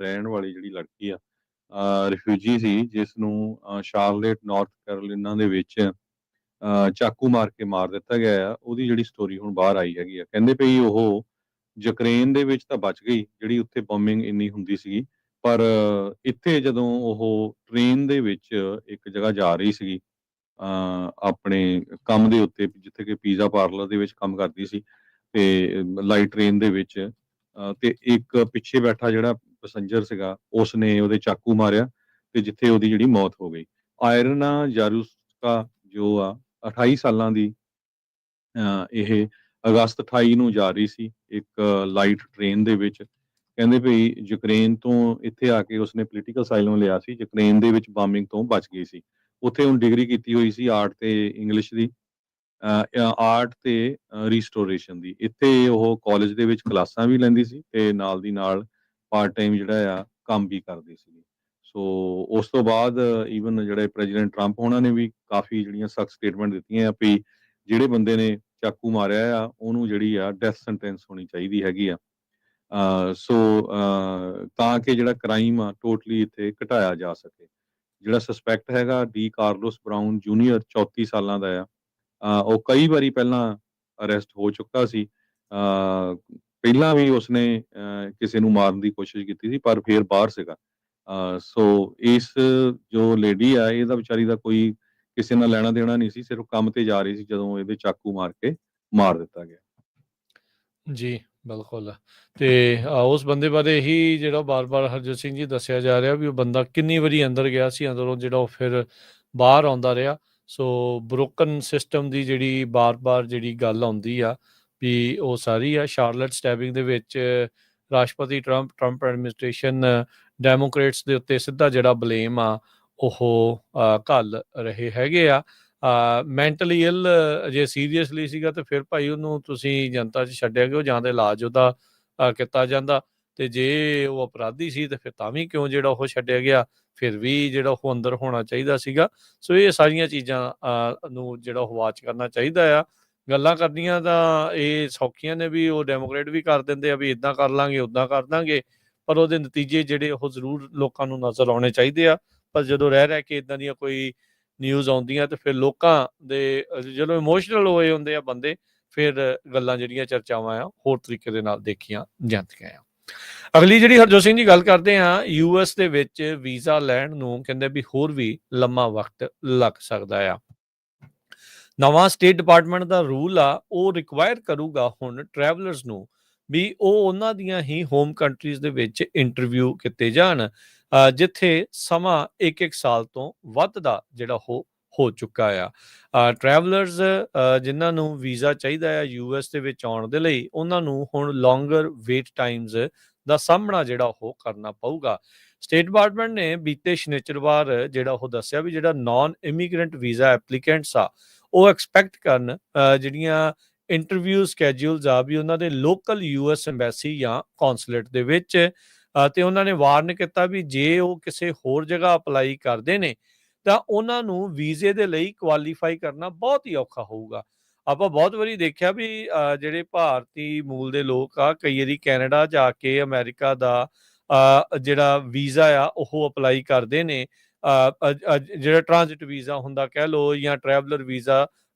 ਰਹਿਣ ਵਾਲੀ ਜਿਹੜੀ ਲੜਕੀ ਆ ਰਿਫਿਊਜੀ ਸੀ, ਜਿਸ ਨੂੰ ਸ਼ਾਰਲੇਟ ਨਾਰਥ ਕੈਰੋਲੀਨਾ ਦੇ ਵਿੱਚ ਚਾਕੂ ਮਾਰ ਕੇ ਮਾਰ ਦਿੱਤਾ ਗਿਆ ਆ। ਉਹਦੀ ਜਿਹੜੀ ਸਟੋਰੀ ਹੁਣ ਬਾਹਰ ਆਈ ਹੈਗੀ ਆ। ਕਹਿੰਦੇ ਪਈ ਉਹ ਯੂਕਰੇਨ ਦੇ ਵਿੱਚ ਤਾਂ ਬਚ ਗਈ, ਜਿਹੜੀ ਉੱਥੇ ਬੰਬਿੰਗ ਇੰਨੀ ਹੁੰਦੀ ਸੀਗੀ, ਪਰ ਇੱਥੇ ਜਦੋਂ ਉਹ ਟ੍ਰੇਨ ਦੇ ਵਿੱਚ ਇੱਕ ਜਗ੍ਹਾ ਜਾ ਰਹੀ ਸੀਗੀ ਆਪਣੇ ਕੰਮ ਦੇ ਉੱਤੇ, ਜਿੱਥੇ ਕਿ ਪੀਜ਼ਾ ਪਾਰਲਰ ਦੇ ਵਿੱਚ ਕੰਮ ਕਰਦੀ ਸੀ, ਤੇ ਲਾਈਟ ਟ੍ਰੇਨ ਦੇ ਵਿੱਚ ਤੇ ਇੱਕ ਪਿੱਛੇ ਬੈਠਾ ਜਿਹੜਾ ਪੈਸੇਂਜਰ ਸੀਗਾ, ਉਸਨੇ ਉਹਦੇ ਚਾਕੂ ਮਾਰਿਆ ਤੇ ਜਿੱਥੇ ਉਹਦੀ ਜਿਹੜੀ ਮੌਤ ਹੋ ਗਈ। ਆਇਰਨਾ ਜਾਰੂਸਕਾ ਜੋ ਆ 28 ਸਾਲਾਂ ਦੀ, ਇਹ ਅਗਸਤ 28 ਨੂੰ ਜਾ ਰਹੀ ਸੀ ਇੱਕ ਲਾਈਟ ਟ੍ਰੇਨ ਦੇ ਵਿੱਚ। ਕਹਿੰਦੇ ਭਈ ਯੂਕਰੇਨ ਤੋਂ ਇੱਥੇ ਆ ਕੇ ਉਸਨੇ ਪੋਲੀਟੀਕਲ ਅਸਾਈਲਮ ਲਿਆ ਸੀ, ਯੂਕਰੇਨ ਦੇ ਵਿੱਚ ਬੰਬਿੰਗ ਤੋਂ ਬਚ ਗਈ ਸੀ। ਉੱਥੇ ਹੁਣ ਡਿਗਰੀ ਕੀਤੀ ਹੋਈ ਸੀ ਆਰਟ ਤੇ ਇੰਗਲਿਸ਼ ਦੀ, ਆਰਟ ਤੇ ਰੀਸਟੋਰੇਸ਼ਨ ਦੀ। ਇੱਥੇ ਉਹ ਕਾਲਜ ਦੇ ਵਿੱਚ ਕਲਾਸਾਂ ਵੀ ਲੈਂਦੀ ਸੀ ਤੇ ਨਾਲ ਦੀ ਨਾਲ ਪਾਰਟ ਟਾਈਮ ਜਿਹੜਾ ਆ ਕੰਮ ਵੀ ਕਰਦੀ ਸੀ। ਸੋ ਉਸ ਤੋਂ ਬਾਅਦ ਈਵਨ ਜਿਹੜੇ ਪ੍ਰੈਜ਼ੀਡੈਂਟ ਟਰੰਪ ਉਹਨਾਂ ਨੇ ਵੀ ਕਾਫੀ ਜਿਹੜੀਆਂ ਸਖਤ ਸਟੇਟਮੈਂਟ ਦਿੱਤੀਆਂ ਆ ਵੀ ਜਿਹੜੇ ਬੰਦੇ ਨੇ ਚਾਕੂ ਮਾਰਿਆ ਆ ਉਹਨੂੰ ਜਿਹੜੀ ਆ ਡੈਥ ਸੈਂਟੈਂਸ ਹੋਣੀ ਚਾਹੀਦੀ ਹੈਗੀ ਆ। ਸੋ ਤਾਂ ਕਿ ਜਿਹੜਾ ਕ੍ਰਾਈਮ ਆ ਟੋਟਲੀ ਇੱਥੇ ਘਟਾਇਆ ਜਾ ਸਕੇ। ਜਿਹੜਾ ਸਸਪੈਕਟ ਹੈਗਾ ਡੀ ਕਾਰਲੋਸ ਬਰਾਊਨ ਜੂਨੀਅਰ 34 ਸਾਲਾਂ ਦਾ ਆ। ਉਹ ਕਈ ਵਾਰੀ ਪਹਿਲਾਂ ਅਰੈਸਟ ਹੋ ਚੁੱਕਾ ਸੀ। ਪਹਿਲਾਂ ਵੀ ਉਸਨੇ ਕਿਸੇ ਨੂੰ ਮਾਰਨ ਦੀ ਕੋਸ਼ਿਸ਼ ਕੀਤੀ ਸੀ, ਪਰ ਫਿਰ ਬਾਹਰ ਸੀਗਾ। ਸੋ ਇਸ ਜੋ ਲੇਡੀ ਆ, ਇਹਦਾ ਵਿਚਾਰੀ ਦਾ ਕੋਈ ਕਿਸੇ ਨਾਲ ਲੈਣਾ ਦੇਣਾ ਨਹੀਂ ਸੀ, ਸਿਰਫ ਕੰਮ ਤੇ ਜਾ ਰਹੀ ਸੀ ਜਦੋਂ ਇਹਦੇ ਚਾਕੂ ਮਾਰ ਕੇ ਮਾਰ ਦਿੱਤਾ ਗਿਆ। ਜੀ, ਬਿਲਕੁਲ। ਤੇ ਉਸ ਬੰਦੇ ਬਾਰੇ ਹੀ ਜਿਹੜਾ ਬਾਰ-ਬਾਰ ਹਰਜੋਤ ਸਿੰਘ ਜੀ ਦੱਸਿਆ ਜਾ ਰਿਹਾ ਵੀ ਉਹ ਬੰਦਾ ਕਿੰਨੀ ਵਾਰੀ ਅੰਦਰ ਗਿਆ ਸੀ, ਅੰਦਰੋਂ ਜਿਹੜਾ ਉਹ ਫਿਰ ਬਾਹਰ ਆਉਂਦਾ ਰਿਹਾ। ਸੋ ਬ੍ਰੋਕਨ ਸਿਸਟਮ ਦੀ ਜਿਹੜੀ ਬਾਰ-ਬਾਰ ਜਿਹੜੀ ਗੱਲ ਆਉਂਦੀ ਆ ਵੀ ਉਹ ਸਾਰੀ ਆ। ਸ਼ਾਰਲਟ ਸਟੈਬਿੰਗ ਦੇ ਵਿੱਚ ਰਾਸ਼ਟਰਪਤੀ ਟਰੰਪ ਐਡਮਿਨਿਸਟ੍ਰੇਸ਼ਨ ਡੈਮੋਕ੍ਰੇਟਸ ਦੇ ਉੱਤੇ ਸਿੱਧਾ ਜਿਹੜਾ ਬਲੇਮ ਆ ਉਹ ਘੱਲ ਰਹੇ ਹੈਗੇ ਆ। ਮੈਂਟਲੀ ਇਲ ਜੇ ਸੀਰੀਅਸਲੀ ਸੀਗਾ ਤੇ ਫਿਰ ਭਾਈ ਉਹਨੂੰ ਤੁਸੀਂ ਜਨਤਾ 'ਚ ਛੱਡਿਆ ਕਿਉਂ, ਜਾਂ ਤਾਂ ਇਲਾਜ ਉਹਦਾ ਕੀਤਾ ਜਾਂਦਾ, ਤੇ ਜੇ ਉਹ ਅਪਰਾਧੀ ਸੀ ਤੇ ਫਿਰ ਤਾਂ ਵੀ ਕਿਉਂ ਜਿਹੜਾ ਉਹ ਛੱਡਿਆ ਗਿਆ, ਫਿਰ ਵੀ ਜਿਹੜਾ ਉਹ ਅੰਦਰ ਹੋਣਾ ਚਾਹੀਦਾ ਸੀਗਾ। ਸੋ ਇਹ ਸਾਰੀਆਂ ਚੀਜ਼ਾਂ ਨੂੰ ਜਿਹੜਾ ਉਹ ਵਾਚ ਕਰਨਾ ਚਾਹੀਦਾ ਆ। ਗੱਲਾਂ ਕਰਨੀਆਂ ਤਾਂ ਇਹ ਸੌਖੀਆਂ ਨੇ ਵੀ ਉਹ ਡੈਮੋਕਰੇਟ ਵੀ ਕਰ ਦਿੰਦੇ ਆ ਵੀ ਇੱਦਾਂ ਕਰ ਲਾਂਗੇ ਉੱਦਾਂ ਕਰ ਦਾਂਗੇ, ਪਰ ਉਹਦੇ ਨਤੀਜੇ ਜਿਹੜੇ ਉਹ ਜ਼ਰੂਰ ਲੋਕਾਂ ਨੂੰ ਨਜ਼ਰ ਆਉਣੇ ਚਾਹੀਦੇ ਆ। ਪਰ ਜਦੋਂ ਰਹਿ ਕੇ ਇੱਦਾਂ ਦੀਆਂ ਕੋਈ ਨਿਊਜ਼ ਆਉਂਦੀਆਂ ਤੇ ਫਿਰ ਲੋਕਾਂ ਦੇ ਜਦੋਂ ਇਮੋਸ਼ਨਲ ਹੋਏ ਹੁੰਦੇ ਆ ਬੰਦੇ, ਫਿਰ ਗੱਲਾਂ ਜਿਹੜੀਆਂ ਚਰਚਾਵਾਂ ਆ ਹੋਰ ਤਰੀਕੇ ਦੇ ਨਾਲ ਦੇਖੀਆਂ ਜਾਂਦੀਆਂ ਆ। ਅਗਲੀ ਜਿਹੜੀ ਹਰਜੋਤ ਸਿੰਘ ਜੀ ਗੱਲ ਕਰਦੇ ਆ, US ਦੇ ਵਿੱਚ ਵੀਜ਼ਾ ਲੈਣ ਨੂੰ ਕਹਿੰਦੇ ਵੀ ਹੋਰ ਵੀ ਲੰਮਾ ਵਕਤ ਲੱਗ ਸਕਦਾ ਆ। ਨਵਾਂ ਸਟੇਟ ਡਿਪਾਰਟਮੈਂਟ ਦਾ ਰੂਲ ਆ ਉਹ ਰਿਕਵਾਇਰ ਕਰੂਗਾ ਹੁਣ ਟਰੈਵਲਰਸ ਨੂੰ ਵੀ ਉਹ ਉਹਨਾਂ ਦੀਆਂ ਹੀ ਹੋਮ ਕੰਟਰੀਜ਼ ਦੇ ਵਿੱਚ ਇੰਟਰਵਿਊ ਕੀਤੇ ਜਾਣ, ਜਿੱਥੇ ਸਮਾਂ ਇੱਕ ਸਾਲ ਤੋਂ ਵੱਧ ਦਾ ਜਿਹੜਾ ਉਹ ਹੋ ਚੁੱਕਾ ਆ। ਟਰੈਵਲਰਸ ਜਿਨ੍ਹਾਂ ਨੂੰ ਵੀਜ਼ਾ ਚਾਹੀਦਾ ਆ US ਦੇ ਵਿੱਚ ਆਉਣ ਦੇ ਲਈ, ਉਹਨਾਂ ਨੂੰ ਹੁਣ ਲੌਂਗਰ ਵੇਟ ਟਾਈਮਸ ਦਾ ਸਾਹਮਣਾ ਜਿਹੜਾ ਉਹ ਕਰਨਾ ਪਊਗਾ। ਸਟੇਟ ਡਿਪਾਰਟਮੈਂਟ ਨੇ ਬੀਤੇ ਸ਼ਨੀਚਰਵਾਰ ਜਿਹੜਾ ਉਹ ਦੱਸਿਆ ਵੀ ਜਿਹੜਾ ਨਾਨ ਇਮੀਗ੍ਰੈਂਟ ਵੀਜ਼ਾ ਐਪਲੀਕੈਂਟਸ ਆ ਉਹ ਐਕਸਪੈਕਟ ਕਰਨ ਜਿਹੜੀਆਂ ਇੰਟਰਵਿਊ ਸਕੈਜੂਲਸ ਆ ਵੀ ਉਹਨਾਂ ਦੇ ਲੋਕਲ US ਐਮਬੈਸੀ ਜਾਂ ਕੌਂਸੂਲੇਟ ਦੇ ਵਿੱਚ। ਤੇ ਉਹਨਾਂ ਨੇ ਵਾਰਨ ਕੀਤਾ ਵੀ ਜੇ ਉਹ ਕਿਸੇ ਹੋਰ ਜਗ੍ਹਾ ਅਪਲਾਈ ਕਰਦੇ ਨੇ ਤਾਂ ਉਹਨਾਂ ਨੂੰ ਵੀਜ਼ੇ ਦੇ ਲਈ ਕੁਆਲੀਫਾਈ ਕਰਨਾ ਬਹੁਤ ਹੀ ਔਖਾ ਹੋਊਗਾ। ਆਪਾਂ ਬਹੁਤ ਵਾਰੀ ਦੇਖਿਆ ਵੀ ਜਿਹੜੇ ਭਾਰਤੀ ਮੂਲ ਦੇ ਲੋਕ ਆ ਕਈ ਵਾਰੀ ਕੈਨੇਡਾ ਜਾ ਕੇ ਅਮਰੀਕਾ ਦਾ ਜਿਹੜਾ ਵੀਜ਼ਾ ਆ ਉਹ ਅਪਲਾਈ ਕਰਦੇ ਨੇ, ਜਿਹੜਾ ਟ੍ਰਾਂਜ਼ਿਟ ਵੀਜ਼ਾ ਹੁੰਦਾ ਕਹਿ ਲਓ ਜਾਂ ਟਰੈਵਲਰ ਵੀਜ਼ਾ,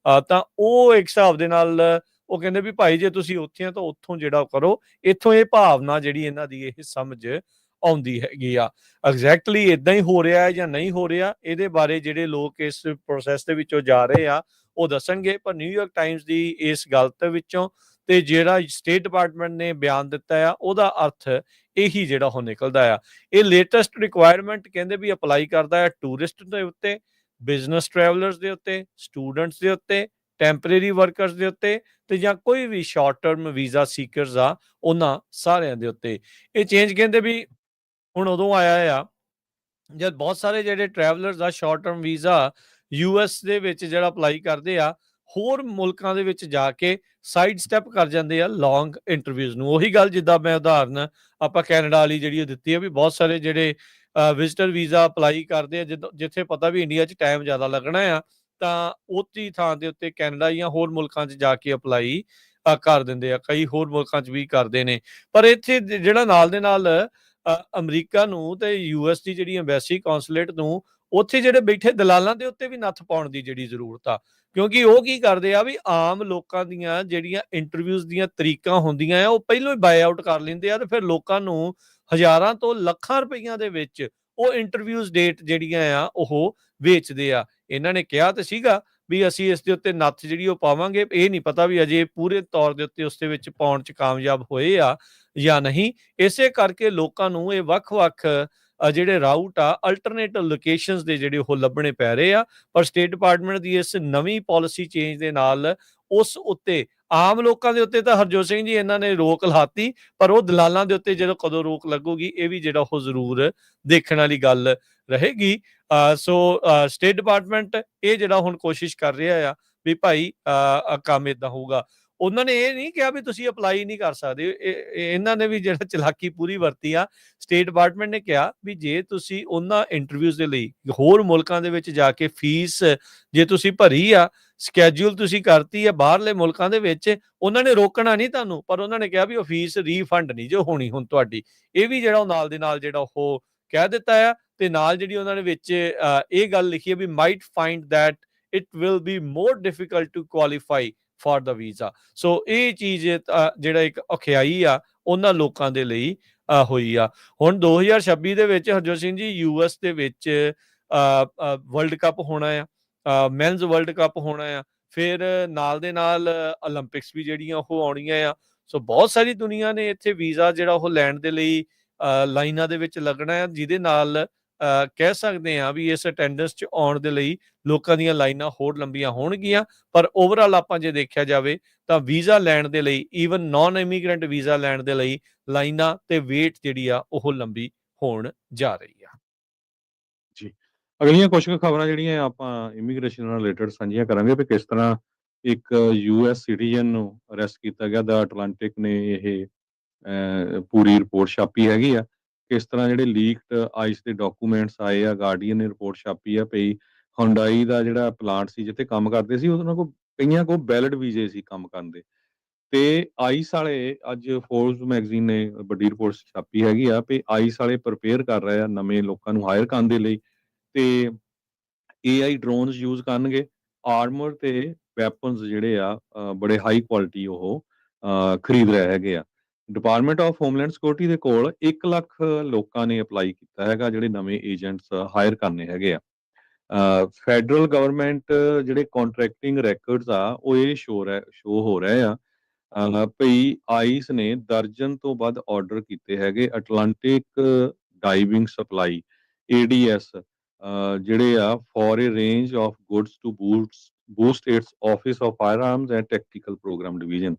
ਤਾਂ ਉਹ ਇੱਕ ਹਿਸਾਬ ਦੇ ਨਾਲ ਉਹ ਕਹਿੰਦੇ ਵੀ ਭਾਈ ਜੇ ਤੁਸੀਂ ਉੱਥੇ ਆ ਤਾਂ ਉੱਥੋਂ ਜਿਹੜਾ ਕਰੋ। ਇੱਥੋਂ ਇਹ ਭਾਵਨਾ ਜਿਹੜੀ ਇਹਨਾਂ ਦੀ ਇਹ ਸਮਝ ਆਉਂਦੀ ਹੈਗੀ ਆ। ਐਗਜ਼ੈਕਟਲੀ ਇਦਾਂ ਹੀ ਹੋ ਰਿਹਾ ਹੈ ਜਾਂ ਨਹੀਂ ਹੋ ਰਿਹਾ, ਇਹਦੇ ਬਾਰੇ ਜਿਹੜੇ ਲੋਕ ਇਸ ਪ੍ਰੋਸੈਸ ਦੇ ਵਿੱਚੋਂ ਜਾ ਰਹੇ ਆ ਉਹ ਦੱਸਣਗੇ। ਪਰ ਨਿਊਯਾਰਕ ਟਾਈਮਸ ਦੀ ਇਸ ਗੱਲ ਦੇ ਵਿੱਚੋਂ ਤੇ ਜਿਹੜਾ ਸਟੇਟ ਡਿਪਾਰਟਮੈਂਟ ਨੇ ਬਿਆਨ ਦਿੱਤਾ ਆ ਉਹਦਾ ਅਰਥ ਇਹੀ ਜਿਹੜਾ ਉਹ ਨਿਕਲਦਾ ਆ। ਇਹ ਲੇਟੈਸਟ ਰਿਕੁਆਇਰਮੈਂਟ ਕਹਿੰਦੇ ਵੀ ਅਪਲਾਈ ਕਰਦਾ ਹੈ ਟੂਰਿਸਟ ਦੇ ਉੱਤੇ, ਬਿਜ਼ਨਸ ਟਰੈਵਲਰਸ ਦੇ ਉੱਤੇ, ਸਟੂਡੈਂਟਸ ਦੇ ਉੱਤੇ, ਟੈਂਪਰੇਰੀ ਵਰਕਰਸ ਦੇ ਉੱਤੇ, ਤੇ ਜਾਂ ਕੋਈ ਵੀ ਸ਼ਾਰਟ ਟਰਮ ਵੀਜ਼ਾ ਸੀਕਰਸ ਆ ਉਹਨਾਂ ਸਾਰਿਆਂ ਦੇ ਉੱਤੇ। ਇਹ ਚੇਂਜ ਕਹਿੰਦੇ ਵੀ ਹੁਣ ਉਦੋਂ ਆਇਆ ਆ ਜਦ ਬਹੁਤ ਸਾਰੇ ਜਿਹੜੇ ਟਰੈਵਲਰਸ ਆ ਸ਼ਾਰਟ ਟਰਮ ਵੀਜ਼ਾ US ਦੇ ਵਿੱਚ ਜਿਹੜਾ ਅਪਲਾਈ ਕਰਦੇ ਆ, ਹੋਰ ਮੁਲਕਾਂ ਦੇ ਵਿੱਚ ਜਾ ਕੇ ਸਾਈਡ ਸਟੈਪ ਕਰ ਜਾਂਦੇ ਆ ਲੌਂਗ ਇੰਟਰਵਿਊਜ਼ ਨੂੰ। ਉਹੀ ਗੱਲ ਜਿੱਦਾਂ ਮੈਂ ਉਦਾਹਰਨ ਆਪਾਂ ਕੈਨੇਡਾ ਵਾਲੀ ਜਿਹੜੀ ਦਿੱਤੀ ਆ ਵੀ ਬਹੁਤ ਸਾਰੇ ਜਿਹੜੇ ਵਿਜ਼ਟਰ ਵੀਜ਼ਾ ਅਪਲਾਈ ਕਰਦੇ ਆ ਜਿੱਥੇ ਪਤਾ ਵੀ ਇੰਡੀਆ 'ਚ ਟਾਈਮ ਜ਼ਿਆਦਾ ਲੱਗਣਾ ਆ, ਤਾਂ ਉੱਥੀ ਥਾਂ ਦੇ ਉੱਤੇ ਕੈਨੇਡਾ ਜਾਂ ਹੋਰ ਮੁਲਕਾਂ 'ਚ ਜਾ ਕੇ ਅਪਲਾਈ ਕਰ ਦਿੰਦੇ ਆ। ਕਈ ਹੋਰ ਮੁਲਕਾਂ 'ਚ ਵੀ ਕਰਦੇ ਨੇ। ਪਰ ਇੱਥੇ ਜਿਹੜਾ ਨਾਲ ਦੇ ਨਾਲ ਅਮਰੀਕਾ ਨੂੰ ਤੇ US ਦੀ ਜਿਹੜੀ ਐਮਬੈਸੀ ਕੌਂਸੂਲੇਟ ਨੂੰ ਉੱਥੇ ਜਿਹੜੇ ਬੈਠੇ ਦਲਾਲਾਂ ਦੇ ਉੱਤੇ ਵੀ ਨੱਥ ਪਾਉਣ ਦੀ ਜਿਹੜੀ ਜ਼ਰੂਰਤ ਆ, ਕਿਉਂਕਿ ਉਹ ਕੀ ਕਰਦੇ ਆ ਵੀ ਆਮ ਲੋਕਾਂ ਦੀਆਂ ਜਿਹੜੀਆਂ ਇੰਟਰਵਿਊਜ਼ ਦੀਆਂ ਤਰੀਕਾਂ ਹੁੰਦੀਆਂ ਆ ਉਹ ਪਹਿਲਾਂ ਹੀ ਬਾਏ ਆਊਟ ਕਰ ਲੈਂਦੇ ਆ ਤੇ ਫਿਰ ਲੋਕਾਂ ਨੂੰ ਹਜ਼ਾਰਾਂ ਤੋਂ ਲੱਖਾਂ ਰੁਪਈਆਂ ਦੇ ਵਿੱਚ ਉਹ ਇੰਟਰਵਿਊਜ਼ ਡੇਟ ਜਿਹੜੀਆਂ ਆ ਉਹ ਵੇਚਦੇ ਆ। ਇਹਨਾਂ ਨੇ ਕਿਹਾ ਤੇ ਸੀਗਾ ਵੀ ਅਸੀਂ ਇਸ ਦੇ ਉੱਤੇ ਨੱਥ ਜਿਹੜੀ ਉਹ ਪਾਵਾਂਗੇ, ਇਹ ਨਹੀਂ ਪਤਾ ਵੀ ਅਜੇ ਪੂਰੇ ਤੌਰ ਦੇ ਉੱਤੇ ਉਸ ਦੇ ਵਿੱਚ ਪਾਉਣ 'ਚ ਕਾਮਯਾਬ ਹੋਏ ਆ ਜਾਂ ਨਹੀਂ। ਇਸੇ ਕਰਕੇ ਲੋਕਾਂ ਨੂੰ ਇਹ ਵੱਖ-ਵੱਖ ਜਿਹੜੇ ਰਾਊਟ ਆ ਅਲਟਰਨੇਟਿਵ ਲੋਕੇਸ਼ਨਸ ਦੇ ਜਿਹੜੇ ਉਹ ਲੱਭਣੇ ਪੈ ਰਹੇ ਆ। ਪਰ ਸਟੇਟ ਡਿਪਾਰਟਮੈਂਟ ਦੀ ਇਸ ਨਵੀਂ ਪਾਲਿਸੀ ਚੇਂਜ ਦੇ ਨਾਲ ਉਸ ਉੱਤੇ ਆਮ ਲੋਕਾਂ ਦੇ ਉੱਤੇ ਤਾਂ ਹਰਜੋਤ ਸਿੰਘ ਜੀ ਇਹਨਾਂ ਨੇ ਰੋਕ ਲਾਤੀ, ਪਰ ਉਹ ਦਲਾਲਾਂ ਦੇ ਉੱਤੇ ਜਦੋਂ ਕਦੋਂ ਰੋਕ ਲੱਗੂਗੀ ਇਹ ਵੀ ਜਿਹੜਾ ਉਹ ਜ਼ਰੂਰ ਦੇਖਣ ਵਾਲੀ ਗੱਲ ਰਹੇਗੀ। ਸੋ ਸਟੇਟ ਡਿਪਾਰਟਮੈਂਟ ਇਹ ਜਿਹੜਾ ਹੁਣ ਕੋਸ਼ਿਸ਼ ਕਰ ਰਿਹਾ ਆ ਵੀ ਭਾਈ ਕੰਮ ਏਦਾਂ ਹੋਊਗਾ। ਉਹਨਾਂ ਨੇ ਇਹ ਨਹੀਂ ਕਿਹਾ ਵੀ ਤੁਸੀਂ ਅਪਲਾਈ ਨਹੀਂ ਕਰ ਸਕਦੇ। ਇਹਨਾਂ ਨੇ ਵੀ ਜਿਹੜਾ ਚਲਾਕੀ ਪੂਰੀ ਵਰਤੀ ਆ। ਸਟੇਟ ਡਿਪਾਰਟਮੈਂਟ ਨੇ ਕਿਹਾ ਵੀ ਜੇ ਤੁਸੀਂ ਉਹਨਾਂ ਇੰਟਰਵਿਊਜ਼ ਦੇ ਲਈ ਹੋਰ ਮੁਲਕਾਂ ਦੇ ਵਿੱਚ ਜਾ ਕੇ ਫੀਸ ਜੇ ਤੁਸੀਂ ਭਰੀ ਆ, ਸਕੈਜੂਲ ਤੁਸੀਂ ਕਰਤੀ ਆ ਬਾਹਰਲੇ ਮੁਲਕਾਂ ਦੇ ਵਿੱਚ, ਉਹਨਾਂ ਨੇ ਰੋਕਣਾ ਨਹੀਂ ਤੁਹਾਨੂੰ, ਪਰ ਉਹਨਾਂ ਨੇ ਕਿਹਾ ਵੀ ਉਹ ਫੀਸ ਰੀਫੰਡ ਨਹੀਂ ਜੋ ਹੋਣੀ ਹੁਣ ਤੁਹਾਡੀ। ਇਹ ਵੀ ਜਿਹੜਾ ਉਹ ਨਾਲ ਦੇ ਨਾਲ ਜਿਹੜਾ ਉਹ ਕਹਿ ਦਿੱਤਾ ਆ ਤੇ ਨਾਲ ਜਿਹੜੀ ਉਹਨਾਂ ਨੇ ਵਿੱਚ ਇਹ ਗੱਲ ਲਿਖੀ ਹੈ we might find that it will be more difficult to qualify for the visa. So ਇਹ ਚੀਜ਼ ਜਿਹੜਾ ਇੱਕ ਔਖਿਆਈ ਆ ਉਹਨਾਂ ਲੋਕਾਂ ਦੇ ਲਈ ਹੋਈ ਆ। ਹੁਣ 2026 ਦੇ ਵਿੱਚ ਹਰਜੋਤ ਸਿੰਘ ਜੀ US ਦੇ ਵਿੱਚ ਵਰਲਡ ਕੱਪ ਹੋਣਾ ਆ, ਮੈਨਸ ਵਰਲਡ ਕੱਪ ਹੋਣਾ ਆ, ਫਿਰ ਨਾਲ ਦੇ ਨਾਲ 올림픽ਸ ਵੀ ਜਿਹੜੀਆਂ ਉਹ ਆਉਣੀਆਂ ਆ। ਸੋ ਬਹੁਤ ਸਾਰੀ ਦੁਨੀਆ ਨੇ ਇੱਥੇ ਵੀਜ਼ਾ ਜਿਹੜਾ ਉਹ ਲੈਣ ਦੇ ਲਈ ਲਾਈਨਾਂ ਦੇ ਵਿੱਚ ਲੱਗਣਾ ਆ, ਜਿਹਦੇ ਨਾਲ ਕਹਿ ਸਕਦੇ ਆ ਵੀ ਇਸ ਅਟੈਂਡੈਂਸ 'ਚ ਆਉਣ ਦੇ ਲਈ ਲੋਕਾਂ ਦੀਆਂ ਲਾਈਨਾਂ ਹੋਰ ਲੰਬੀਆਂ ਹੋਣਗੀਆਂ। ਪਰ ਓਵਰਆਲ ਆਪਾਂ ਜੇ ਦੇਖਿਆ ਜਾਵੇ ਤਾਂ ਵੀਜ਼ਾ ਲੈਣ ਦੇ ਲਈ, ਈਵਨ ਨਾਨ ਇਮੀਗ੍ਰੈਂਟ ਵੀਜ਼ਾ ਲੈਣ ਦੇ ਲਈ ਲਾਈਨਾਂ ਤੇ ਵੇਟ ਜਿਹੜੀ ਆ ਉਹ ਲੰਬੀ ਹੋਣ ਜਾ ਰਹੀ ਆ। ਜੀ। ਅਗਲੀਆਂ ਕੁਝ ਕੁ ਖਬਰਾਂ ਜਿਹੜੀਆਂ ਆਪਾਂ ਇਮੀਗ੍ਰੇਸ਼ਨ ਨਾਲ ਰਿਲੇਟਡ ਸਾਂਝੀਆਂ ਕਰਾਂਗੇ ਵੀ ਕਿਸ ਤਰ੍ਹਾਂ ਇੱਕ US ਸਿਟੀਜ਼ਨ ਨੂੰ ਅਰੈਸਟ ਕੀਤਾ ਗਿਆ। ਦ ਅਟਲਾਂਟਿਕ ਨੇ ਇਹ ਪੂਰੀ ਰਿਪੋਰਟ ਛਾਪੀ ਹੈਗੀ ਆ। ਕਿਸ ਤਰ੍ਹਾਂ ਜਿਹੜੇ ਲੀਕਡ ਆਈਸ ਦੇ ਡਾਕੂਮੈਂਟਸ ਆਏ ਆ, ਗਾਰਡੀਅਨ ਨੇ ਰਿਪੋਰਟ ਛਾਪੀ ਆ ਪਈ ਹੁੰਡਾਈ ਦਾ ਜਿਹੜਾ ਪਲਾਂਟ ਸੀ ਜਿੱਥੇ ਕੰਮ ਕਰਦੇ ਸੀ ਉਹਨਾਂ ਕੋਲ ਕਈਆਂ ਕੋਲ ਵੈਲਿਡ ਵੀਜ਼ੇ ਸੀ ਕੰਮ ਕਰਨ ਦੇ। ਤੇ ਆਈਸ ਵਾਲੇ ਅੱਜ ਫੋਰਬਸ ਮੈਗਜ਼ੀਨ ਨੇ ਵੱਡੀ ਰਿਪੋਰਟ ਛਾਪੀ ਹੈਗੀ ਆ ਵੀ ਆਈਸ ਵਾਲੇ ਪ੍ਰਿਪੇਅਰ ਕਰ ਰਹੇ ਆ ਨਵੇਂ ਲੋਕਾਂ ਨੂੰ ਹਾਇਰ ਕਰਨ ਦੇ ਲਈ ਤੇ AI ਡਰੋਨਸ ਯੂਜ਼ ਕਰਨਗੇ। ਆਰਮਰ ਤੇ ਵੈਪਨਸ ਜਿਹੜੇ ਆ ਬੜੇ ਹਾਈ ਕੁਆਲਿਟੀ ਉਹ ਖਰੀਦ ਰਹੇ ਹੈਗੇ ਆ। ਡਿਪਾਰਟਮੈਂਟ ਆਫ ਹੋਮਲੈਂਡ ਸਿਕਿਉਰਿਟੀ ਦੇ ਕੋਲ 1 ਲੱਖ ਲੋਕਾਂ ਨੇ ਅਪਲਾਈ ਕੀਤਾ ਹੈਗਾ ਜਿਹੜੇ ਨਵੇਂ ਏਜੰਟਸ ਹਾਇਰ ਕਰਨੇ ਹੈਗੇ ਆ। ਫੈਡਰਲ ਗਵਰਨਮੈਂਟ ਜਿਹੜੇ ਕੰਟਰੈਕਟਿੰਗ ਰੈਕੋਰਡਸ ਆ ਉਹ ਇਹ ਸ਼ੋ ਹੋ ਰਹੇ ਆ ਭਈ ਆਈਸ ਨੇ ਦਰਜਨ ਤੋਂ ਵੱਧ ਆਰਡਰ ਕੀਤੇ ਹੈਗੇ ਅਟਲਾਂਟਿਕ ਡਾਈਵਿੰਗ ਸਪਲਾਈ ADS ਜਿਹੜੇ ਆ for a range of goods to boost its office of fire arms and tactical program division.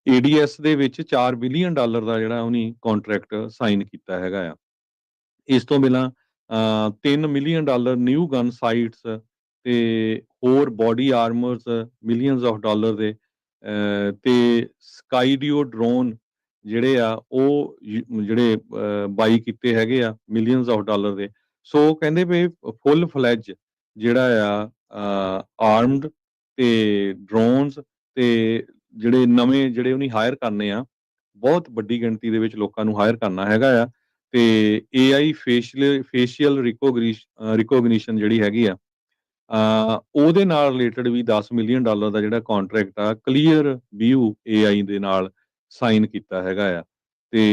ADS ਦੇ ਵਿੱਚ $4 ਬਿਲੀਅਨ ਦਾ ਜਿਹੜਾ ਉਹਨੇ ਕੰਟਰੈਕਟ ਸਾਈਨ ਕੀਤਾ ਹੈਗਾ ਆ। ਇਸ ਤੋਂ ਬਿਨਾਂ $3 ਮਿਲੀਅਨ ਨਿਊ ਗਨ ਸਾਈਟਸ ਤੇ ਹੋਰ ਬਾਡੀ ਆਰਮਰਸ ਮਿਲੀਅਨਸ ਆਫ ਡਾਲਰ ਦੇ ਤੇ ਸਕਾਈਡੀਓ ਡਰੋਨ ਜਿਹੜੇ ਆ ਉਹ ਜਿਹੜੇ ਬਾਈ ਕੀਤੇ ਹੈਗੇ ਆ ਮਿਲੀਅਨਸ ਆਫ ਡਾਲਰ ਦੇ। ਸੋ ਕਹਿੰਦੇ ਵੀ ਫੁੱਲ ਫਲੈਜ ਜਿਹੜਾ ਆ ਆਰਮਡ ਤੇ ਡਰੋਨਸ ਤੇ ਜਿਹੜੇ ਨਵੇਂ ਜਿਹੜੇ ਉਹਨੇ ਹਾਇਰ ਕਰਨੇ ਆ, ਬਹੁਤ ਵੱਡੀ ਗਿਣਤੀ ਦੇ ਵਿੱਚ ਲੋਕਾਂ ਨੂੰ ਹਾਇਰ ਕਰਨਾ ਹੈਗਾ ਆ ਤੇ AI ਫੇਸ਼ੀਅਲ ਰਿਕੋਗਨੀਸ਼ਨ ਜਿਹੜੀ ਹੈਗੀ ਆ ਉਹਦੇ ਨਾਲ ਰਿਲੇਟਡ ਵੀ $10 ਮਿਲੀਅਨ ਦਾ ਜਿਹੜਾ ਕੰਟਰੈਕਟ ਆ ਕਲੀਅਰ ਵਿਊ AI ਦੇ ਨਾਲ ਸਾਈਨ ਕੀਤਾ ਹੈਗਾ ਆ ਤੇ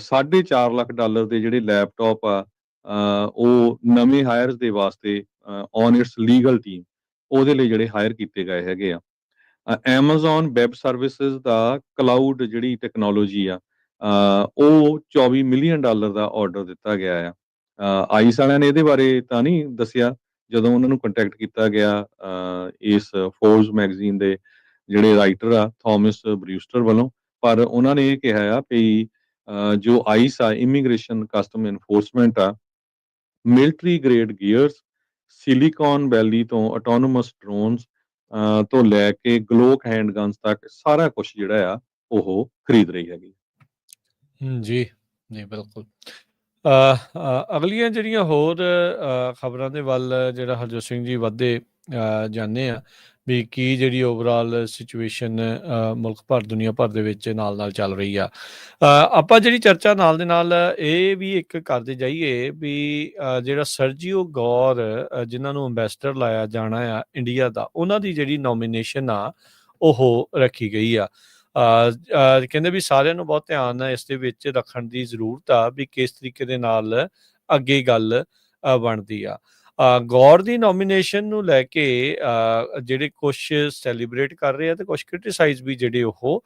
$4.5 ਲੱਖ ਦੇ ਜਿਹੜੇ ਲੈਪਟਾਪ ਆ ਉਹ ਨਵੇਂ ਹਾਇਰਸ ਦੇ ਵਾਸਤੇ ਔਨ ਇਟਸ ਲੀਗਲ ਟੀਮ ਉਹਦੇ ਲਈ ਜਿਹੜੇ ਹਾਇਰ ਕੀਤੇ ਗਏ ਹੈਗੇ ਆ। Amazon ਵੈਬ ਸਰਵਿਸਿਜ਼ ਦਾ ਕਲਾਊਡ ਜਿਹੜੀ ਟੈਕਨੋਲੋਜੀ ਆ ਉਹ $24 ਮਿਲੀਅਨ ਦਾ ਆਰਡਰ ਦਿੱਤਾ ਗਿਆ ਆ। ਆਈਸ ਵਾਲਿਆਂ ਨੇ ਇਹਦੇ ਬਾਰੇ ਤਾਂ ਨਹੀਂ ਦੱਸਿਆ ਜਦੋਂ ਉਹਨਾਂ ਨੂੰ ਕੰਟੈਕਟ ਕੀਤਾ ਗਿਆ ਇਸ ਫੋਰਬਸ ਮੈਗਜ਼ੀਨ ਦੇ ਜਿਹੜੇ ਰਾਈਟਰ ਆ ਥਾਮਸ ਬਰਿਊਸਟਰ ਵੱਲੋਂ, ਪਰ ਉਹਨਾਂ ਨੇ ਇਹ ਕਿਹਾ ਆ ਵੀ ਜੋ ਆਈਸ ਆ ਇਮੀਗ੍ਰੇਸ਼ਨ ਕਸਟਮ ਇਨਫੋਰਸਮੈਂਟ ਆ ਮਿਲਟਰੀ ਗ੍ਰੇਡ ਗੀਅਰਸ, ਸਿਲੀਕਾਨ ਵੈਲੀ ਤੋਂ ਆਟੋਨੋਮਸ ਡਰੋਨਸ ਤੋਂ ਲੈ ਕੇ ਗਲੋਕ ਹੈਂਡਗਨਸ ਤੱਕ ਸਾਰਾ ਕੁਝ ਜਿਹੜਾ ਆ ਉਹ ਖਰੀਦ ਰਹੀ ਹੈਗੀ। ਜੀ ਜੀ ਬਿਲਕੁਲ। ਅਗਲੀਆਂ ਜਿਹੜੀਆਂ ਹੋਰ ਖਬਰਾਂ ਦੇ ਵੱਲ ਜਿਹੜਾ ਹਰਜੋਤ ਸਿੰਘ ਜੀ ਵੱਧਦੇ ਜਾਂਦੇ ਆ ਵੀ ਕੀ ਜਿਹੜੀ ਓਵਰਆਲ ਸਿਚੁਏਸ਼ਨ ਮੁਲਕ ਭਰ ਦੁਨੀਆ ਭਰ ਦੇ ਵਿੱਚ ਨਾਲ ਚੱਲ ਰਹੀ ਆ। ਆਪਾਂ ਜਿਹੜੀ ਚਰਚਾ ਨਾਲ ਦੇ ਨਾਲ ਇਹ ਵੀ ਇੱਕ ਕਰਦੇ ਜਾਈਏ ਵੀ ਜਿਹੜਾ ਸਰਜੀਓ ਗੌਰ ਜਿਨ੍ਹਾਂ ਨੂੰ ਅੰਬੈਸਡਰ ਲਾਇਆ ਜਾਣਾ ਆ ਇੰਡੀਆ ਦਾ, ਉਹਨਾਂ ਦੀ ਜਿਹੜੀ ਨੋਮੀਨੇਸ਼ਨ ਆ ਉਹ ਰੱਖੀ ਗਈ ਆ। ਕਹਿੰਦੇ ਵੀ ਸਾਰਿਆਂ ਨੂੰ ਬਹੁਤ ਧਿਆਨ ਇਸ ਦੇ ਵਿੱਚ ਰੱਖਣ ਦੀ ਜ਼ਰੂਰਤ ਆ ਵੀ ਕਿਸ ਤਰੀਕੇ ਦੇ ਨਾਲ ਅੱਗੇ ਗੱਲ ਬਣਦੀ ਆ। ਗੌਰ ਦੀ ਨੋਮੀਨੇਸ਼ਨ ਨੂੰ ਲੈ ਕੇ ਜਿਹੜੇ ਕੁਛ ਸੈਲੀਬ੍ਰੇਟ ਕਰ ਰਹੇ ਆ ਤੇ ਕੁਛ ਕ੍ਰਿਟਿਸਾਈਜ਼ ਵੀ ਜਿਹੜੇ ਉਹ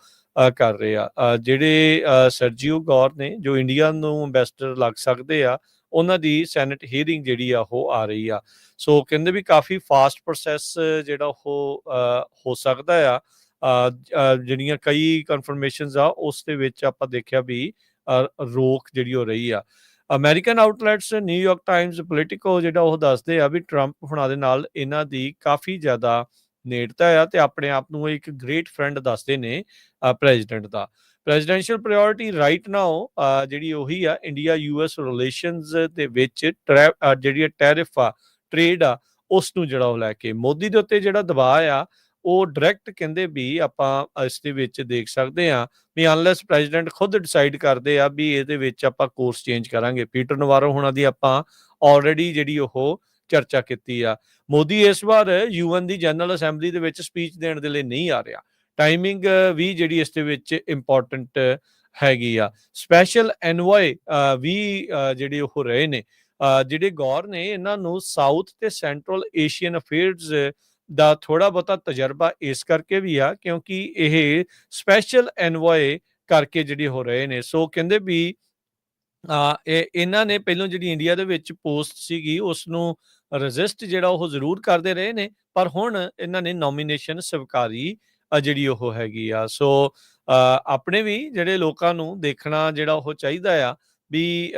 ਕਰ ਰਹੇ ਆ। ਜਿਹੜੇ ਸਰਜੀਓ ਗੌਰ ਨੇ ਜੋ ਇੰਡੀਆ ਨੂੰ ਅੰਬੈਸਡਰ ਲੱਗ ਸਕਦੇ ਆ, ਉਹਨਾਂ ਦੀ ਸੈਨੇਟ ਹੀਅਰਿੰਗ ਜਿਹੜੀ ਆ ਉਹ ਆ ਰਹੀ ਆ। ਸੋ ਕਹਿੰਦੇ ਵੀ ਕਾਫੀ ਫਾਸਟ ਪ੍ਰੋਸੈਸ ਜਿਹੜਾ ਉਹ ਹੋ ਸਕਦਾ ਆ। ਜਿਹੜੀਆਂ ਕਈ ਕਨਫਰਮੇਸ਼ਨਸ ਆ ਉਸ ਦੇ ਵਿੱਚ ਆਪਾਂ ਦੇਖਿਆ ਵੀ ਰੋਕ ਜਿਹੜੀ ਹੋ ਰਹੀ ਆ। ਅਮਰੀਕਨ ਆਊਟਲੈਟਸ ਨਿਊਯਾਰਕ ਟਾਈਮਜ਼, ਪੋਲੀਟੀਕੋ ਜਿਹੜਾ ਉਹ ਦੱਸਦੇ ਆ ਵੀ ਟਰੰਪ ਹੁਣਾਂ ਦੇ ਨਾਲ ਇਹਨਾਂ ਦੀ ਕਾਫੀ ਜ਼ਿਆਦਾ ਨੇੜਤਾ ਆ ਤੇ ਆਪਣੇ ਆਪ ਨੂੰ ਇੱਕ ਗ੍ਰੇਟ ਫਰੈਂਡ ਦੱਸਦੇ ਨੇ ਪ੍ਰੈਜ਼ੀਡੈਂਟ ਦਾ। ਪ੍ਰੈਜ਼ੀਡੈਂਸ਼ੀਅਲ ਪ੍ਰਾਇਓਰਿਟੀ ਰਾਈਟ ਨਾਓ ਜਿਹੜੀ ਉਹੀ ਆ ਇੰਡੀਆ US ਰਿਲੇਸ਼ਨਸ ਦੇ ਵਿੱਚ ਜਿਹੜੀ ਟੈਰਿਫ ਆ, ਟ੍ਰੇਡ ਆ, ਉਸ ਨੂੰ ਜਿਹੜਾ ਉਹ ਲੈ ਕੇ ਮੋਦੀ ਦੇ ਉੱਤੇ ਜਿਹੜਾ ਦਬਾਅ ਆ ਉਹ ਡਾਇਰੈਕਟ ਕਹਿੰਦੇ ਵੀ ਆਪਾਂ ਇਸ ਦੇ ਵਿੱਚ ਦੇਖ ਸਕਦੇ ਹਾਂ ਵੀ ਅਨਲੈਸ ਪ੍ਰੈਜ਼ੀਡੈਂਟ ਖੁਦ ਡਿਸਾਈਡ ਕਰਦੇ ਆ ਵੀ ਇਹਦੇ ਵਿੱਚ ਆਪਾਂ ਕੋਰਸ ਚੇਂਜ ਕਰਾਂਗੇ। ਪੀਟਰ ਨਵਾਰੋ ਹੁਣਾਂ ਦੀ ਆਪਾਂ ਆਲਰੇਡੀ ਜਿਹੜੀ ਉਹ ਚਰਚਾ ਕੀਤੀ ਆ। ਮੋਦੀ ਇਸ ਵਾਰ UN ਦੀ ਜਨਰਲ ਅਸੈਂਬਲੀ ਦੇ ਵਿੱਚ ਸਪੀਚ ਦੇਣ ਦੇ ਲਈ ਨਹੀਂ ਆ ਰਿਹਾ। ਟਾਈਮਿੰਗ ਵੀ ਜਿਹੜੀ ਇਸ ਦੇ ਵਿੱਚ ਇੰਪੋਰਟੈਂਟ ਹੈਗੀ ਆ। ਸਪੈਸ਼ਲ ਐਨਵੋਏ ਵੀ ਜਿਹੜੇ ਉਹ ਰਹੇ ਨੇ। ਜਿਹੜੇ ਗੌਰ ਨੇ ਇਹਨਾਂ ਨੂੰ ਸਾਊਥ ਤੇ ਸੈਂਟਰਲ ਏਸ਼ੀਅਨ ਅਫੇਅਰਸ ਦਾ ਥੋੜਾ ਬਹੁਤਾ ਤਜਰਬਾ ਇਸ ਕਰਕੇ ਵੀ ਆ ਕਿਉਂਕਿ ਇਹ ਸਪੈਸ਼ਲ ਐਨਵੋਏ ਕਰਕੇ ਜਿਹੜੇ ਹੋ ਰਹੇ ਨੇ। ਸੋ ਕਹਿੰਦੇ ਵੀ ਇਹਨਾਂ ਨੇ ਪਹਿਲਾਂ ਜਿਹੜੀ ਇੰਡੀਆ ਦੇ ਵਿੱਚ ਪੋਸਟ ਸੀਗੀ ਉਸ ਨੂੰ ਰਜਿਸਟ ਜਿਹੜਾ ਉਹ ਜ਼ਰੂਰ ਕਰਦੇ ਰਹੇ ਨੇ, ਪਰ ਹੁਣ ਇਹਨਾਂ ਨੇ ਨੋਮੀਨੇਸ਼ਨ ਸਵੀਕਾਰੀ ਜਿਹੜੀ ਉਹ ਹੈਗੀ ਆ। ਸੋ ਆਪਣੇ ਵੀ ਜਿਹੜੇ ਲੋਕਾਂ ਨੂੰ ਦੇਖਣਾ ਜਿਹੜਾ ਉਹ ਚਾਹੀਦਾ ਆ ਵੀ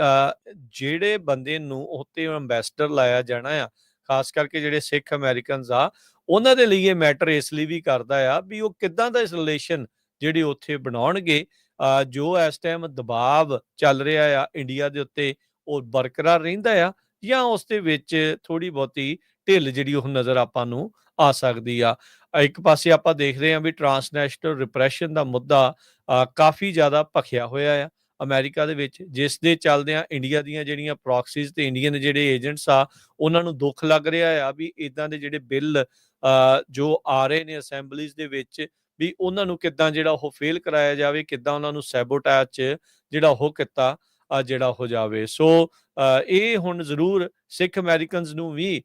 ਜਿਹੜੇ ਬੰਦੇ ਨੂੰ ਉੱਤੇ ਅੰਬੈਸਡਰ ਲਾਇਆ ਜਾਣਾ ਆ, ਖਾਸ ਕਰਕੇ ਜਿਹੜੇ ਸਿੱਖ ਅਮਰੀਕਨਸ ਆ, ਉਹਨਾਂ ਦੇ ਲਈ ਇਹ ਮੈਟਰ ਇਸ ਲਈ ਵੀ ਕਰਦਾ ਆ ਵੀ ਉਹ ਕਿੱਦਾਂ ਦਾ ਇਸ ਰਿਲੇਸ਼ਨ ਜਿਹੜੇ ਉੱਥੇ ਬਣਾਉਣਗੇ। ਜੋ ਇਸ ਟਾਈਮ ਦਬਾਅ ਚੱਲ ਰਿਹਾ ਆ ਇੰਡੀਆ ਦੇ ਉੱਤੇ ਉਹ ਬਰਕਰਾਰ ਰਹਿੰਦਾ ਆ ਜਾਂ ਉਸ ਦੇ ਵਿੱਚ ਥੋੜੀ ਬਹੁਤੀ ਢਿੱਲ ਜਿਹੜੀ ਉਹ ਨਜ਼ਰ ਆਪਾਂ ਨੂੰ ਆ ਸਕਦੀ ਆ। ਇੱਕ ਪਾਸੇ ਆਪਾਂ ਦੇਖਦੇ ਹਾਂ ਵੀ ਟਰਾਂਸਨੈਸ਼ਨਲ ਰਿਪਰੈਸ਼ਨ ਦਾ ਮੁੱਦਾ ਕਾਫੀ ਜ਼ਿਆਦਾ ਭਖਿਆ ਹੋਇਆ ਆ ਅਮਰੀਕਾ ਦੇ ਵਿੱਚ, ਜਿਸ ਦੇ ਚੱਲਦਿਆਂ ਇੰਡੀਆ ਦੀਆਂ ਜਿਹੜੀਆਂ ਪ੍ਰੋਕਸੀਜ਼ ਤੇ ਇੰਡੀਅਨ ਜਿਹੜੇ ਏਜੰਟਸ ਆ ਉਹਨਾਂ ਨੂੰ ਦੁੱਖ ਲੱਗ ਰਿਹਾ ਆ ਵੀ ਇਦਾਂ ਦੇ ਜਿਹੜੇ ਬਿੱਲ ਜੋ ਆ ਰਹੇ ਨੇ ਅਸੈਂਬਲੀਜ਼ ਦੇ ਵਿੱਚ ਵੀ ਉਹਨਾਂ ਨੂੰ ਕਿੱਦਾਂ ਜਿਹੜਾ ਉਹ ਫੇਲ ਕਰਾਇਆ ਜਾਵੇ, ਕਿੱਦਾਂ ਉਹਨਾਂ ਨੂੰ ਸੈਬੋਟੇਜ 'ਚ ਜਿਹੜਾ ਉਹ ਕੀਤਾ ਜਿਹੜਾ ਹੋ ਜਾਵੇ। ਸੋ ਇਹ ਹੁਣ ਜ਼ਰੂਰ ਸਿੱਖ ਅਮਰੀਕਨਸ ਨੂੰ ਵੀ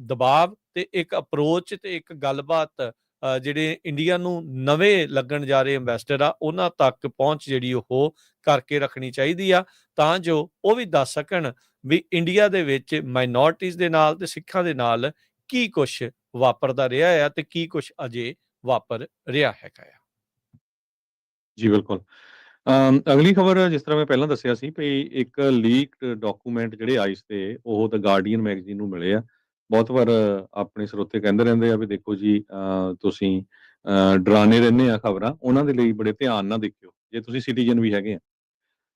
ਦਬਾਅ ਤੇ ਇੱਕ ਅਪਰੋਚ ਤੇ ਇੱਕ ਗੱਲਬਾਤ ਜਿਹੜੇ ਇੰਡੀਆ ਨੂੰ ਨਵੇਂ ਲੱਗਣ ਜਾ ਰਹੇ ਅੰਬੈਸਡਰ ਆ ਉਹਨਾਂ ਤੱਕ ਪਹੁੰਚ ਜਿਹੜੀ ਉਹ ਕਰਕੇ ਰੱਖਣੀ ਚਾਹੀਦੀ ਆ, ਤਾਂ ਜੋ ਉਹ ਵੀ ਦੱਸ ਸਕਣ ਵੀ ਇੰਡੀਆ ਦੇ ਵਿੱਚ ਮਾਈਨੋਰਟੀਜ਼ ਦੇ ਨਾਲ ਤੇ ਸਿੱਖਾਂ ਦੇ ਨਾਲ ਕੀ ਕੁਛ ਵਾਪਰਦਾ ਰਿਹਾ ਆ ਤੇ ਕੀ ਕੁਛ ਅਜੇ ਵਾਪਰ ਰਿਹਾ ਹੈਗਾ ਆ। ਜੀ ਬਿਲਕੁਲ। ਅਗਲੀ ਖਬਰ ਜਿਸ ਤਰ੍ਹਾਂ ਮੈਂ ਪਹਿਲਾਂ ਦੱਸਿਆ ਸੀ ਵੀ ਇੱਕ ਲੀਕਡ ਡਾਕੂਮੈਂਟ ਜਿਹੜੇ ਆਈਸ ਤੇ ਉਹ ਦ ਗਾਰਡੀਅਨ ਮੈਗਜ਼ੀਨ ਨੂੰ ਮਿਲੇ ਆ। ਬਹੁਤ ਵਾਰ ਆਪਣੇ ਸਰੋਤੇ ਕਹਿੰਦੇ ਰਹਿੰਦੇ ਆ ਵੀ ਦੇਖੋ ਜੀ ਤੁਸੀਂ ਡਰਾਉਂਦੇ ਰਹਿੰਦੇ ਆ ਖਬਰਾਂ, ਉਹਨਾਂ ਦੇ ਲਈ ਬੜੇ ਧਿਆਨ ਨਾਲ ਦੇਖਿਓ ਜੇ ਤੁਸੀਂ ਸਿਟੀਜ਼ਨ ਵੀ ਹੈਗੇ ਆ।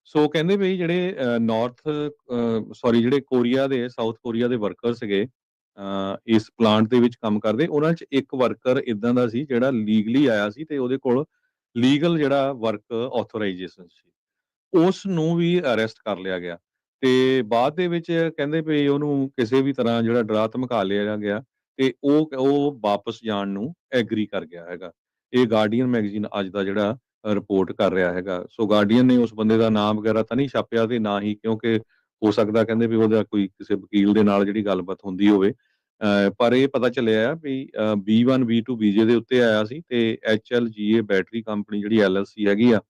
ਸੋ ਕਹਿੰਦੇ ਵੀ ਜਿਹੜੇ ਜਿਹੜੇ ਕੋਰੀਆ ਦੇ ਸਾਊਥ ਕੋਰੀਆ ਦੇ ਵਰਕਰ ਸੀਗੇ ਇਸ ਪਲਾਂਟ ਦੇ ਵਿੱਚ ਕੰਮ ਕਰਦੇ, ਉਹਨਾਂ 'ਚ ਇੱਕ ਵਰਕਰ ਇਦਾਂ ਦਾ ਸੀ ਜਿਹੜਾ ਲੀਗਲੀ ਆਇਆ ਸੀ ਤੇ ਉਹਦੇ ਕੋਲ ਲੀਗਲ ਜਿਹੜਾ ਵਰਕ ਆਥੋਰਾਈਜੇਸ਼ਨ ਸੀ, ਉਸ ਨੂੰ ਵੀ ਅਰੈਸਟ ਕਰ ਲਿਆ ਗਿਆ ਤੇ ਬਾਅਦ ਦੇ ਵਿੱਚ ਕਹਿੰਦੇ ਵੀ ਉਹਨੂੰ ਕਿਸੇ ਵੀ ਤਰ੍ਹਾਂ ਜਿਹੜਾ ਡਰਾ ਧਮਕਾ ਲਿਆ ਗਿਆ ਤੇ ਉਹ ਵਾਪਸ ਜਾਣ ਨੂੰ ਐਗਰੀ ਕਰ ਗਿਆ ਹੈਗਾ। ਇਹ ਗਾਰਡੀਅਨ ਮੈਗਜ਼ੀਨ ਅੱਜ ਦਾ ਜਿਹੜਾ ਰਿਪੋਰਟ ਕਰ ਰਿਹਾ ਹੈਗਾ। ਸੋ ਗਾਰਡੀਅਨ ਨੇ ਉਸ ਬੰਦੇ ਦਾ ਨਾਮ ਵਗੈਰਾ ਤਾਂ ਨਹੀਂ ਛਾਪਿਆ ਤੇ ਨਾ ਹੀ, ਕਿਉਂਕਿ ਹੋ ਸਕਦਾ ਕਹਿੰਦੇ ਵੀ ਉਹਦਾ ਕੋਈ ਕਿਸੇ ਵਕੀਲ ਦੇ ਨਾਲ ਜਿਹੜੀ ਗੱਲਬਾਤ ਹੁੰਦੀ ਹੋਵੇ, ਪਰ ਇਹ ਪਤਾ ਚੱਲਿਆ ਵੀ B1 B2 ਵੀਜ਼ੇ ਦੇ ਉੱਤੇ ਆਇਆ ਸੀ ਤੇ HLGA ਬੈਟਰੀ ਕੰਪਨੀ ਜਿਹੜੀ LLC ਹੈਗੀ ਆ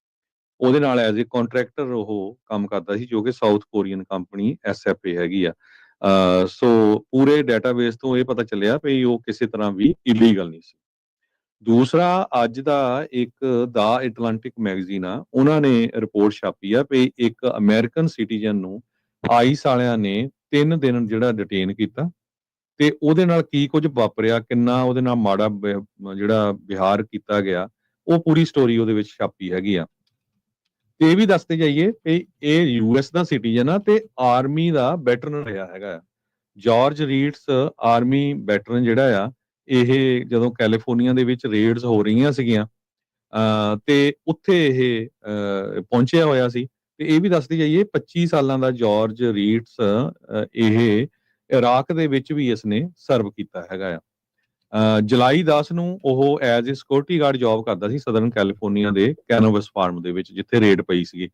ਉਹਦੇ ਨਾਲ ਐਜ਼ ਏ ਕੰਟਰੈਕਟਰ ਉਹ ਕੰਮ ਕਰਦਾ ਸੀ, ਜੋ ਕਿ ਸਾਊਥ ਕੋਰੀਅਨ ਕੰਪਨੀ SFA ਹੈਗੀ ਆ। ਸੋ ਪੂਰੇ ਡਾਟਾਬੇਸ ਤੋਂ ਇਹ ਪਤਾ ਚੱਲਿਆ ਵੀ ਉਹ ਕਿਸੇ ਤਰ੍ਹਾਂ ਵੀ ਇਲੀਗਲ ਨਹੀਂ ਸੀ। ਦੂਸਰਾ, ਅੱਜ ਦਾ ਇੱਕ ਦਾ ਐਟਲਾਂਟਿਕ ਮੈਗਜ਼ੀਨ ਆ, ਉਹਨਾਂ ਨੇ ਰਿਪੋਰਟ ਛਾਪੀ ਆ ਵੀ ਇੱਕ ਅਮਰੀਕਨ ਸਿਟੀਜ਼ਨ ਨੂੰ ਆਈਸ ਵਾਲਿਆਂ ਨੇ 3 ਦਿਨ ਜਿਹੜਾ ਡਿਟੇਨ ਕੀਤਾ ਤੇ ਉਹਦੇ ਨਾਲ ਕੀ ਕੁਝ ਵਾਪਰਿਆ, ਕਿੰਨਾ ਉਹਦੇ ਨਾਲ ਮਾੜਾ ਜਿਹੜਾ ਵਿਹਾਰ ਕੀਤਾ ਗਿਆ, ਉਹ ਪੂਰੀ ਸਟੋਰੀ ਉਹਦੇ ਵਿੱਚ ਛਾਪੀ ਹੈਗੀ ਆ। ਤੇ ਇਹ ਵੀ ਦੱਸਦੇ ਜਾਈਏ ਕਿ ਇਹ US ਦਾ ਸਿਟੀਜ਼ਨ ਆ ਤੇ ਆਰਮੀ ਦਾ ਵੈਟਰਨ ਰਿਹਾ ਹੈਗਾ। ਜਾਰਜ ਰੀਡਸ ਆਰਮੀ ਵੈਟਰਨ ਜਿਹੜਾ ਆ, ਇਹ ਜਦੋਂ ਕੈਲੀਫੋਰਨੀਆ ਦੇ ਵਿੱਚ ਰੇਡਸ ਹੋ ਰਹੀਆਂ ਸੀਗੀਆਂ ਤੇ ਉੱਥੇ ਇਹ ਪਹੁੰਚਿਆ ਹੋਇਆ ਸੀ। ਤੇ ਇਹ ਵੀ ਦੱਸਦੀ ਜਾਈਏ 25 ਸਾਲਾਂ ਦਾ ਜਾਰਜ ਰੀਡਸ ਇਹ ਇਰਾਕ ਦੇ ਵਿੱਚ ਵੀ ਇਸਨੇ ਸਰਵ ਕੀਤਾ ਹੈਗਾ ਆ। ਜੁਲਾਈ 10 ਨੂੰ ਉਹ as a security guard job ਕਰਦਾ ਸੀ ਸਦਰਨ ਕੈਲੀਫੋਰਨੀਆ ਦੇ ਕੈਨੋਵਸ ਫਾਰਮ ਦੇ ਵਿੱਚ, ਜਿੱਥੇ ਰੇਡ ਪਈ ਸੀਗੀ।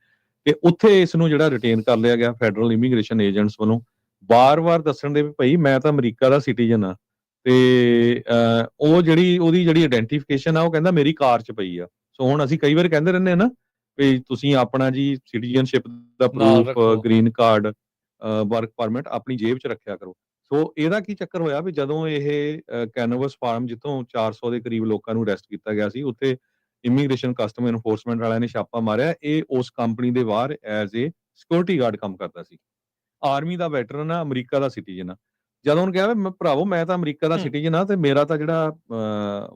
ਤੇ ਉੱਥੇ ਇਸ ਨੂੰ ਜਿਹੜਾ ਰਿਟੇਨ ਕਰ ਲਿਆ ਗਿਆ ਫੈਡਰਲ ਇਮੀਗ੍ਰੇਸ਼ਨ ਏਜੰਟਸ ਵੱਲੋਂ, ਬਾਰ-ਬਾਰ ਦੱਸਣ ਦੇ ਵੀ ਭਾਈ ਮੈਂ ਤਾਂ ਅਮਰੀਕਾ ਦਾ ਸਿਟੀਜ਼ਨ ਆ। ਤੇ ਉਹ ਉਹਦੀ ਜਿਹੜੀ ਆਇਡੈਂਟੀਫਿਕੇਸ਼ਨ ਆ ਉਹ ਕਹਿੰਦਾ ਮੇਰੀ ਕਾਰ 'ਚ ਪਈ ਆ। ਸੋ ਹੁਣ ਅਸੀਂ ਕਈ ਵਾਰ ਕਹਿੰਦੇ ਰਹਿੰਦੇ ਆ ਨਾ ਵੀ ਤੁਸੀਂ ਆਪਣਾ ਜੀ ਸਿਟੀਜ਼ਨਸ਼ਿਪ ਦਾ ਨਾਲ ਪ੍ਰੂਫ, ਰੱਖੋ। ਗ੍ਰੀਨ ਕਾਰਡ, ਵਰਕ ਪਰਮਿਟ ਆਪਣੀ ਜੇਬ 'ਚ ਰੱਖਿਆ ਕਰੋ। ਸੋ ਇਹਦਾ ਕੀ ਚੱਕਰ ਹੋਇਆ ਵੀ ਜਦੋਂ ਇਹ ਕੈਨੋਵਸ ਫਾਰਮ ਜਿੱਥੋਂ 400 ਦੇ ਕਰੀਬ ਲੋਕਾਂ ਨੂੰ ਅਰੈਸਟ ਕੀਤਾ ਗਿਆ ਸੀ, ਉੱਥੇ ਇਮੀਗ੍ਰੇਸ਼ਨ ਕਸਟਮ ਐਨਫੋਰਸਮੈਂਟ ਵਾਲਿਆਂ ਨੇ ਛਾਪਾ ਮਾਰਿਆ। ਇਹ ਉਸ ਕੰਪਨੀ ਦੇ ਬਾਹਰ ਐਜ਼ ਏ ਸਿਕਿਉਰਿਟੀ ਗਾਰਡ ਕੰਮ ਕਰਦਾ ਸੀ। ਆਰਮੀ ਦਾ ਵੈਟਰਨ ਆ, ਅਮਰੀਕਾ ਦਾ ਸਿਟੀਜ਼ਨ ਆ। ਜਦੋਂ ਉਹਨੂੰ ਕਿਹਾ ਵੀ ਭਰਾਵੋ ਮੈਂ ਤਾਂ ਅਮਰੀਕਾ ਦਾ ਸਿਟੀਜ਼ਨ ਆ ਤੇ ਮੇਰਾ ਤਾਂ ਜਿਹੜਾ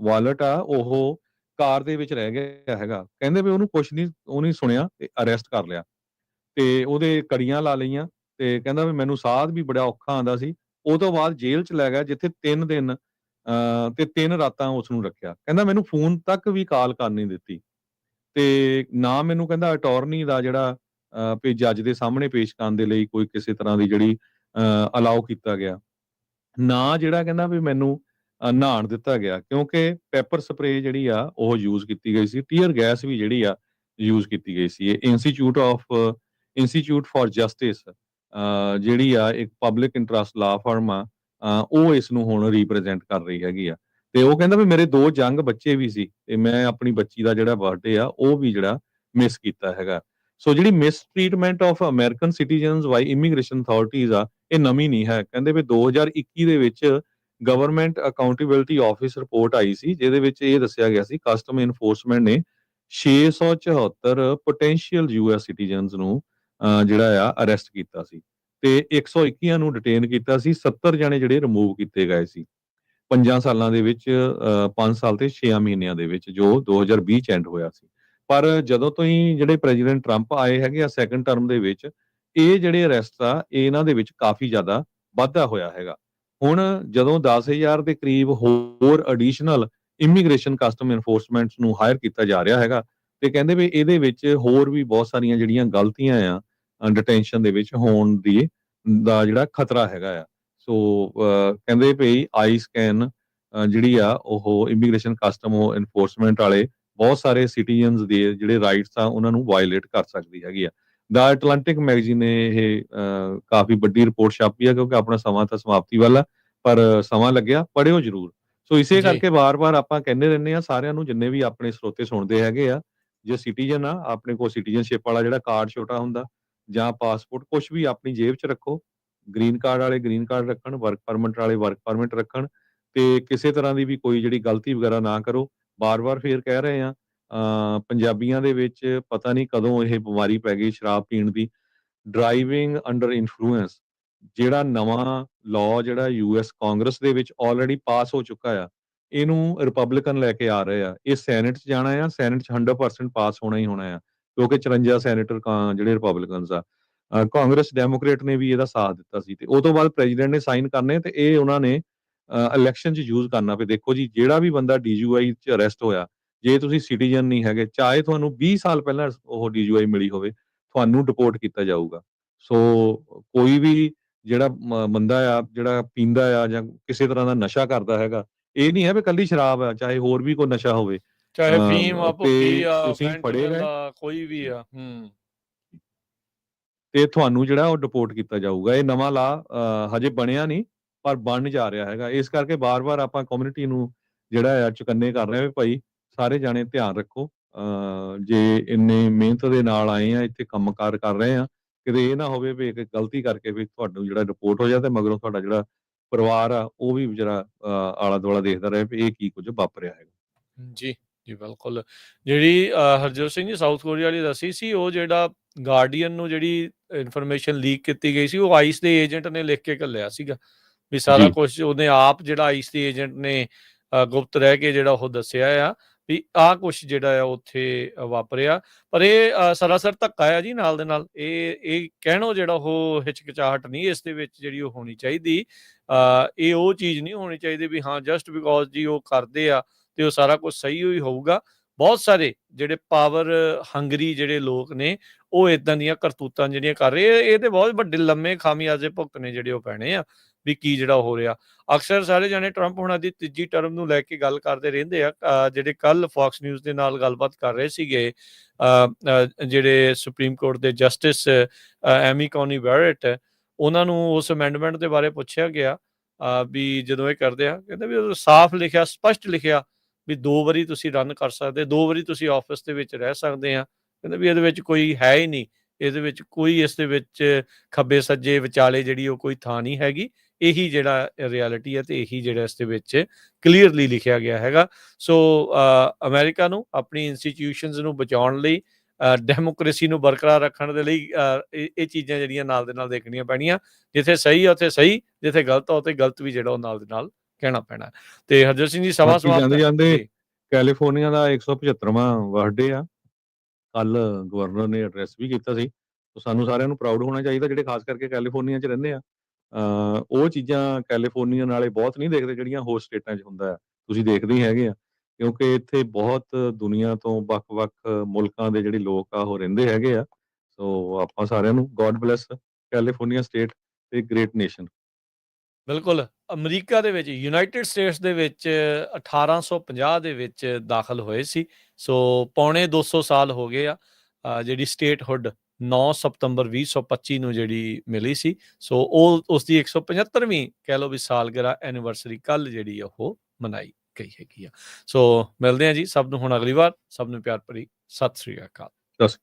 ਵਾਲਟ ਆ ਉਹ ਕਾਰ ਦੇ ਵਿੱਚ ਰਹਿ ਗਿਆ ਹੈਗਾ। ਕਹਿੰਦੇ ਵੀ ਉਹਨੂੰ ਕੁਛ ਨਹੀਂ, ਉਹ ਨਹੀਂ ਸੁਣਿਆ ਤੇ ਅਰੈਸਟ ਕਰ ਲਿਆ ਤੇ ਉਹਦੇ ਕੜੀਆਂ ਲਾ ਲਈਆਂ ਤੇ ਕਹਿੰਦਾ ਵੀ ਮੈਨੂੰ ਸਾਹ ਵੀ ਬੜਾ ਔਖਾ ਆਉਂਦਾ ਸੀ। ਉਹ ਤੋਂ ਬਾਅਦ ਜੇਲ੍ਹ 'ਚ ਲੈ ਗਿਆ ਜਿੱਥੇ 3 ਦਿਨ ਤੇ 3 ਰਾਤਾਂ ਉਸ ਨੂੰ ਰੱਖਿਆ। ਕਹਿੰਦਾ ਮੈਨੂੰ ਫੋਨ ਤੱਕ ਵੀ ਕਾਲ ਕਰਨ ਨਹੀਂ ਦਿੱਤੀ ਤੇ ਨਾ ਮੈਨੂੰ ਕਹਿੰਦਾ ਅਟਾਰਨੀ ਦਾ ਜਿਹੜਾ ਵੀ ਜੱਜ ਦੇ ਸਾਹਮਣੇ ਪੇਸ਼ ਕਰਨ ਦੇ ਲਈ ਕੋਈ ਕਿਸੇ ਤਰ੍ਹਾਂ ਦੀ ਜਿਹੜੀ ਅਲਾਓ ਕੀਤਾ ਗਿਆ। ਨਾ ਜਿਹੜਾ ਕਹਿੰਦਾ ਵੀ ਮੈਨੂੰ ਨਹਾਣ ਦਿੱਤਾ ਗਿਆ, ਕਿਉਂਕਿ ਪੈਪਰ ਸਪਰੇ ਜਿਹੜੀ ਆ ਉਹ ਯੂਜ਼ ਕੀਤੀ ਗਈ ਸੀ। ਟੀਅਰ ਗੈਸ ਵੀ ਜਿਹੜੀ ਆ ਯੂਜ਼ ਕੀਤੀ ਗਈ ਸੀ। ਇਹ ਇੰਸਟੀਚਿਊਟ ਫਾਰ ਜਸਟਿਸ ਜਿਹੜੀ ਆ ਇੱਕ ਪਬਲਿਕ ਇੰਟਰਸਟ ਲਾ ਫਰਮ ਆ, ਉਹ ਇਸ ਨੂੰ ਹੁਣ ਰਿਪਰੈਜ਼ੈਂਟ ਕਰ ਰਹੀ ਹੈਗੀ ਆ। ਤੇ ਉਹ ਕਹਿੰਦਾ ਵੀ ਮੇਰੇ 2 ਯੰਗ ਬੱਚੇ ਵੀ ਸੀ ਤੇ ਮੈਂ ਆਪਣੀ ਬੱਚੀ ਦਾ ਜਿਹੜਾ ਬਰਥਡੇ ਆ ਉਹ ਵੀ ਜਿਹੜਾ ਮਿਸ ਕੀਤਾ ਹੈਗਾ। ਸੋ ਜਿਹੜੀ mistreatment of American citizens by immigration authorities ਆ, ਇਹ ਨਵੀਂ ਨਹੀਂ ਹੈ। ਕਹਿੰਦੇ ਵੀ 2021 ਦੇ ਵਿੱਚ ਗਵਰਨਮੈਂਟ ਅਕਾਊਂਟੇਬਿਲਿਟੀ ਆਫਿਸ ਰਿਪੋਰਟ ਆਈ ਸੀ, ਜਿਹਦੇ ਵਿੱਚ ਇਹ ਦੱਸਿਆ ਗਿਆ ਸੀ ਕਸਟਮ ਐਨਫੋਰਸਮੈਂਟ ਨੇ 674 ਪੋਟੈਂਸ਼ੀਅਲ ਯੂਐਸ ਸਿਟੀਜ਼ਨਸ ਨੂੰ ਜਿਹੜਾ ਆ ਅਰੈਸਟ ਕੀਤਾ ਸੀ ਤੇ 121 ਨੂੰ ਡਿਟੇਨ ਕੀਤਾ ਸੀ। 70 ਜਣੇ ਜਿਹੜੇ ਰਿਮੂਵ ਕੀਤੇ ਗਏ ਸੀ 5 ਸਾਲਾਂ ਦੇ ਵਿੱਚ, 5 ਸਾਲ ਤੇ 6 ਮਹੀਨਿਆਂ ਦੇ ਵਿੱਚ, ਜੋ 2020 ਚ ਐਂਡ ਹੋਇਆ ਸੀ। ਪਰ ਜਦੋਂ ਤੋਂ ਹੀ ਜਿਹੜੇ ਪ੍ਰੈਜ਼ੀਡੈਂਟ ਟਰੰਪ ਆਏ ਹੈਗੇ ਆ ਸੈਕੰਡ ਟਰਮ ਦੇ ਵਿੱਚ, ਇਹ ਜਿਹੜੇ ਅਰੈਸਟ ਆ ਇਹਨਾਂ ਦੇ ਵਿੱਚ ਕਾਫੀ ਜ਼ਿਆਦਾ ਵਾਧਾ ਹੋਇਆ ਹੈਗਾ। ਹੁਣ ਜਦੋਂ 10,000 ਦੇ ਕਰੀਬ ਹੋਰ ਐਡੀਸ਼ਨਲ ਇਮੀਗ੍ਰੇਸ਼ਨ ਕਸਟਮ ਐਨਫੋਰਸਮੈਂਟ ਨੂੰ ਹਾਇਰ ਕੀਤਾ ਜਾ ਰਿਹਾ ਹੈਗਾ ਤੇ ਕਹਿੰਦੇ ਵੀ ਇਹਦੇ ਵਿੱਚ ਹੋਰ ਵੀ ਬਹੁਤ ਸਾਰੀਆਂ ਜਿਹੜੀਆਂ ਗਲਤੀਆਂ ਆ ਡਿਟੈਂਸ਼ਨ ਦੇ ਵਿੱਚ ਹੋਣ ਦਾ ਜਿਹੜਾ ਖਤਰਾ ਹੈਗਾ ਆ। ਸੋ ਕਹਿੰਦੇ ਵੀ ਆਈ ਸਕੈਨ ਜਿਹੜੀ ਆ ਉਹ ਇਮੀਗ੍ਰੇਸ਼ਨ ਕਸਟਮ ਐਨਫੋਰਸਮੈਂਟ ਵਾਲੇ ਬਹੁਤ ਸਾਰੇ ਸਿਟੀਜ਼ਨਸ ਦੇ ਜਿਹੜੇ ਰਾਈਟਸ ਆ ਉਹਨਾਂ ਨੂੰ ਵਾਇਲੇਟ ਕਰ ਸਕਦੀ ਹੈਗੀ ਆ। ਦਾ ਐਟਲਾਂਟਿਕ ਮੈਗਜ਼ੀਨ ਨੇ ਇਹ ਕਾਫੀ ਵੱਡੀ ਰਿਪੋਰਟ ਛਾਪੀ ਆ, ਕਿਉਂਕਿ ਆਪਣਾ ਸਮਾਂ ਤਾਂ ਸਮਾਪਤੀ ਵਾਲਾ, ਪਰ ਸਮਾਂ ਲੱਗਿਆ, ਪੜ੍ਹਿਓ ਜ਼ਰੂਰ। ਸੋ ਇਸੇ ਜੀ। ਕਰਕੇ ਵਾਰ-ਵਾਰ ਆਪਾਂ ਕਹਿੰਦੇ ਰਹਿੰਦੇ ਆ ਸਾਰਿਆਂ ਨੂੰ, ਜਿੰਨੇ ਵੀ ਆਪਣੇ ਸਰੋਤੇ ਸੁਣਦੇ ਹੈਗੇ ਆ, ਜੇ ਸਿਟੀਜ਼ਨ ਆ ਆਪਣੇ ਕੋਲ ਸਿਟੀਜ਼ਨਸ਼ਿਪ ਵਾਲਾ ਜਿਹੜਾ ਕਾਰਡ ਛੋਟਾ ਹੁੰਦਾ ਜਾਂ ਪਾਸਪੋਰਟ ਕੁਛ ਵੀ ਆਪਣੀ ਜੇਬ 'ਚ ਰੱਖੋ। ਗ੍ਰੀਨ ਕਾਰਡ ਵਾਲੇ ਗ੍ਰੀਨ ਕਾਰਡ ਰੱਖਣ, ਵਰਕ ਪਰਮਿਟ ਵਾਲੇ ਵਰਕ ਪਰਮਿਟ ਰੱਖਣ ਤੇ ਕਿਸੇ ਤਰ੍ਹਾਂ ਦੀ ਵੀ ਕੋਈ ਜਿਹੜੀ ਗਲਤੀ ਵਗੈਰਾ ਨਾ ਕਰੋ। ਬਾਰ-ਬਾਰ ਫੇਰ ਕਹਿ ਰਹੇ ਆ ਪੰਜਾਬੀਆਂ ਦੇ ਵਿੱਚ ਪਤਾ ਨਹੀਂ ਕਦੋਂ ਇਹ ਬਿਮਾਰੀ ਪੈ ਗਈ ਸ਼ਰਾਬ ਪੀਣ ਦੀ। ਡਰਾਈਵਿੰਗ ਅੰਡਰ ਇਨਫਲੂਐਂਸ ਜਿਹੜਾ ਨਵਾਂ ਲਾਅ ਜਿਹੜਾ ਯੂਐਸ ਕਾਂਗਰਸ ਦੇ ਵਿੱਚ ਆਲਰੇਡੀ ਪਾਸ ਹੋ ਚੁੱਕਾ ਆ, ਇਹਨੂੰ ਰਿਪਬਲਿਕਨ ਲੈ ਕੇ ਆ ਰਹੇ ਆ। ਇਹ ਸੈਨੇਟ 'ਚ ਜਾਣਾ ਆ, ਸੈਨੇਟ 'ਚ 100% ਪਾਸ ਹੋਣਾ ਹੀ ਹੋਣਾ ਆ, ਕਿਉਂਕਿ 54 ਸੈਨੇਟਰ ਜਿਹੜੇ ਰਿਪਬਲਿਕਨਸ ਆ। ਕਾਂਗਰਸ ਡੈਮੋਕ੍ਰੇਟ ਨੇ ਵੀ ਇਹਦਾ ਸਾਥ ਦਿੱਤਾ ਸੀ ਤੇ ਉਹ ਤੋਂ ਬਾਅਦ ਪ੍ਰੈਜ਼ੀਡੈਂਟ ਨੇ ਸਾਈਨ ਕਰਨੇ ਤੇ ਇਹ ਉਹਨਾਂ ਨੇ ਇਲੈਕਸ਼ਨ 'ਚ ਯੂਜ਼ ਕਰਨਾ ਵੀ ਦੇਖੋ ਜੀ ਜਿਹੜਾ ਵੀ ਬੰਦਾ ਡੀਯੂਆਈ 'ਚ ਅਰੈਸਟ ਹੋਇਆ, ਜੇ ਤੁਸੀਂ ਸਿਟੀਜ਼ਨ ਨਹੀਂ ਹੈਗੇ, ਚਾਹੇ ਤੁਹਾਨੂੰ 20 ਸਾਲ ਪਹਿਲਾਂ ਉਹ ਡੀਯੂਆਈ ਮਿਲੀ ਹੋਵੇ, ਤੁਹਾਨੂੰ ਡਿਪੋਰਟ ਕੀਤਾ ਜਾਊਗਾ। ਸੋ ਕੋਈ ਵੀ ਜਿਹੜਾ ਬੰਦਾ ਆ ਜਿਹੜਾ ਪੀਂਦਾ ਆ ਜਾਂ ਕਿਸੇ ਤਰ੍ਹਾਂ ਦਾ ਨਸ਼ਾ ਕਰਦਾ ਹੈਗਾ, ਇਹ ਨਹੀਂ ਹੈ ਵੀ ਕੱਲੀ ਸ਼ਰਾਬ ਆ, ਚਾਹੇ ਹੋਰ ਵੀ ਕੋਈ ਨਸ਼ਾ ਹੋਵੇ ਚਾਹੇ ਫੀਮ ਆ, ਭੁੱਕੀ ਤੇ ਆ, ਤੁਸੀਂ ਫੜੇ ਫੈਂਟਨਲ ਗਏ ਆ, ਕੋਈ ਵੀ ਆ। ਤੇ ਤੁਹਾਨੂੰ ਜਿਹੜਾ ਉਹ ਡਿਪੋਰਟ ਕੀਤਾ ਜਾਊਗਾ। ਇਹ ਨਵਾਂ ਹਜੇ ਬਣਿਆ ਨਹੀਂ, ਪਰ ਬਣਨ ਜਾ ਰਿਹਾ ਹੈਗਾ। ਇਸ ਕਰਕੇ ਬਾਰ-ਬਾਰ ਆਪਾਂ ਕਮਿਊਨਿਟੀ ਨੂੰ ਜਿਹੜਾ ਆ ਚੁਕੰਨੇ ਕਰ ਰਹੇ ਆ ਵੀ ਭਾਈ ਸਾਰੇ ਜਾਣੇ ਧਿਆਨ ਰੱਖੋ। ਜੇ ਇੰਨੇ ਮਿਹਨਤ ਦੇ ਨਾਲ ਆਏ ਆ ਇੱਥੇ ਕੰਮਕਾਰ ਕਰ ਰਹੇ ਆ, ਕਿਤੇ ਇਹ ਨਾ ਹੋਵੇ ਵੀ ਇੱਕ ਗਲਤੀ ਕਰਕੇ ਵੀ ਤੁਹਾਨੂੰ ਜਿਹੜਾ ਰਿਪੋਰਟ ਹੋ ਜਾ ਤੇ ਮਗਰੋਂ ਤੁਹਾਡਾ ਜਿਹੜਾ ਪਰਿਵਾਰ ਆ ਉਹ ਵੀ ਜਿਹੜਾ ਆਲਾ-ਦੁਆਲਾ ਦੇਖਦਾ ਰਹੇ ਵੀ ਇਹ ਕੀ ਕੁਝ ਵਾਪਰਿਆ ਹੈਗਾ। ਜੀ, ਜੀ ਬਿਲਕੁਲ। ਜਿਹੜੀ ਹਰਜੋਤ ਸਿੰਘ ਜੀ ਸਾਊਥ ਕੋਰੀਆ ਵਾਲੀ ਦੱਸੀ ਸੀ, ਉਹ ਜਿਹੜਾ ਗਾਰਡੀਅਨ ਨੂੰ ਜਿਹੜੀ ਇਨਫੋਰਮੇਸ਼ਨ ਲੀਕ ਕੀਤੀ ਗਈ ਸੀ, ਉਹ ਆਈਸ ਦੇ ਏਜੰਟ ਨੇ ਲਿਖ ਕੇ ਘੱਲਿਆ ਸੀਗਾ ਵੀ ਸਾਰਾ ਜੀ। ਕੁਛ ਉਹਨੇ ਆਪ ਜਿਹੜਾ ਆਈਸ ਦੇ ਏਜੰਟ ਨੇ ਗੁਪਤ ਰਹਿ ਕੇ ਜਿਹੜਾ ਉਹ ਦੱਸਿਆ ਆ। ਵੀ ਆਹ ਕੁਛ ਜਿਹੜਾ ਆ ਉੱਥੇ ਵਾਪਰਿਆ। ਪਰ ਇਹ ਸਰਾਸਰ ਧੱਕਾ ਆ ਜੀ ਨਾਲ ਦੇ ਨਾਲ। ਇਹ ਕਹਿਣੋ ਜਿਹੜਾ ਉਹ ਹਿਚਕਿਚਾਹਟ ਨਹੀਂ ਇਸ ਦੇ ਵਿੱਚ ਜਿਹੜੀ ਉਹ ਹੋਣੀ ਚਾਹੀਦੀ। ਇਹ ਉਹ ਚੀਜ਼ ਨਹੀਂ ਹੋਣੀ ਚਾਹੀਦੀ ਵੀ ਹਾਂ ਜਸਟ ਬਿਕੋਜ਼ ਜੀ ਉਹ ਕਰਦੇ ਆ ਤੇ ਉਹ ਸਾਰਾ ਕੁਛ ਸਹੀ ਹੀ ਹੋਊਗਾ। ਬਹੁਤ ਸਾਰੇ ਜਿਹੜੇ ਪਾਵਰ ਹੰਗਰੀ ਜਿਹੜੇ ਲੋਕ ਨੇ ਉਹ ਏਦਾਂ ਦੀਆਂ ਕਰਤੂਤਾਂ ਜਿਹੜੀਆਂ ਕਰ ਰਹੇ ਇਹ ਤੇ ਬਹੁਤ ਵੱਡੇ ਲੰਮੇ ਖਾਮਿਆਜ਼ੇ ਭੁਗਤਣੇ ਜਿਹੜੇ ਉਹ ਪੈਣੇ ਆ ਵੀ ਕੀ ਜਿਹੜਾ ਹੋ ਰਿਹਾ। ਅਕਸਰ ਸਾਰੇ ਜਾਣੇ ਟਰੰਪ ਹੁਣਾਂ ਦੀ ਤੀਜੀ ਟਰਮ ਨੂੰ ਲੈ ਕੇ ਗੱਲ ਕਰਦੇ ਰਹਿੰਦੇ ਆ। ਜਿਹੜੇ ਕੱਲ ਫੌਕਸ ਨਿਊਜ਼ ਦੇ ਨਾਲ ਗੱਲਬਾਤ ਕਰ ਰਹੇ ਸੀਗੇ ਜਿਹੜੇ ਸੁਪਰੀਮ ਕੋਰਟ ਦੇ ਜਸਟਿਸ ਐਮੀ ਕੌਨੀ ਬੈਰਟ, ਉਹਨਾਂ ਨੂੰ ਉਸ ਅਮੈਂਡਮੈਂਟ ਦੇ ਬਾਰੇ ਪੁੱਛਿਆ ਗਿਆ ਵੀ ਜਦੋਂ ਇਹ ਕਰਦੇ ਆ ਕਹਿੰਦੇ ਵੀ ਸਾਫ਼ ਲਿਖਿਆ, ਸਪਸ਼ਟ ਲਿਖਿਆ ਵੀ 2 ਵਾਰੀ ਤੁਸੀਂ ਰਨ ਕਰ ਸਕਦੇ, 2 ਵਾਰੀ ਤੁਸੀਂ ਆਫਿਸ ਦੇ ਵਿੱਚ ਰਹਿ ਸਕਦੇ ਆ। ਕਹਿੰਦੇ ਵੀ ਇਹਦੇ ਵਿੱਚ ਕੋਈ ਹੈ ਹੀ ਨਹੀਂ, ਇਹਦੇ ਵਿੱਚ ਕੋਈ ਇਸ ਦੇ ਵਿੱਚ ਖੱਬੇ ਸੱਜੇ ਵਿਚਾਲੇ ਜਿਹੜੀ ਉਹ ਕੋਈ ਥਾਂ ਨਹੀਂ ਹੈਗੀ। ਇਹੀ ਜਿਹੜਾ ਰਿਐਲਿਟੀ ਹੈ ਤੇ ਇਹੀ ਜਿਹੜਾ ਇਸ ਦੇ ਵਿੱਚ ਕਲੀਅਰਲੀ ਲਿਖਿਆ ਗਿਆ ਹੈਗਾ। ਸੋ ਅਮਰੀਕਾ ਨੂੰ ਆਪਣੀ ਇੰਸਟੀਟਿਊਸ਼ਨਸ ਨੂੰ ਬਚਾਉਣ ਲਈ, ਡੈਮੋਕ੍ਰੇਸੀ ਨੂੰ ਬਰਕਰਾਰ ਰੱਖਣ ਦੇ ਲਈ ਇਹ ਚੀਜ਼ਾਂ ਜਿਹੜੀਆਂ ਨਾਲ ਦੇ ਨਾਲ ਦੇਖਣੀਆਂ ਪੈਣੀਆਂ। ਜਿੱਥੇ ਸਹੀ ਆ ਉੱਥੇ ਸਹੀ, ਜਿੱਥੇ ਗਲਤ ਆ ਉੱਥੇ ਗਲਤ ਵੀ ਜਿਹੜਾ ਉਹ ਨਾਲ ਦੇ ਨਾਲ ਕਹਿਣਾ ਪੈਣਾ। ਤੇ ਹਰਜੋਤ ਸਿੰਘ ਜੀ ਸਮਾਂ ਸਮਾਪਤ ਜਾਂਦੇ ਹੈ ਜਾਂਦੇ ਜੀ। ਕੈਲੀਫੋਰਨੀਆ ਦਾ 175ਵਾਂ ਬਰਥਡੇ ਆ। ਕੱਲ ਗਵਰਨਰ ਨੇ ਐਡਰੈਸ ਵੀ ਕੀਤਾ ਸੀ। ਸਾਨੂੰ ਸਾਰਿਆਂ ਨੂੰ ਪ੍ਰਾਊਡ ਹੋਣਾ ਚਾਹੀਦਾ ਜਿਹੜੇ ਖਾਸ ਕਰਕੇ ਕੈਲੀਫੋਰਨੀਆ 'ਚ ਰਹਿੰਦੇ ਆ। ਉਹ ਚੀਜ਼ਾਂ ਕੈਲੀਫੋਰਨੀਆ ਨਾਲੇ ਬਹੁਤ ਨਹੀਂ ਦੇਖਦੇ ਜਿਹੜੀਆਂ ਹੋਰ ਸਟੇਟਾਂ 'ਚ ਹੁੰਦਾ ਆ। ਤੁਸੀਂ ਦੇਖਦੇ ਹੀ ਹੈਗੇ ਆ ਕਿਉਂਕਿ ਇੱਥੇ ਬਹੁਤ ਦੁਨੀਆ ਤੋਂ ਵੱਖ-ਵੱਖ ਮੁਲਕਾਂ ਦੇ ਜਿਹੜੇ ਲੋਕ ਆ ਉਹ ਰਹਿੰਦੇ ਹੈਗੇ ਆ। ਸੋ ਆਪਾਂ ਸਾਰਿਆਂ ਨੂੰ ਗੋਡ ਬਲੈਸ ਕੈਲੀਫੋਰਨੀਆ ਸਟੇਟ ਤੇ ਗ੍ਰੇਟ ਨੇਸ਼ਨ। ਬਿਲਕੁਲ। ਅਮਰੀਕਾ ਦੇ ਵਿੱਚ, ਯੂਨਾਈਟਿਡ ਸਟੇਟਸ ਦੇ ਵਿੱਚ 1850 ਦੇ ਵਿੱਚ ਦਾਖਲ ਹੋਏ ਸੀ। ਸੋ ਪੌਣੇ 200 ਸਾਲ ਹੋ ਗਏ ਆ। ਜਿਹੜੀ ਸਟੇਟਹੁੱਡ 9 ਸਤੰਬਰ 2025 ਨੂੰ ਜਿਹੜੀ ਮਿਲੀ ਸੀ। ਸੋ ਉਹ ਉਸਦੀ 175ਵੀਂ ਕਹਿ ਲਓ ਵੀ ਸਾਲਗਿਰਾ ਐਨੀਵਰਸਰੀ ਕੱਲ ਜਿਹੜੀ ਉਹ ਮਨਾਈ ਗਈ ਹੈਗੀ ਆ। ਸੋ ਮਿਲਦੇ ਆ ਜੀ ਸਭ ਨੂੰ ਹੁਣ ਅਗਲੀ ਵਾਰ। ਸਭ ਨੂੰ ਪਿਆਰ ਭਰੀ ਸਤਿ ਸ੍ਰੀ ਅਕਾਲ। ਦੱਸ